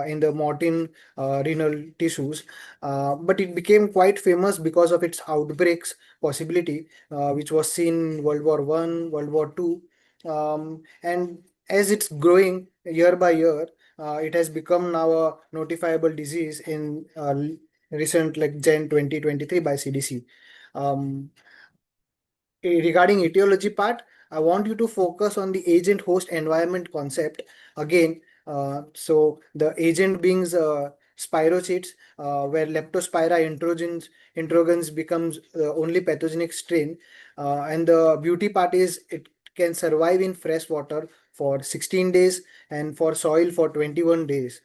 in the Martin renal tissues, but it became quite famous because of its outbreaks possibility, which was seen in World War I, World War II, and as it's growing year by year, it has become now a notifiable disease in recent like Jan 2023 by CDC. Regarding etiology part, I want you to focus on the agent host environment concept again. So the agent being spirochetes, where Leptospira introgans becomes the only pathogenic strain, and the beauty part is it can survive in fresh water for 16 days and for soil for 21 days.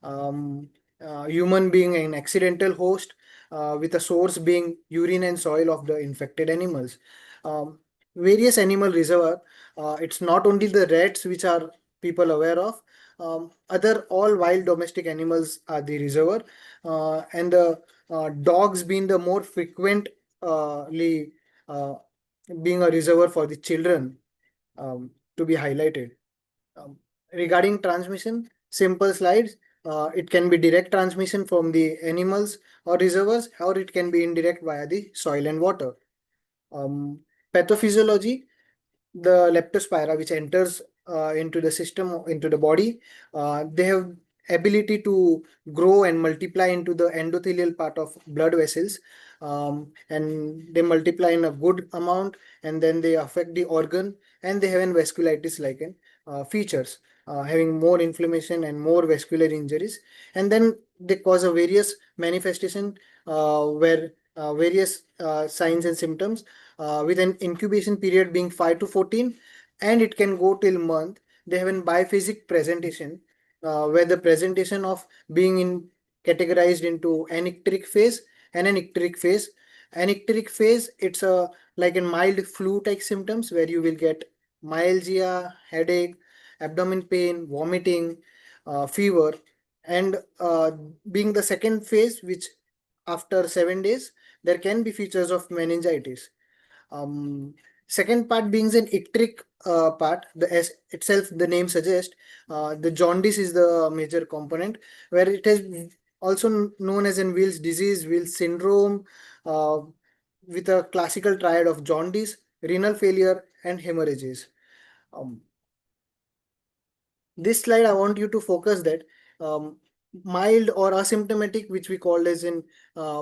Human being an accidental host, with a source being urine and soil of the infected animals. Various animal reservoir, it's not only the rats which are people aware of, other all wild domestic animals are the reservoir, and the dogs being the more frequently being a reservoir for the children, to be highlighted. Regarding transmission, simple slides. It can be direct transmission from the animals or reservoirs, or it can be indirect via the soil and water. Pathophysiology, the Leptospira which enters into the system, into the body, they have ability to grow and multiply into the endothelial part of blood vessels, and they multiply in a good amount, and then they affect the organ, and they have an vasculitis like features, having more inflammation and more vascular injuries, and then they cause a various manifestation where various signs and symptoms, with an incubation period being 5 to 14, and it can go till month. They have a biphasic presentation, where the presentation of being categorized into anicteric phase and an icteric phase. Anicteric phase, it's like a mild flu-like symptoms where you will get myalgia, headache, abdomen pain, vomiting, fever, and being the second phase, which after 7 days, there can be features of meningitis. Second part being an icteric part, itself the name suggests, the jaundice is the major component, where it is also known as in Wills disease, Wills syndrome, with a classical triad of jaundice, renal failure, and hemorrhages. This slide, I want you to focus that mild or asymptomatic, which we call as in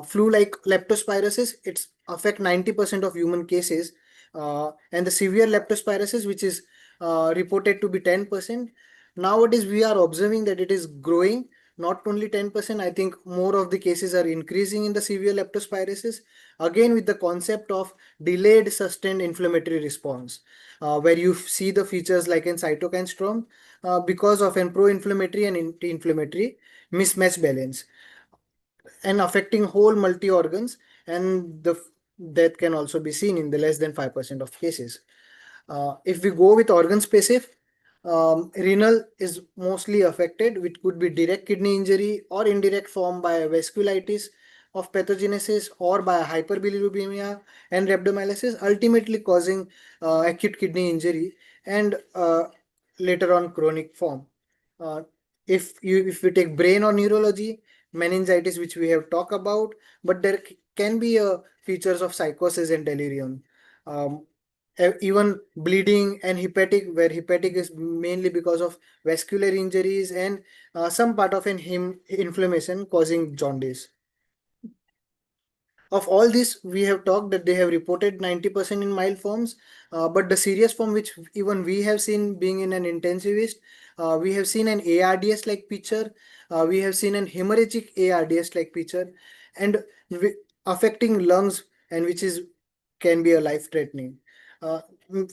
flu-like leptospirosis, it's affect 90% of human cases, and the severe leptospirosis, which is reported to be 10%. Nowadays, we are observing that it is growing, not only 10%. I think more of the cases are increasing in the severe leptospirosis, again with the concept of delayed sustained inflammatory response, where you see the features like in cytokine storm because of an pro-inflammatory and anti-inflammatory mismatch balance, and affecting whole multi-organs, and the death can also be seen in the less than 5% of cases. If we go with organ specific, renal is mostly affected, which could be direct kidney injury or indirect form by vasculitis of pathogenesis or by hyperbilirubemia and rhabdomyolysis, ultimately causing acute kidney injury and later on chronic form. If we take brain or neurology, meningitis, which we have talked about, but there can be features of psychosis and delirium. Even bleeding and hepatic, where hepatic is mainly because of vascular injuries and some part of an inflammation causing jaundice. Of all this, we have talked that they have reported 90% in mild forms, but the serious form, which even we have seen being in an intensivist, we have seen an ARDS-like picture, we have seen an hemorrhagic ARDS-like picture, and affecting lungs, and which can be a life-threatening.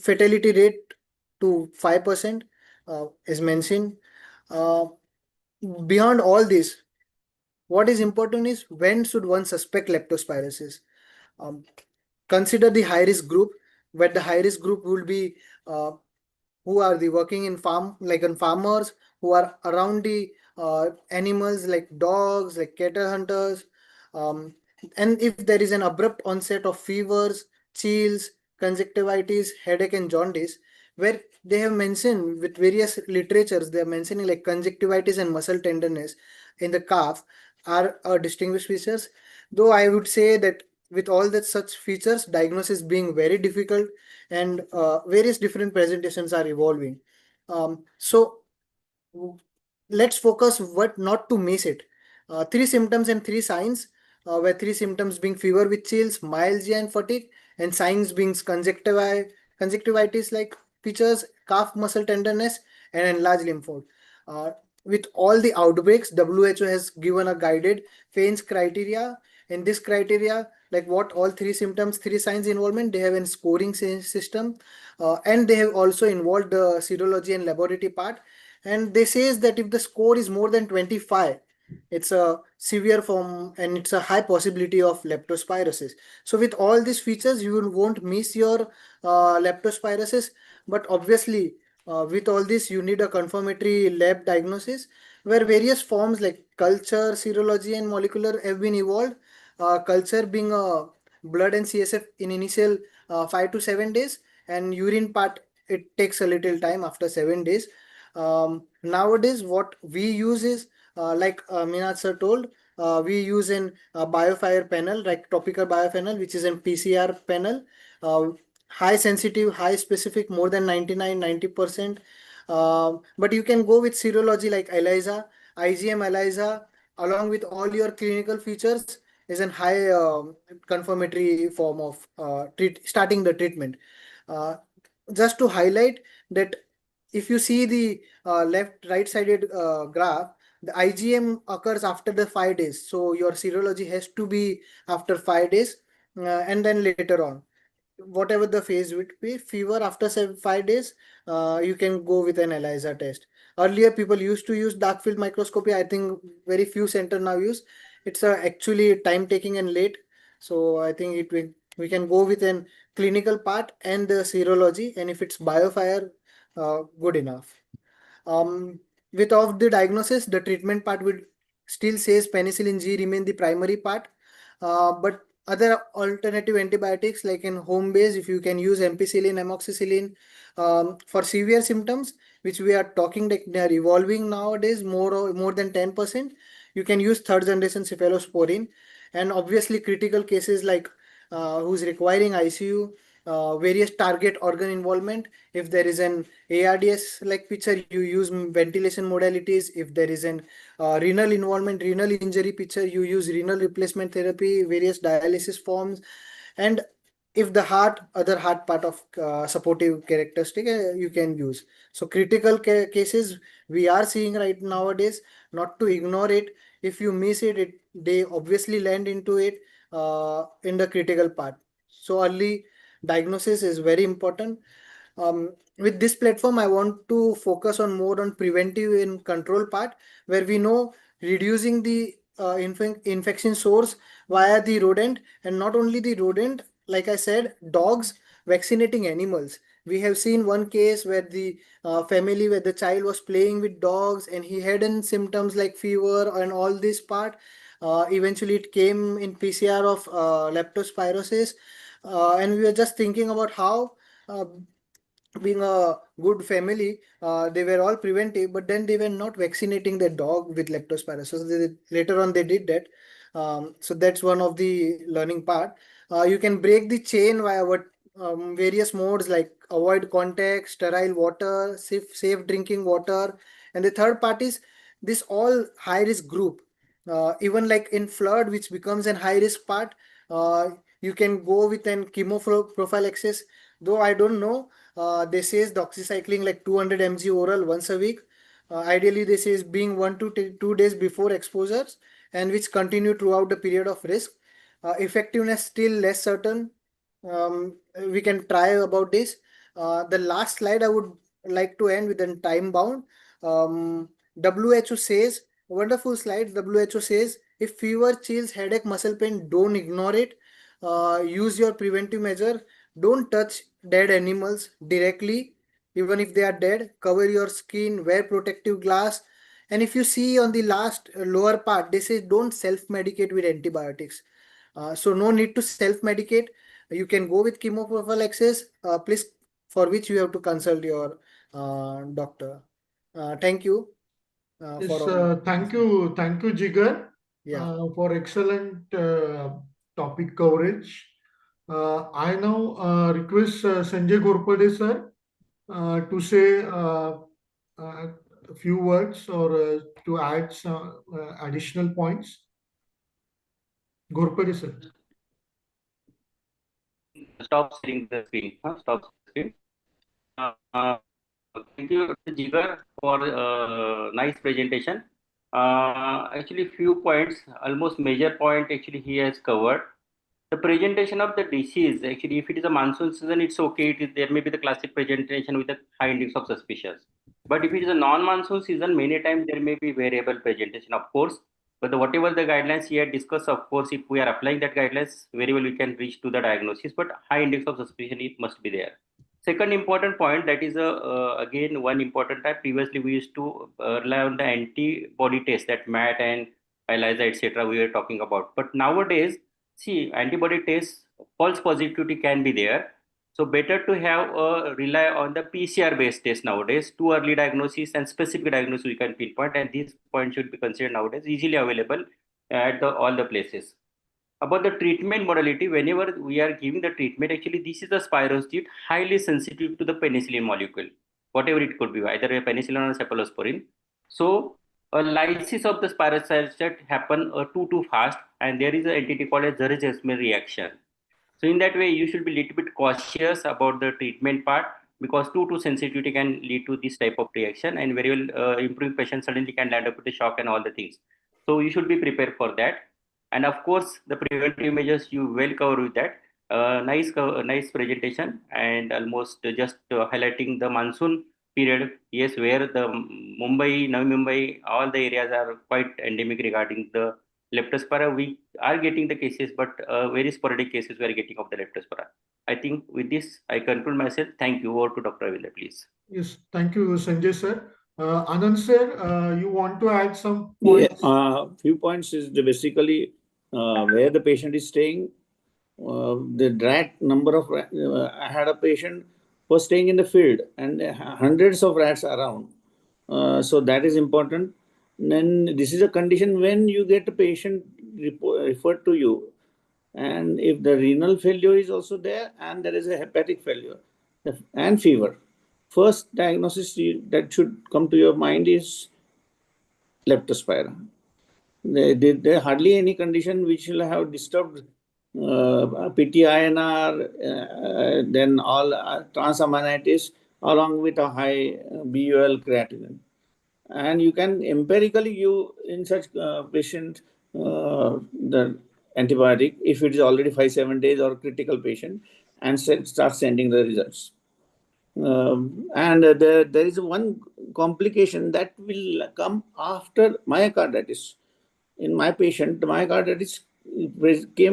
Fatality rate to 5% is mentioned. Beyond all this, what is important is when should one suspect leptospirosis? Consider the high risk group, where the high risk group will be who are the working in farm, like on farmers who are around the animals like dogs, like cattle hunters, and if there is an abrupt onset of fevers, chills, conjunctivitis, headache, and jaundice, where they have mentioned with various literatures, they are mentioning like conjunctivitis and muscle tenderness in the calf are distinguished features. Though I would say that with all that such features, diagnosis being very difficult, and various different presentations are evolving. So let's focus what not to miss it. 3 symptoms and 3 signs, where 3 symptoms being fever with chills, myalgia and fatigue, and signs being conjunctivitis like features, calf muscle tenderness, and enlarged lymph node. With all the outbreaks, WHO has given a guided FAINS criteria. In this criteria, like what all 3 symptoms, 3 signs involvement, they have a scoring system, and they have also involved the serology and laboratory part. And they says that if the score is more than 25, it's a severe form and it's a high possibility of leptospirosis. So with all these features, you won't miss your leptospirosis. But obviously, with all this, you need a confirmatory lab diagnosis, where various forms like culture, serology, and molecular have been evolved. Culture being a blood and CSF in initial 5 to 7 days, and urine part, it takes a little time after 7 days. Nowadays, what we use is, like Minat sir told, we use an biofire panel, like topical biopanel, which is a PCR panel, high sensitive, high specific, more than 99-90%. But you can go with serology like ELISA, IgM ELISA, along with all your clinical features, is a high confirmatory form of starting the treatment. Just to highlight that, if you see the right sided graph, the IgM occurs after the 5 days. So your serology has to be after 5 days, and then later on, whatever the phase would be, fever after 5 days, you can go with an ELISA test. Earlier, people used to use dark field microscopy. I think very few centers now use. It's actually time taking and late. So I think we can go with an clinical part and the serology, and if it's biofire, good enough. With of the diagnosis, the treatment part would still says penicillin G remain the primary part, but other alternative antibiotics like in home base, if you can use ampicillin, amoxicillin, for severe symptoms, which we are talking that they are evolving nowadays more than 10%, you can use 3rd generation cephalosporin, and obviously critical cases like who's requiring ICU, various target organ involvement. If there is an ARDS like picture, you use ventilation modalities. If there is an renal involvement, renal injury picture, you use renal replacement therapy, various dialysis forms. And if the other heart part of supportive characteristic, you can use. So critical cases we are seeing right nowadays, not to ignore it. If you miss it, they obviously land into it in the critical part. So early diagnosis is very important. With this platform, I want to focus on more on preventive and control part, where we know reducing the infection source via the rodent, and not only the rodent, like I said, dogs, vaccinating animals. We have seen one case where the family, where the child was playing with dogs and he had symptoms like fever and all this part. Eventually, it came in PCR of leptospirosis. And we were just thinking about how being a good family, they were all preventive, but then they were not vaccinating their dog with leptospirosis. So later on, they did that. So that's one of the learning part. You can break the chain via various modes like avoid contact, sterile water, safe drinking water. And the third part is this all high risk group. Even like in flood, which becomes an high risk part, you can go with an chemoprophylaxis. Though I don't know, they says doxycycline like 200 mg oral once a week. Ideally, this is being 1 to 2 days before exposures, and which continue throughout the period of risk. Effectiveness still less certain. We can try about this. The last slide I would like to end with a time bound. WHO says, wonderful slide. WHO says, if fever, chills, headache, muscle pain, don't ignore it. Use your preventive measure. Don't touch dead animals directly, even if they are dead. Cover your skin, wear protective glass. And if you see on the last lower part, they say don't self-medicate with antibiotics. So no need to self-medicate. You can go with chemoprophylaxis, please, for which you have to consult your doctor. Thank you. Thank you, Jigar, for excellent topic coverage. I now request Sanjay Ghorpade sir to say a few words or to add some additional points. Ghorpade sir. Stop sharing the screen. Stop screen. Thank you, Jigar, for nice presentation. Actually, few points, almost major point actually he has covered. The presentation of the disease, actually, if it is a monsoon season, it's okay. There may be the classic presentation with a high index of suspicious. But if it is a non-monsoon season, many times there may be variable presentation, of course. But whatever the guidelines here discussed, of course, if we are applying that guidelines, very well we can reach to the diagnosis. But high index of suspicion, it must be there. Second important point, that is again one important type. Previously, we used to rely on the antibody test, that MAT and ELISA, etc. we were talking about. But nowadays, see, antibody tests, false positivity can be there. So better to have rely on the PCR-based test nowadays. Too early diagnosis and specific diagnosis we can pinpoint, and these points should be considered nowadays, easily available at all the places. About the treatment modality, whenever we are giving the treatment, actually this is a spirochete highly sensitive to the penicillin molecule, whatever it could be, either a penicillin or cephalosporin. So a lysis of the spirochete happen too fast, and there is an entity called a Zerge-Jasmin reaction. So in that way, you should be a little bit cautious about the treatment part, because too sensitivity can lead to this type of reaction, and very well improving patient suddenly can land up with the shock and all the things. So you should be prepared for that. And of course, the preventive measures you will cover with that. Nice presentation, and almost just highlighting the monsoon period. Yes, where the Mumbai, Navi Mumbai, all the areas are quite endemic regarding the leptospira. We are getting the cases, but very sporadic cases we are getting of the leptospira. I think with this, I conclude myself. Thank you. Over to Dr. Ravindra, please. Yes, thank you, Sanjay sir. Anand sir, you want to add some points? Yeah, few points is basically where the patient is staying. The rat number of I had a patient was staying in the field, and hundreds of rats around. So that is important. Then this is a condition when you get a patient referred to you, and if the renal failure is also there, and there is a hepatic failure and fever, first diagnosis that should come to your mind is leptospira. There hardly any condition which will have disturbed PTINR, then all transaminitis along with a high BUL creatinine. And you can empirically give in such patient the antibiotic if it is already 5-7 days or critical patient, and start sending the results. And there is one complication that will come after myocarditis. In my patient, the myocarditis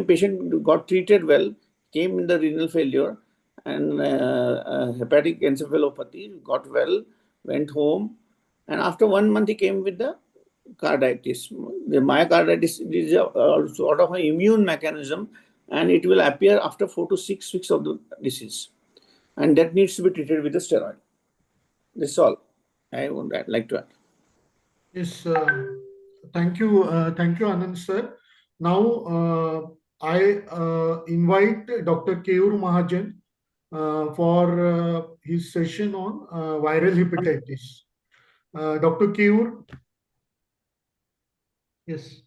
patient got treated well, came in the renal failure and hepatic encephalopathy, got well, went home, and after 1 month he came with the carditis. The myocarditis is a sort of an immune mechanism, and it will appear after 4 to 6 weeks of the disease, and that needs to be treated with a steroid. This is all I would like to add. Yes, thank you, Anand sir. Now, I invite Dr. Keyur Mahajan for his session on viral hepatitis. Dr. Keyur, yes,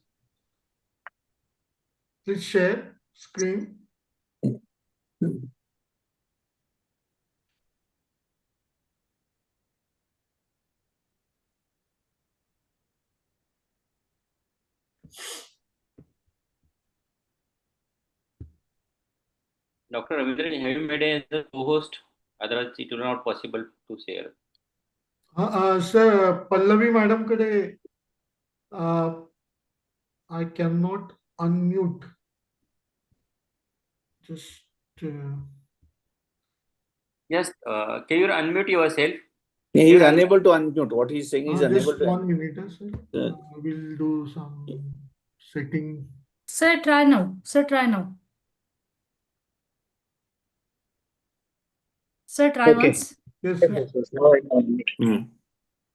please share screen. Dr. Ravindran, have you made as a co-host? Otherwise, it will not possible to share. Sir, Pallavi madam kade I cannot unmute. Just Yes, can you unmute yourself? He is unable to unmute. What he is saying is unable just to. 1 minute, sir. I will do some setting. Sir, try now. Sir, try now. Sir, try Okay. once. Yes, Yeah. Now I can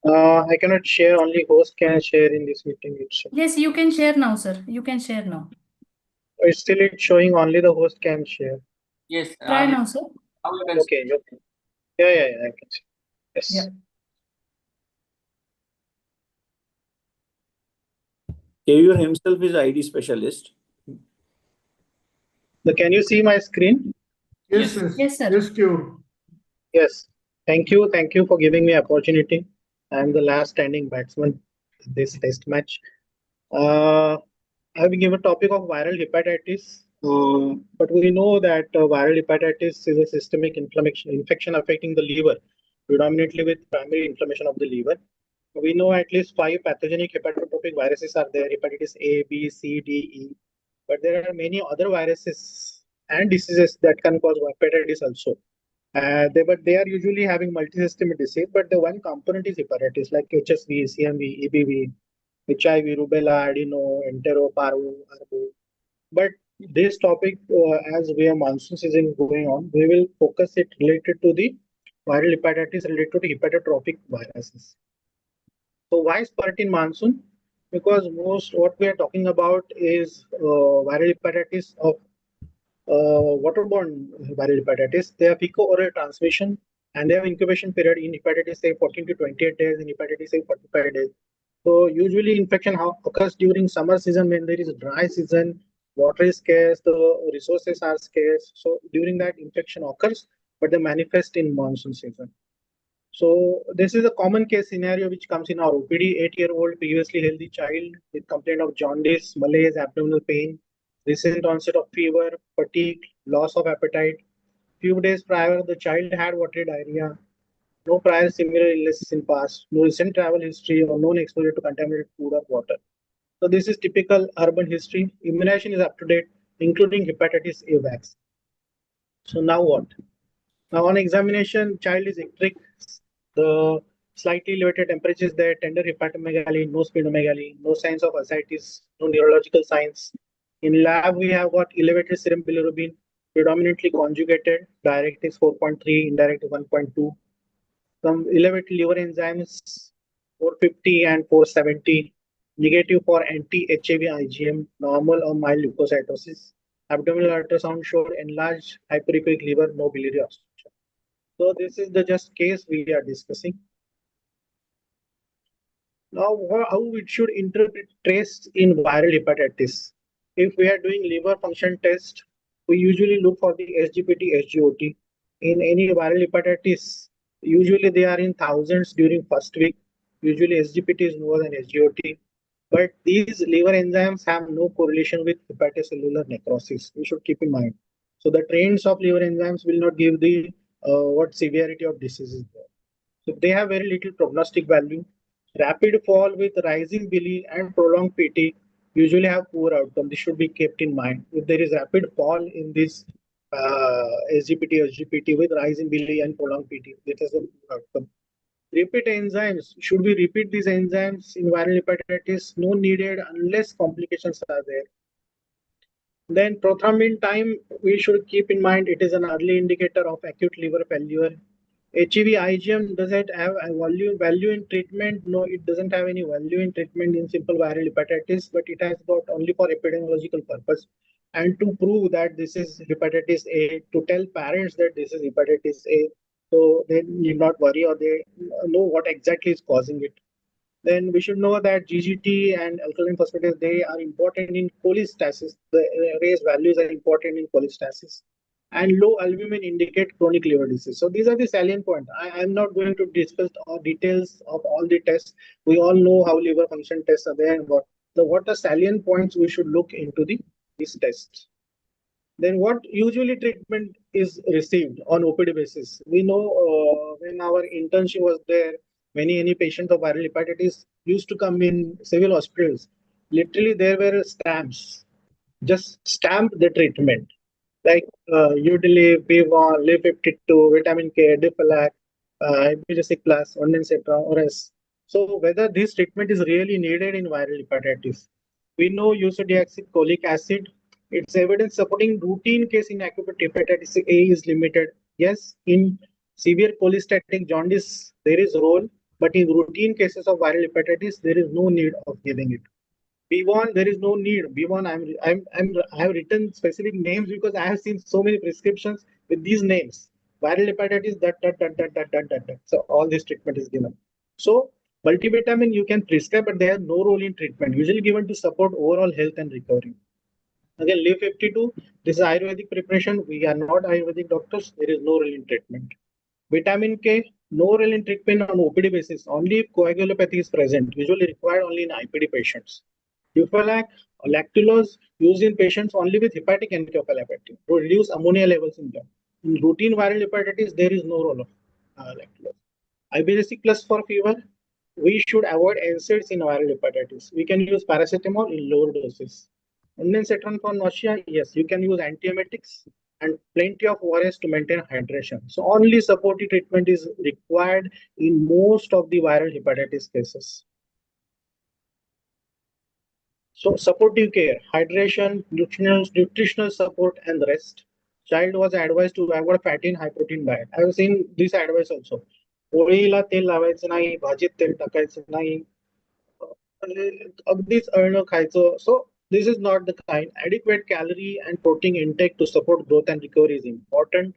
I cannot share, only host can share in this meeting itself. Yes, you can share now, sir. You can share now. It's still showing only the host can share. Yes. Try now, sir. How you can Okay. Yeah, I can see. Yes. Yeah. Keyur himself is ID specialist. Can you see my screen? Yes, sir. Yes, Keyur. Yes. Thank you for giving me opportunity. I am the last standing batsman in this test match. I have been given topic of viral hepatitis, but we know that viral hepatitis is a systemic infection affecting the liver, predominantly with primary inflammation of the liver. We know at least 5 pathogenic hepatotropic viruses are there: hepatitis A, B, C, D, E. But there are many other viruses and diseases that can cause hepatitis also. But they are usually having multisystemic disease. But the one component is hepatitis, like HSV, CMV, EBV, HIV, rubella, adeno, entero, parvo, arbo. But this topic, as we have monsoon season going on, we will focus it related to the viral hepatitis related to hepatotropic viruses. So why spurt in monsoon? Because what we are talking about is viral hepatitis of waterborne viral hepatitis. They have fecal-oral transmission, and they have incubation period in hepatitis A 14 to 28 days, in hepatitis A 45 days. So usually infection occurs during summer season when there is a dry season, water is scarce, the resources are scarce. So during that infection occurs, but they manifest in monsoon season. So this is a common case scenario which comes in our OPD. 8-year-old previously healthy child with complaint of jaundice, malaise, abdominal pain, recent onset of fever, fatigue, loss of appetite. Few days prior, the child had watery diarrhea. No prior similar illnesses in past. No recent travel history or known exposure to contaminated food or water. So this is typical urban history. Immunization is up to date, including hepatitis A vaccine. So now what? Now on examination, child is ectric. The slightly elevated temperatures there, tender hepatomegaly, no splenomegaly, no signs of ascites, no neurological signs. In lab, we have got elevated serum bilirubin, predominantly conjugated, direct is 4.3, indirect 1.2. Some elevated liver enzymes, 450 and 470, negative for anti-HIV IgM, normal or mild leukocytosis. Abdominal ultrasound showed enlarged hyperechoric liver, no biliary obstruction. So this is the just case we are discussing. Now, how it should interpret trace in viral hepatitis? if we are doing liver function test, we usually look for the SGPT, SGOT. In any viral hepatitis, usually they are in thousands during first week. Usually SGPT is more than SGOT. But these liver enzymes have no correlation with hepatocellular necrosis. We should keep in mind. So the trends of liver enzymes will not give the what severity of disease is there. So they have very little prognostic value. Rapid fall with rising bili and prolonged PT usually have poor outcome. This should be kept in mind. If there is rapid fall in this SGPT, SGPT with rising bili and prolonged PT, that is a poor outcome. Repeat enzymes. Should we repeat these enzymes in viral hepatitis? No needed unless complications are there. Then prothrombin time, we should keep in mind it is an early indicator of acute liver failure. HEV IgM, does it have a value in treatment? No, it doesn't have any value in treatment in simple viral hepatitis, but it has got only for epidemiological purpose. And to prove that this is hepatitis A, to tell parents that this is hepatitis A, so they need not worry or they know what exactly is causing it. Then we should know that GGT and alkaline phosphatase, they are important in cholestasis. The raised values are important in cholestasis. And low albumin indicate chronic liver disease. So these are the salient points. I am not going to discuss all details of all the tests. We all know how liver function tests are there and what are salient points we should look into these tests. Then what usually treatment is received on OPD basis? We know when our internship was there, any patient of viral hepatitis used to come in civil hospitals. Literally, there were stamps, just stamp the treatment, like Udiliv, B1, Liv52, vitamin K, Difalac, Ibugesic plus, Ondensetra, or S. So whether this treatment is really needed in viral hepatitis. We know ursodeoxycholic acid. Its evidence supporting routine case in acute hepatitis A is limited. Yes, in severe cholestatic jaundice, there is role, but in routine cases of viral hepatitis, there is no need of giving it. B1, there is no need. B1, I have written specific names because I have seen so many prescriptions with these names. Viral hepatitis, that. So all this treatment is given. So multivitamin you can prescribe, but they have no role in treatment. Usually given to support overall health and recovery. Again, Liv52, this is Ayurvedic preparation. We are not Ayurvedic doctors. There is no role in treatment. Vitamin K, no role in treatment on OPD basis. Only if coagulopathy is present, usually required only in IPD patients. Dufalac, lactulose used in patients only with hepatic encephalopathy to reduce ammonia levels in blood. In routine viral hepatitis, there is no role of lactulose. Ibugesic plus for fever, we should avoid NSAIDs in viral hepatitis. We can use paracetamol in lower doses. Ondansetron for nausea, yes, you can use antiemetics and plenty of ORS to maintain hydration. So only supportive treatment is required in most of the viral hepatitis cases. So supportive care, hydration, nutritional support, and the rest. Child was advised to avoid fatty and high protein diet. I have seen this advice also. पोळीला तेल लावायचं नाही, भाजीत तेल टाकायचं नाही, अगदीच अळणं खायचं. So this is not the kind. Adequate calorie and protein intake to support growth and recovery is important.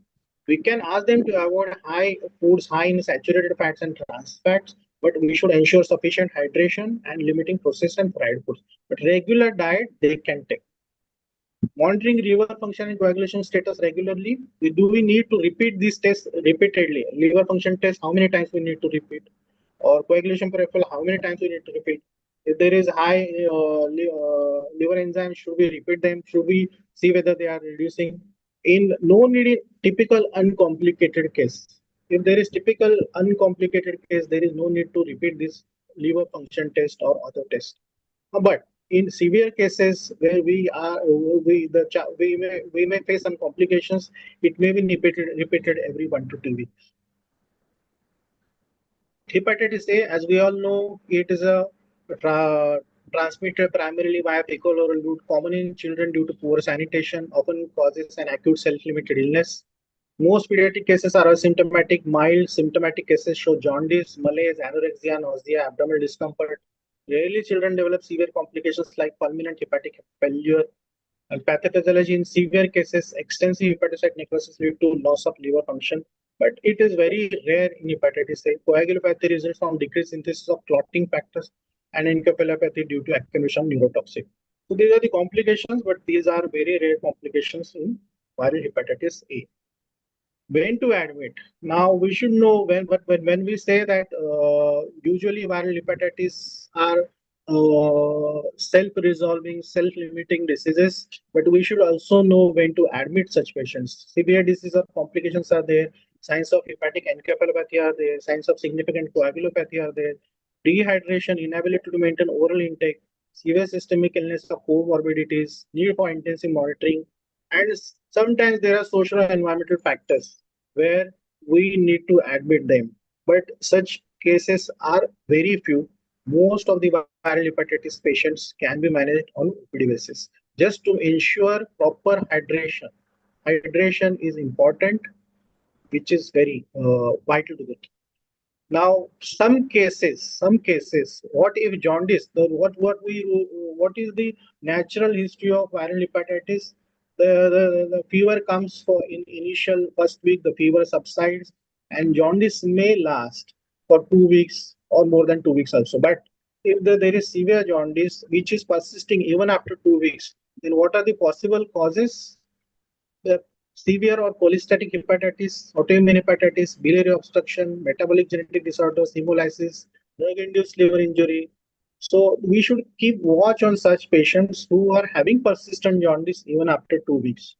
We can ask them to avoid high foods high in saturated fats and trans fats, but we should ensure sufficient hydration and limiting processed and fried foods. But regular diet they can take. Monitoring liver function and coagulation status regularly. Do we need to repeat these tests repeatedly? Liver function test, how many times we need to repeat? Or coagulation profile, how many times we need to repeat? If there is high liver enzymes, should we repeat them? Should we see whether they are reducing? In no needed typical uncomplicated case. If there is typical uncomplicated case, there is no need to repeat this liver function test or other test. But in severe cases where we may face some complications, it may be repeated every 1 to 2 weeks. Hepatitis A, as we all know, it is a transmitted primarily via fecal oral route, common in children due to poor sanitation, often causes an acute self-limited illness. Most pediatric cases are asymptomatic. Mild symptomatic cases show jaundice, malaise, anorexia, nausea, abdominal discomfort. Rarely children develop severe complications like fulminant hepatic failure. And pathophysiology in severe cases, extensive hepatocyte necrosis lead to loss of liver function. But it is very rare in hepatitis A. Coagulopathy results from decreased synthesis of clotting factors and encephalopathy due to accumulation of neurotoxic. So these are the complications, but these are very rare complications in viral hepatitis A. When to admit? Now we should know when we say that usually viral hepatitis are self-resolving, self-limiting diseases, but we should also know when to admit such patients. Severe disease or complications are there, signs of hepatic encephalopathy are there, signs of significant coagulopathy are there, dehydration, inability to maintain oral intake, severe systemic illness or comorbidities, need for intensive monitoring, and sometimes there are social and environmental factors where we need to admit them. But such cases are very few. Most of the viral hepatitis patients can be managed on OPD basis. Just to ensure proper hydration. Hydration is important, which is very vital to get. Now, some cases, what if jaundice? What is the natural history of viral hepatitis? The fever comes for in initial first week, the fever subsides, and jaundice may last for 2 weeks or more than 2 weeks also. But if there is severe jaundice which is persisting even after 2 weeks, then what are the possible causes? The severe or cholestatic hepatitis, autoimmune hepatitis, biliary obstruction, metabolic genetic disorders, hemolysis, drug-induced liver injury. So we should keep watch on such patients who are having persistent jaundice even after 2 weeks.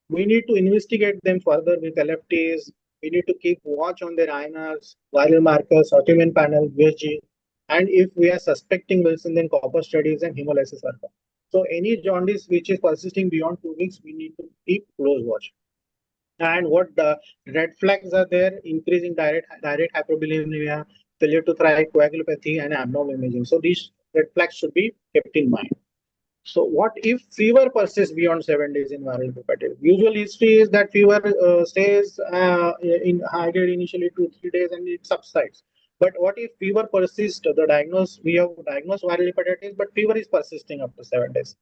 We need to investigate them further with LFTs. We need to keep watch on their INRs, viral markers, autoimmune panel, USG, and if we are suspecting Wilson, then copper studies and hemolysis are done. So any jaundice which is persisting beyond 2 weeks, we need to keep close watch. And what the red flags are there? Increasing direct hyperbilirubinemia, failure to thrive, coagulopathy, and abnormal imaging. So these red flags should be kept in mind. So what if fever persists beyond 7 days in viral hepatitis? Usual history is that fever stays in high grade initially 2-3 days and it subsides. But what if fever persists? We have diagnosed viral hepatitis, but fever is persisting after 7 days.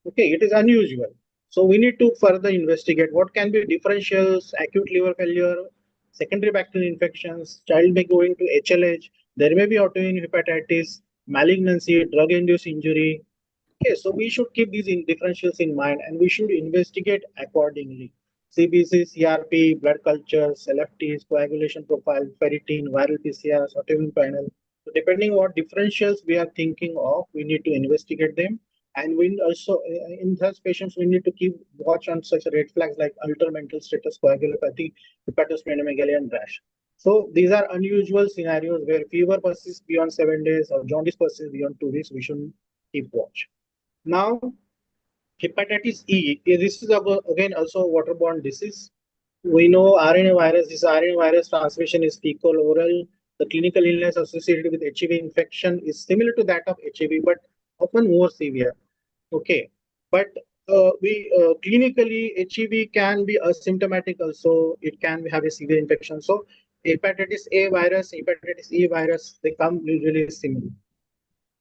Okay, it is unusual. So we need to further investigate what can be differentials, acute liver failure, secondary bacterial infections, child may go into HLH, there may be autoimmune hepatitis, malignancy, drug-induced injury. Okay, so we should keep these differentials in mind and we should investigate accordingly. CBC, CRP, blood cultures, LFTs, coagulation profile, ferritin, viral PCRs, autoimmune panel. So depending what differentials we are thinking of, we need to investigate them. And we also, in such patients, we need to keep watch on such red flags like altered mental status, coagulopathy, hepatosplenomegaly, and rash. So these are unusual scenarios where fever persists beyond 7 days or jaundice persists beyond 2 weeks. We should keep watch. Now, hepatitis E, this is again also a waterborne disease. We know RNA virus, this RNA virus transmission is fecal oral. The clinical illness associated with HIV infection is similar to that of HIV, but often more severe. Okay, but clinically HIV can be asymptomatic also. It can have a severe infection. So hepatitis A virus, hepatitis E virus, they come usually similar.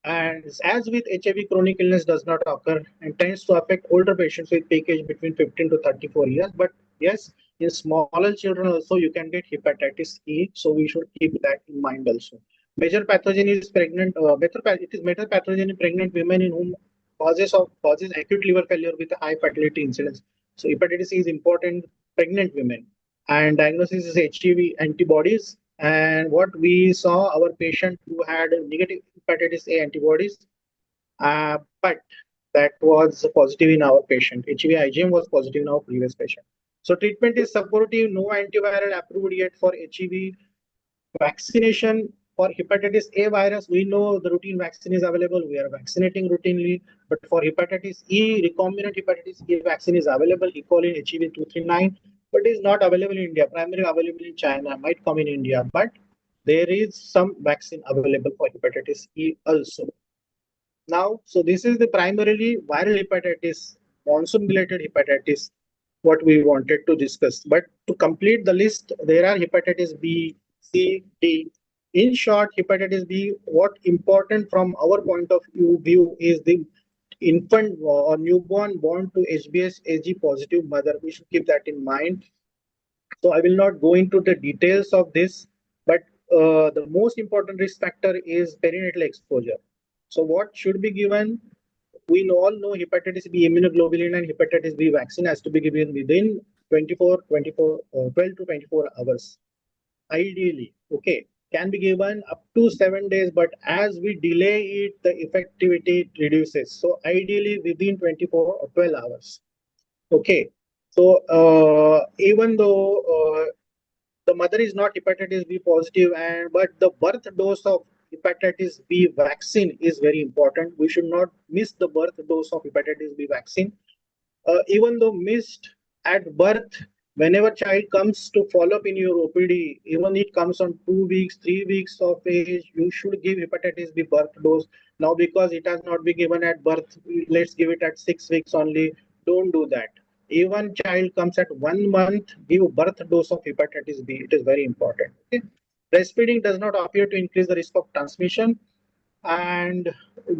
And as with HIV, chronic illness does not occur and tends to affect older patients with peak age between 15 to 34 years. But yes, in smaller children also you can get hepatitis E. So we should keep that in mind also. Major pathogen is pregnant. It is major pathogen in pregnant women in whom causes acute liver failure with a high fertility incidence. So hepatitis E is important pregnant women. And diagnosis is HIV antibodies. And what we saw, our patient who had negative hepatitis A antibodies, but that was positive in our patient. HIV IgM was positive in our previous patient. So treatment is supportive, no antiviral approved yet for HIV. Vaccination for hepatitis A virus, we know the routine vaccine is available. We are vaccinating routinely. But for hepatitis E, recombinant hepatitis E vaccine is available, equally HIV 239, but is not available in India. Primarily available in China, might come in India, but there is some vaccine available for hepatitis E also. Now, so this is the primarily viral hepatitis, monsoon-related hepatitis, what we wanted to discuss. But to complete the list, there are hepatitis B, C, D. In short, hepatitis B, what important from our point of view is the infant or newborn born to HBs AG positive mother. We should keep that in mind. So I will not go into the details of this, but the most important risk factor is perinatal exposure. So what should be given? we all know hepatitis B immunoglobulin and hepatitis B vaccine has to be given within 12 to 24 hours. Ideally, okay, can be given up to 7 days, but as we delay it, the effectivity reduces. So ideally within 24 or 12 hours. Okay, so even though the mother is not hepatitis B positive, but the birth dose of hepatitis B vaccine is very important. We should not miss the birth dose of hepatitis B vaccine. Even though missed at birth, whenever child comes to follow up in your OPD, even it comes on 2 weeks, 3 weeks of age, you should give hepatitis B birth dose. Now, because it has not been given at birth, let's give it at 6 weeks only. Don't do that. Even child comes at 1 month, give birth dose of hepatitis B. It is very important. Okay? Breastfeeding does not appear to increase the risk of transmission. And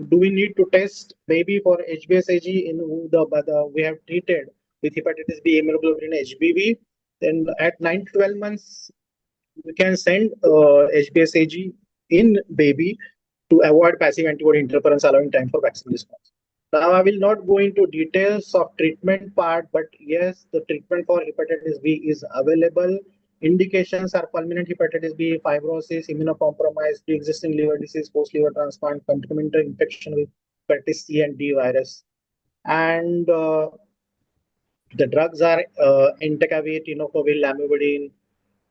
do we need to test baby for HBsAg in who we have treated with hepatitis B immunoglobulin HBV? Then at 9 to 12 months, we can send HBsAg in baby to avoid passive antibody interference, allowing time for vaccine response. Now, I will not go into details of treatment part, but yes, the treatment for hepatitis B is available. Indications are fulminant hepatitis B, fibrosis, immunocompromised, pre-existing liver disease, post-liver transplant, concomitant infection with hepatitis C and D virus. And the drugs are entecavir, tenofovir, lamivudine.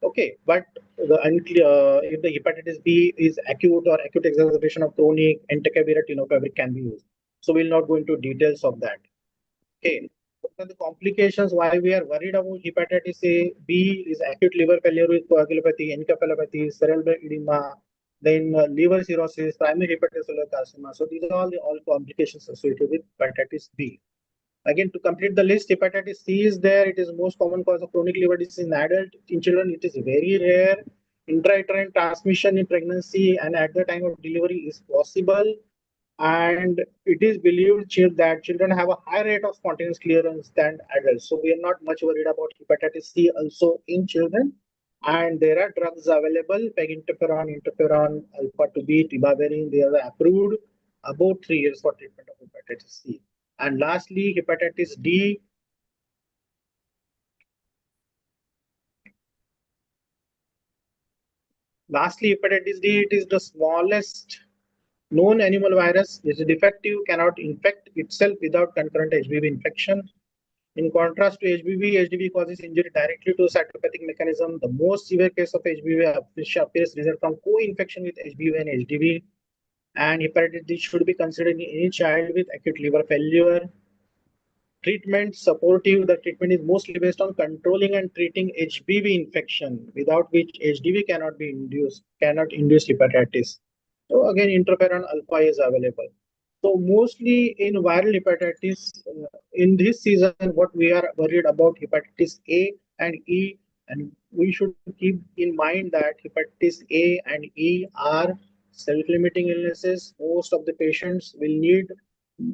Okay, but if the hepatitis B is acute or acute exacerbation of chronic, entecavir or tenofovir can be used. So we'll not go into details of that. Okay. What are the complications? Why we are worried about hepatitis A? B is acute liver failure with coagulopathy, encephalopathy, cerebral edema, then liver cirrhosis, primary hepatocellular carcinoma. So these are all complications associated with hepatitis B. Again, to complete the list, hepatitis C is there. It is most common cause of chronic liver disease in adult. In children, it is very rare. Intrauterine transmission in pregnancy and at the time of delivery is possible. And it is believed that children have a higher rate of spontaneous clearance than adults. So we are not much worried about hepatitis C also in children. And there are drugs available, peg interferon, alpha-2b, ribavirin. They are approved about 3 years for treatment of hepatitis C. And lastly, hepatitis D. Lastly, hepatitis D, it is the smallest known animal virus. It is defective, cannot infect itself without concurrent HBV infection. In contrast to HBV, HDV causes injury directly to cytopathic mechanism. The most severe case of HBV appears result from co-infection with HBV and HDV. And hepatitis D should be considered in any child with acute liver failure. Treatment supportive. The treatment is mostly based on controlling and treating HBV infection, without which HDV cannot induce hepatitis. So again, interferon alpha is available. So mostly in viral hepatitis, in this season, what we are worried about hepatitis A and E, and we should keep in mind that hepatitis A and E are self-limiting illnesses. Most of the patients will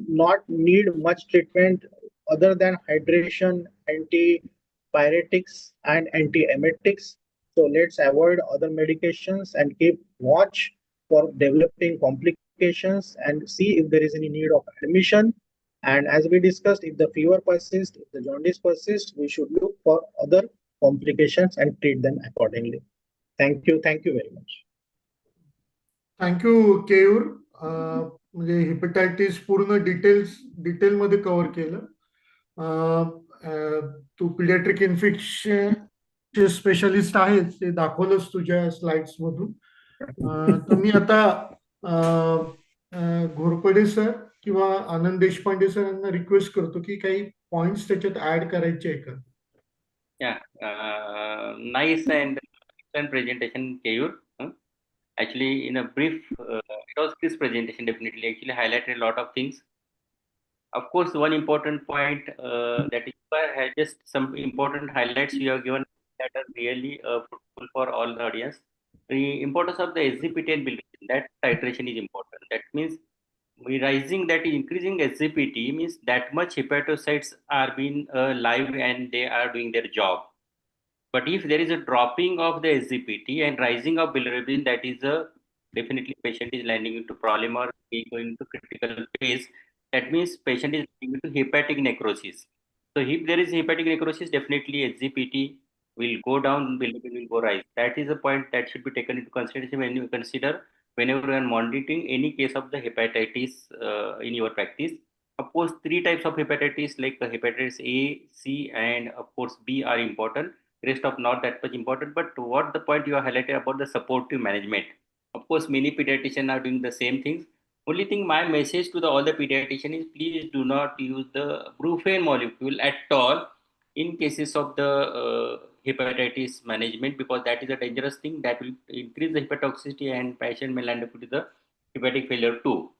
not need much treatment other than hydration, antipyretics, and antiemetics. So let's avoid other medications and keep watch for developing complications and see if there is any need of admission. And as we discussed, if the fever persists, if the jaundice persists, we should look for other complications and treat them accordingly. Thank you. Thank you very much. Thank you Keyur. म्हणजे hepatitis पूर्ण डिटेलमध्ये cover केलं. तू paediatric infection specialist आहेस, ते दाखवलंस तुझ्या slides मधून. तर मी आता घोरपडे सर किंवा आनंद देशपांडे सर यांना रिक्वेस्ट करतो की काही पॉइंट्स त्याच्यात ऍड करायचे आहे का. Nice and excellent presentation, Keyur. Actually, in a brief, it was this presentation definitely actually highlighted a lot of things. Of course, one important point that is just some important highlights you have given that are really fruitful for all the audience. The importance of the SGPT and bilirubin, that titration is important. That means increasing SGPT means that much hepatocytes are being live and they are doing their job. But if there is a dropping of the SGPT and rising of bilirubin, that is definitely patient is landing into problem or going into critical phase. That means patient is linked to hepatic necrosis. So if there is hepatic necrosis, definitely SGPT will go down, bilirubin will go rise. That is a point that should be taken into consideration when you consider whenever you are monitoring any case of the hepatitis in your practice. Of course, three types of hepatitis like hepatitis A, C, and of course B are important. Rest of not that much important. But what the point you are highlighted about the supportive management. Of course, many pediatricians are doing the same things. Only thing, my message to all the pediatricians is please do not use the brufen molecule at all in cases of the hepatitis management, because that is a dangerous thing that will increase the hepatotoxicity and patient may land up with the hepatic failure too.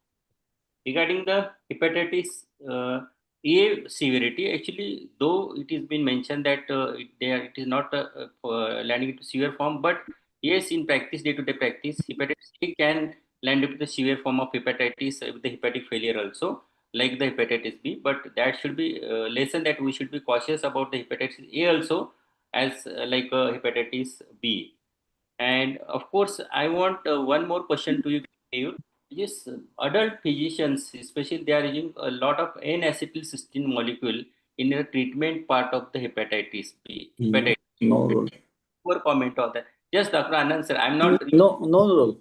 Regarding the hepatitis A severity, actually, though it has been mentioned that it is not landing into severe form, but yes, in practice, day-to-day practice, hepatitis A can land up with the severe form of hepatitis with the hepatic failure also, like the hepatitis B. But that should be lesson that we should be cautious about the hepatitis A also, as like hepatitis B. And of course, I want one more question to you. Yes, adult physicians, especially, they are using a lot of N-acetylcysteine molecule in the treatment part of the hepatitis B. Hepatitis. No role. More comment on that. Just Dr. Anand sir, I'm not. No role.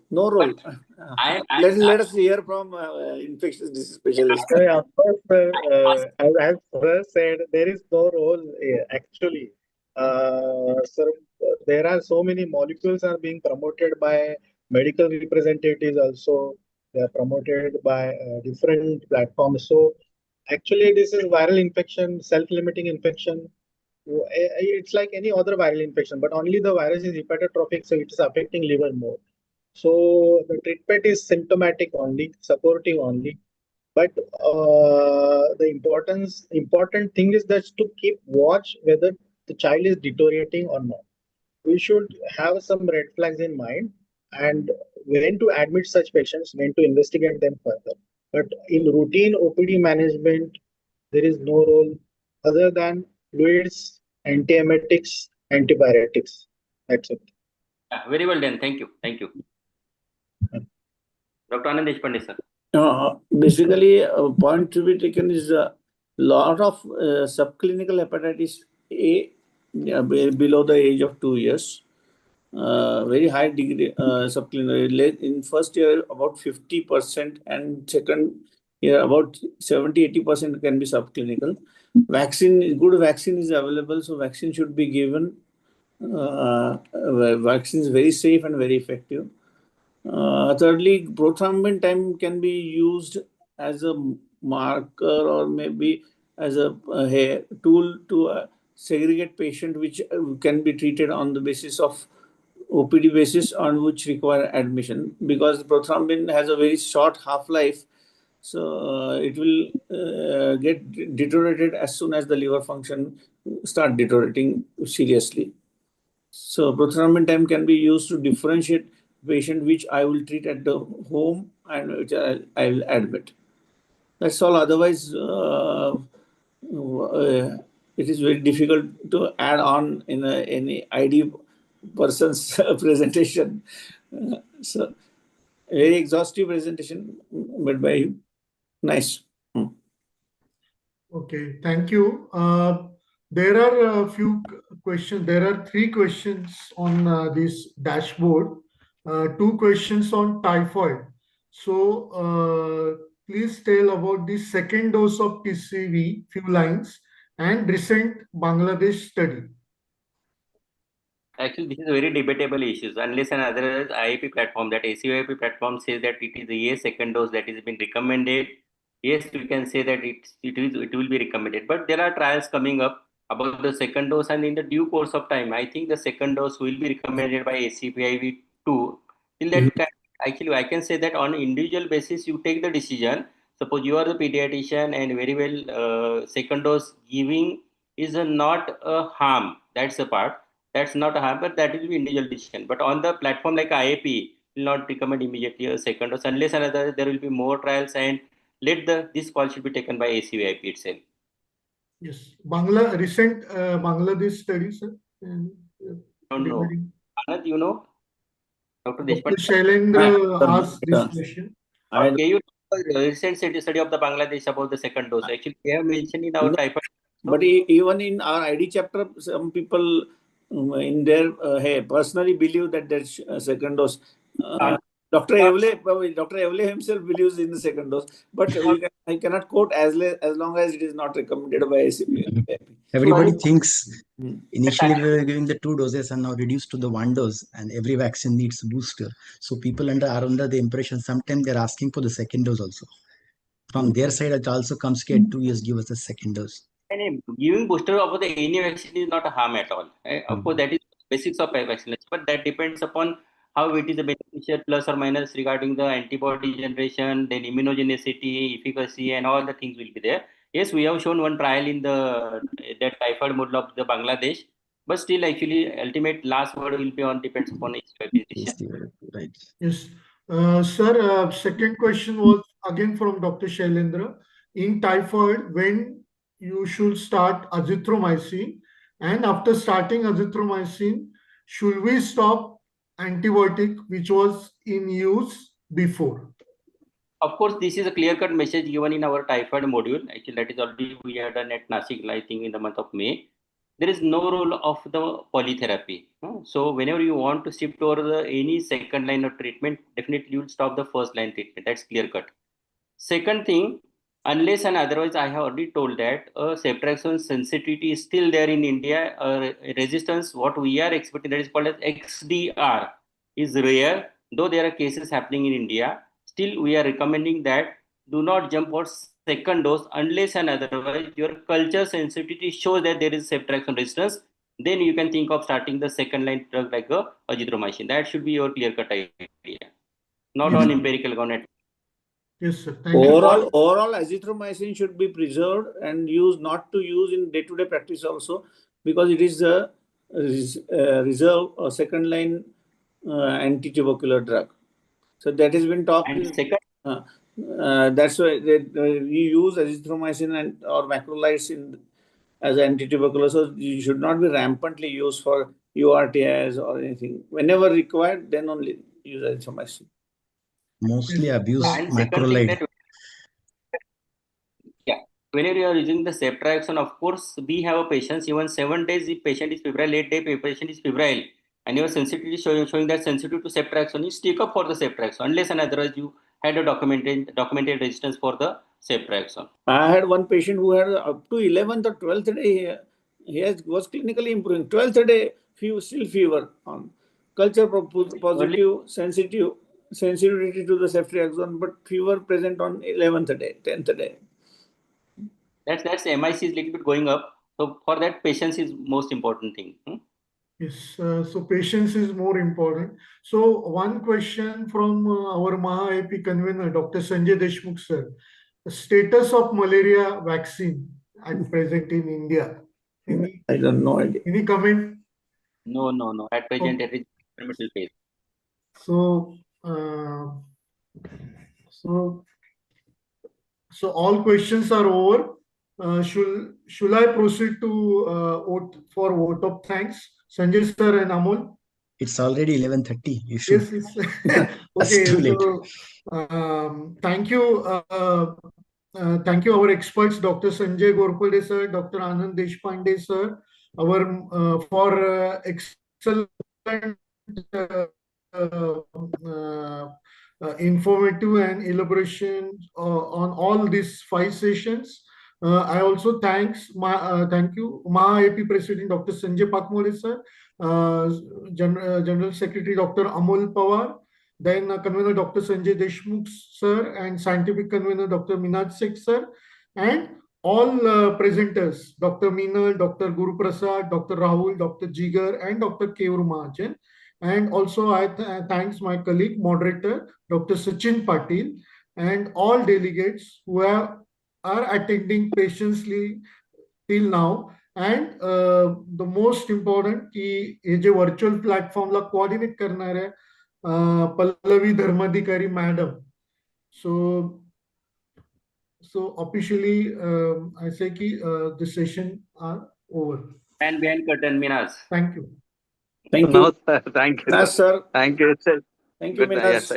Let us hear from infectious disease specialist. Of course, sir, as sir said, there is no role actually. Sir, there are so many molecules are being promoted by medical representatives also. They are promoted by different platforms. So actually, this is viral infection, self-limiting infection. It's like any other viral infection, but only the virus is hepatotrophic, so it is affecting liver more. So the treatment is symptomatic only, supportive only. But the important thing is that to keep watch whether the child is deteriorating or not. We should have some red flags in mind and when to admit such patients, when to investigate them further. But in routine OPD management, there is no role other than fluids, antiemetics, antibiotics. That's it. Yeah, very well done. Thank you. Thank you. Dr. Anand Deshpande, sir. Basically, a point to be taken is a lot of subclinical hepatitis A below the age of 2 years. Very high degree subclinical. In first year, about 50%, and second year, about 70-80% can be subclinical. Good vaccine is available, so vaccine should be given. Vaccine is very safe and very effective. Thirdly, prothrombin time can be used as a marker or maybe as a tool to segregate patient which can be treated on the basis of OPD basis on which require admission, because prothrombin has a very short half-life, so it will get deteriorated as soon as the liver function start deteriorating seriously. So prothrombin time can be used to differentiate patient which I will treat at the home and which I will admit. That's all. Otherwise, it is very difficult to add on in any ID person's presentation. So, very exhaustive presentation, but by you. Nice. Okay, thank you. There are a few questions. There are 3 questions on this dashboard. 2 questions on typhoid. So please tell about the second dose of TCV, few lines, and recent Bangladesh study. Actually, this is a very debatable issues. Unless and otherwise, IAP platform, that ACIP platform says that it is a second dose that is been recommended. Yes, we can say that it will be recommended. But there are trials coming up about the second dose, and in the due course of time, I think the second dose will be recommended by ACPIV too. In that time, actually, I can say that on an individual basis, you take the decision. Suppose you are the pediatrician and very well second dose giving is not a harm. That's the part. That's not a harm, but that will be individual decision. But on the platform like IAP, will not recommend immediately a second dose unless another there will be more trials, and this call should be taken by ACVIP itself. Yes, recent Bangladesh study, sir. Don't know. Anand, you know? Dr. Dr. Deshpande. Shailendra asked this question. Okay, you recent study of the Bangladesh about the second dose. Actually, they have mentioned in our typhoid. But even in our ID chapter, some people in their personally believe that there's second dose. Dr. Evle himself believes in the second dose, but I cannot quote as long as it is not recommended by ACP. Everybody thinks initially we were giving the 2 doses and now reduced to the 1 dose, and every vaccine needs a booster. So people are under the impression sometimes they're asking for the second dose also. From their side, it also comes at 2 years, give us the second dose. And giving booster of the any vaccine is not a harm at all. Of course, that is basics of vaccination, but that depends upon how it is a beneficial plus or minus regarding the antibody generation, then immunogenicity, efficacy, and all the things will be there. Yes, we have shown one trial in that typhoid model of the Bangladesh, but still, actually, ultimate last word will be on depends upon each physician. Right. Yes. Sir, second question was again from Dr. Shailendra. In typhoid, when you should start azithromycin, and after starting azithromycin, should we stop antibiotic which was in use before? Of course, this is a clear-cut message given in our typhoid module. Actually, that is already we had done at Nashik, I think, in the month of May. There is no role of the polytherapy. So whenever you want to shift over any second line of treatment, definitely you will stop the first line treatment. That's clear-cut. Second thing, unless and otherwise, I have already told that ceftriaxone sensitivity is still there in India. Resistance, what we are expecting, that is called as XDR, is rare. Though there are cases happening in India, still we are recommending that do not jump for second dose unless and otherwise your culture sensitivity shows that there is ceftriaxone resistance. Then you can think of starting the second line drug like azithromycin. That should be your clear-cut idea, not on empirical ground. Yes, sir. Thank Overall, azithromycin should be preserved and used, not to use in day-to-day practice also, because it is a reserve or second line anti-tubercular drug. So that has been talked. That's why we use azithromycin or macrolides as anti-tubercular. So you should not be rampantly used for URTIs or anything. Whenever required, then only use azithromycin. Mostly abuse macrolide. Yeah, whenever you are using the ceftriaxone, of course, we have a patient, even 7 days, if patient is febrile, 8 days, if patient is febrile, and your sensitivity showing that sensitive to ceftriaxone, you stick up for the ceftriaxone, unless and otherwise you had a documented resistance for the ceftriaxone. I had one patient who had up to 11th or 12th day, was clinically improving. 12th day, still fever on culture positive, sensitivity to the ceftriaxone, but fever present on 11th day, 10th day. That's MIC is little bit going up. So for that, patience is most important thing. Yes, so patience is more important. So one question from our MAHAIP convener, Dr. Sanjay Deshmukh sir. The status of malaria vaccine at present in India. I don't know. Any comment? No. At present, it is experimental phase. So all questions are over. Should I proceed to vote of thanks, Sanjay sir and Amol? It's already 11:30. You should. Yes. Okay. Too late. So, thank you. Thank you, our experts, Dr. Sanjay Gorpade sir, Dr. Anand Deshpande sir, for excellent informative and elaboration on all these 5 sessions. I also thank you, MAHAIP President Dr. Sanjay Pakmole sir, General Secretary Dr. Amol Pawar, then Convener Dr. Sanjay Deshmukh sir, and Scientific Convener Dr. Minaj Sheikh sir, and all presenters, Dr. Meenal, Dr. Guru Prasad, Dr. Rahul, Dr. Jigar, and Dr. Kevur Mahajan. And also I thanks my colleague, moderator, Dr. Sachin Patil, and all delegates who are attending patiently till now. And the most important की ये जो virtual platform ला coordinate करणार है Pallavi Dharmadhikari madam. So officially I say कि the session are over. And behind curtain, Minaj. Thank you. Thank you. No, sir. Thank you. Yes, sir. Thank you. Thank you, Minaj. Yes,